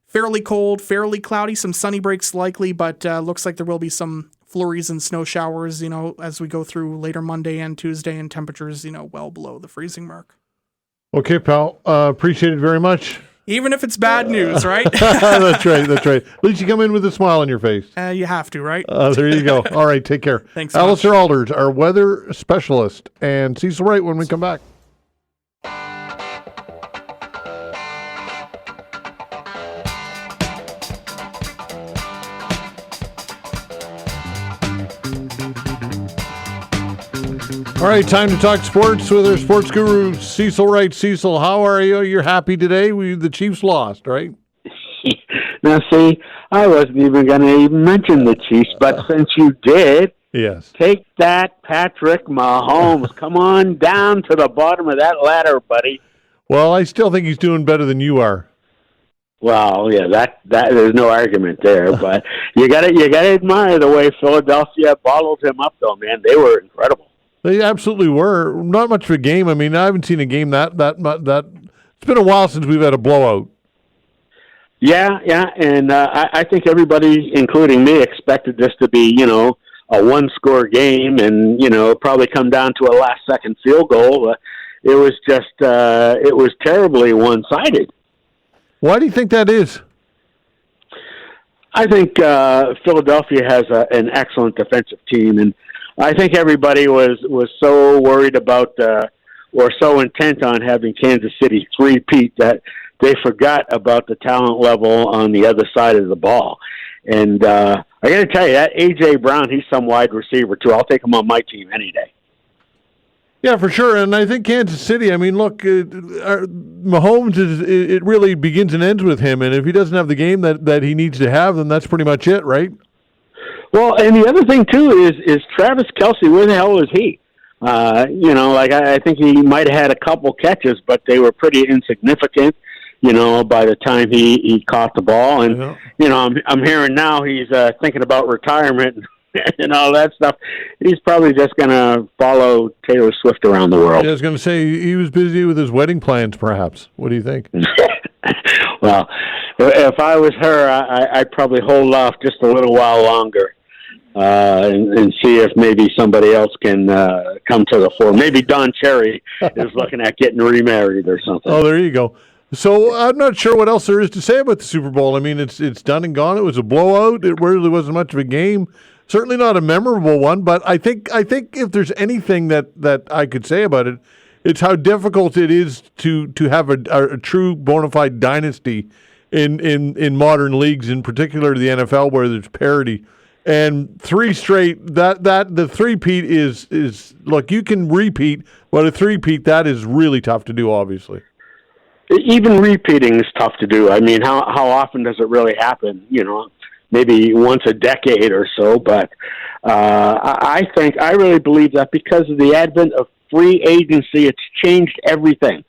fairly cold, fairly cloudy, some sunny breaks likely, but looks like there will be some flurries and snow showers, as we go through later Monday and Tuesday, and temperatures, well below the freezing mark. Okay, pal. Appreciate it very much. Even if it's bad news, right? That's right. At least you come in with a smile on your face. You have to, right? There you go. All right, take care. Thanks. Allister Aalders, our weather specialist, and Cecil Wright when we come back. All right, time to talk sports with our sports guru, Cecil Wright. Cecil, how are you? You're happy today? The Chiefs lost, right? Now, see, I wasn't even going to even mention the Chiefs, but since you did, take that, Patrick Mahomes. Come on down to the bottom of that ladder, buddy. Well, I still think he's doing better than you are. Well, yeah, that there's no argument there. But you got to admire the way Philadelphia bottled him up, though, man. They were incredible. They absolutely were. Not much of a game. I mean, I haven't seen a game that. It's been a while since we've had a blowout. Yeah, and I think everybody, including me, expected this to be, a one-score game, and probably come down to a last-second field goal. It was just, it was terribly one-sided. Why do you think that is? I think Philadelphia has an excellent defensive team, and I think everybody was so worried about or so intent on having Kansas City three-peat that they forgot about the talent level on the other side of the ball. And I got to tell you, that A.J. Brown, he's some wide receiver, too. I'll take him on my team any day. Yeah, for sure. And I think Kansas City, I mean, look, Mahomes, it really begins and ends with him. And if he doesn't have the game that he needs to have, then that's pretty much it, right? Well, and the other thing, too, is Travis Kelce, where the hell was he? I think he might have had a couple catches, but they were pretty insignificant, by the time he caught the ball. And, I'm hearing now he's thinking about retirement and all that stuff. He's probably just going to follow Taylor Swift around the world. Yeah, I was going to say he was busy with his wedding plans, perhaps. What do you think? Well, if I was her, I'd probably hold off just a little while longer and see if maybe somebody else can come to the fore. Maybe Don Cherry is looking at getting remarried or something. Oh, there you go. So I'm not sure what else there is to say about the Super Bowl. I mean, it's done and gone. It was a blowout. It really wasn't much of a game. Certainly not a memorable one, but I think if there's anything that I could say about it, it's how difficult it is to have a true bona fide dynasty in modern leagues, in particular the NFL, where there's parity. And three straight, the three-peat is look, you can repeat, but a three-peat, that is really tough to do, obviously. Even repeating is tough to do. I mean, how often does it really happen? Maybe once a decade or so, but I really believe that because of the advent of free agency, it's changed everything.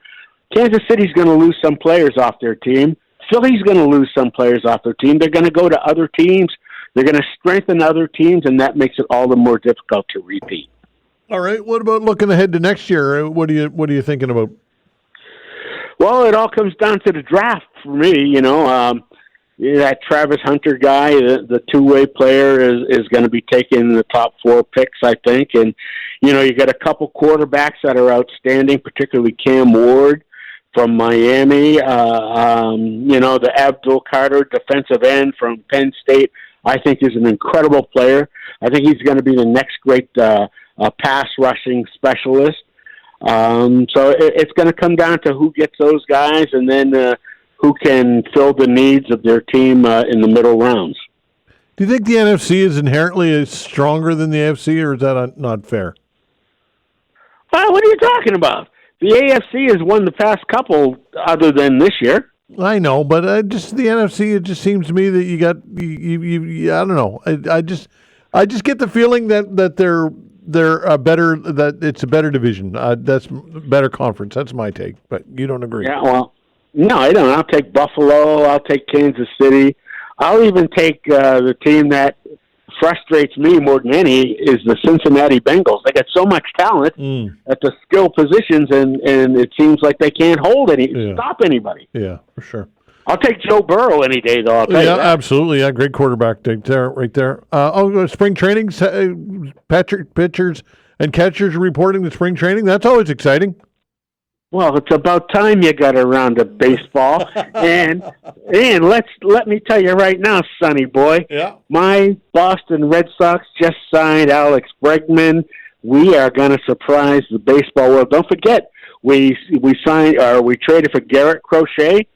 Kansas City's going to lose some players off their team. Philly's going to lose some players off their team. They're going to go to other teams. They're going to strengthen other teams, and that makes it all the more difficult to repeat. All right. What about looking ahead to next year? What are you thinking about? Well, it all comes down to the draft for me. That Travis Hunter guy, the two-way player, is going to be taking the top 4 picks, I think. And, you got a couple quarterbacks that are outstanding, particularly Cam Ward from Miami. The Abdul Carter defensive end from Penn State, I think, is an incredible player. I think he's going to be the next great pass rushing specialist. So it's going to come down to who gets those guys and then who can fill the needs of their team in the middle rounds. Do you think the NFC is inherently stronger than the AFC, or is that not fair? Well, what are you talking about? The AFC has won the past couple other than this year. I know, but just the NFC, it just seems to me that you got you I don't know. I just get the feeling that they're a better, that it's a better division. That's a better conference. That's my take, but you don't agree. Yeah, well, no, I don't. I'll take Buffalo. I'll take Kansas City. I'll even take the team that frustrates me more than any is the Cincinnati Bengals. They got so much talent at the skill positions, and it seems like they can't stop anybody. Yeah, for sure. I'll take Joe Burrow any day, though. I'll tell you that. Absolutely. Yeah, great quarterback right there. Spring training, pitchers and catchers reporting to spring training. That's always exciting. Well, it's about time you got around to baseball. and let me tell you right now, Sonny boy, my Boston Red Sox just signed Alex Bregman. We are going to surprise the baseball world. Don't forget, we traded for Garrett Crochet.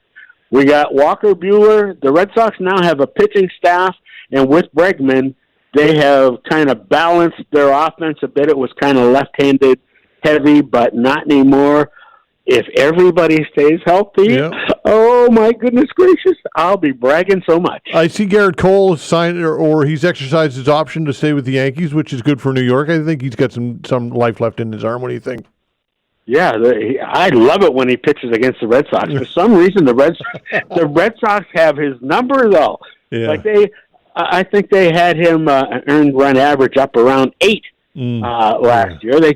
We got Walker Buehler. The Red Sox now have a pitching staff, and with Bregman, they have kind of balanced their offense a bit. It was kind of left-handed heavy, but not anymore. If everybody stays healthy, oh my goodness gracious, I'll be bragging so much. I see Garrett Cole signed, or he's exercised his option to stay with the Yankees, which is good for New York. I think he's got some life left in his arm. What do you think? Yeah, I love it when he pitches against the Red Sox. For some reason, the Red Sox have his number though. Yeah. Like I think they had him earned run average up around 8 last year. They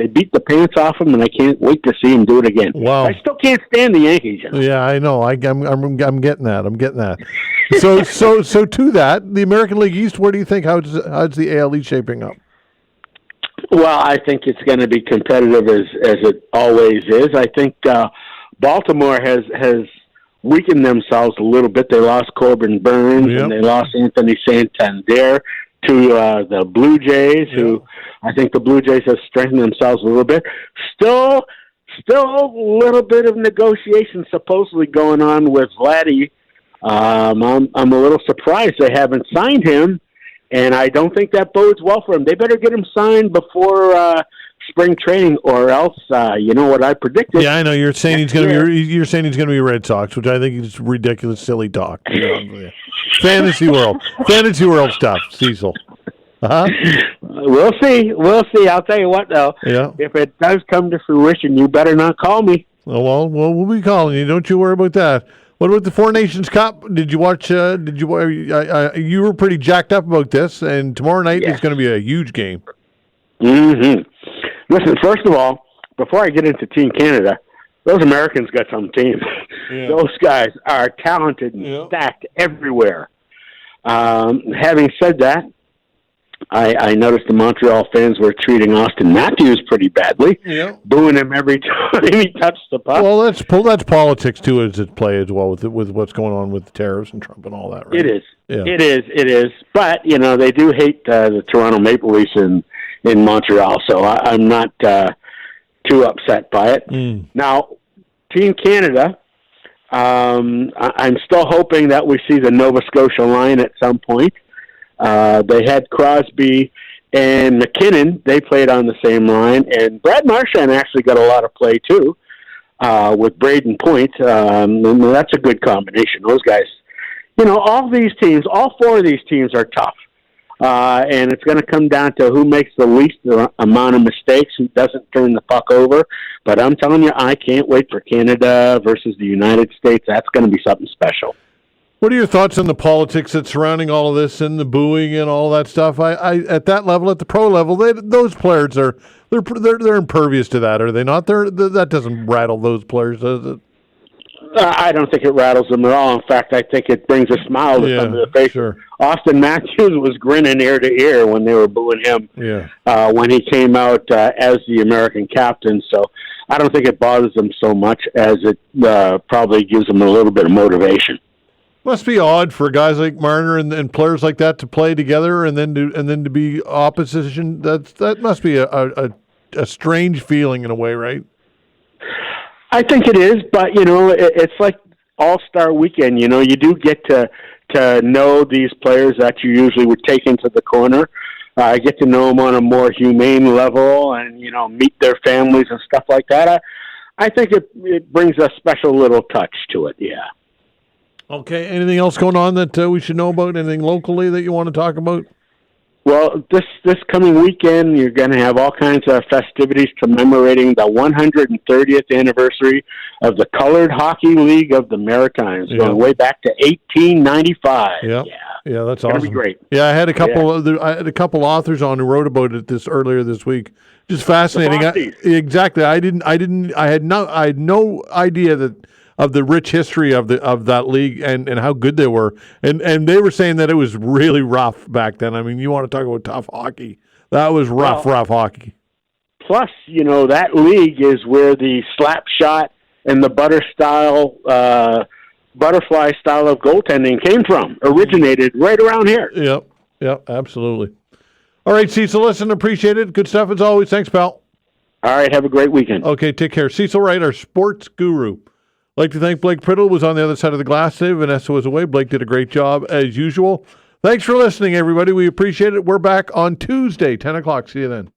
beat the pants off him, and I can't wait to see him do it again. Wow. I still can't stand the Yankees. You know? Yeah, I know. I'm getting that. I'm getting that. So to that, the American League East. Where do you think how's the AL East shaping up? Well, I think it's going to be competitive as it always is. I think Baltimore has weakened themselves a little bit. They lost Corbin Burns and they lost Anthony Santander to the Blue Jays, who I think the Blue Jays have strengthened themselves a little bit. Still a little bit of negotiation supposedly going on with Vladdy. I'm a little surprised they haven't signed him. And I don't think that bodes well for him. They better get him signed before spring training, or else, you know what I predicted. Yeah, I know. You're saying he's going to be. You're saying he's going to be Red Sox, which I think is ridiculous, silly talk. Fantasy world stuff, Cecil. We'll see. I'll tell you what, though. Yeah. If it does come to fruition, you better not call me. Oh, well, we'll be calling you. Don't you worry about that. What about the Four Nations Cup? Did you watch? You were pretty jacked up about this, and tomorrow night is going to be a huge game. Mm-hmm. Listen, first of all, before I get into Team Canada, those Americans got some team. Yeah. Those guys are talented and stacked everywhere. Having said that, I noticed the Montreal fans were treating Austin Matthews pretty badly, booing him every time he touched the puck. Well, that's politics too, as it play as well with what's going on with the tariffs and Trump and all that. Right? It is. Yeah. It is. But they do hate the Toronto Maple Leafs in Montreal, so I'm not too upset by it. Now, Team Canada, I'm still hoping that we see the Nova Scotia line at some point. They had Crosby and McKinnon. They played on the same line. And Brad Marchand actually got a lot of play, too, with Braden Point. And that's a good combination. Those guys, all these teams, all four of these teams are tough. And it's going to come down to who makes the least amount of mistakes, who doesn't turn the puck over. But I'm telling you, I can't wait for Canada versus the United States. That's going to be something special. What are your thoughts on the politics that's surrounding all of this and the booing and all that stuff? I at that level, at the pro level, those players they're impervious to that, are they not? That doesn't rattle those players, does it? I don't think it rattles them at all. In fact, I think it brings a smile to some of their faces. Sure. Austin Matthews was grinning ear to ear when they were booing him when he came out as the American captain. So I don't think it bothers them so much as it probably gives them a little bit of motivation. Must be odd for guys like Marner and players like that to play together and then to be opposition. That must be a strange feeling in a way, right? I think it is, but it's like All-Star Weekend. You do get to know these players that you usually would take into the corner. I get to know them on a more humane level, and meet their families and stuff like that. I think it brings a special little touch to it. Yeah. Okay. Anything else going on that we should know about? Anything locally that you want to talk about? Well, this coming weekend, you're going to have all kinds of festivities commemorating the 130th anniversary of the Colored Hockey League of the Maritimes, going way back to 1895. Yeah, that's awesome. It'll be great. Yeah, I had a couple authors on who wrote about it earlier this week. Just fascinating. Exactly. I had no idea of the rich history of that league and how good they were. And they were saying that it was really rough back then. I mean, you want to talk about tough hockey. That was rough hockey. Plus, that league is where the slap shot and the butterfly style of goaltending came from, originated right around here. Yep, absolutely. All right, Cecil, listen, appreciate it. Good stuff as always. Thanks, pal. All right, have a great weekend. Okay, take care. Cecil Wright, our sports guru. I'd like to thank Blake Priddle, who was on the other side of the glass today. Vanessa was away. Blake did a great job as usual. Thanks for listening, everybody. We appreciate it. We're back on Tuesday, 10 o'clock. See you then.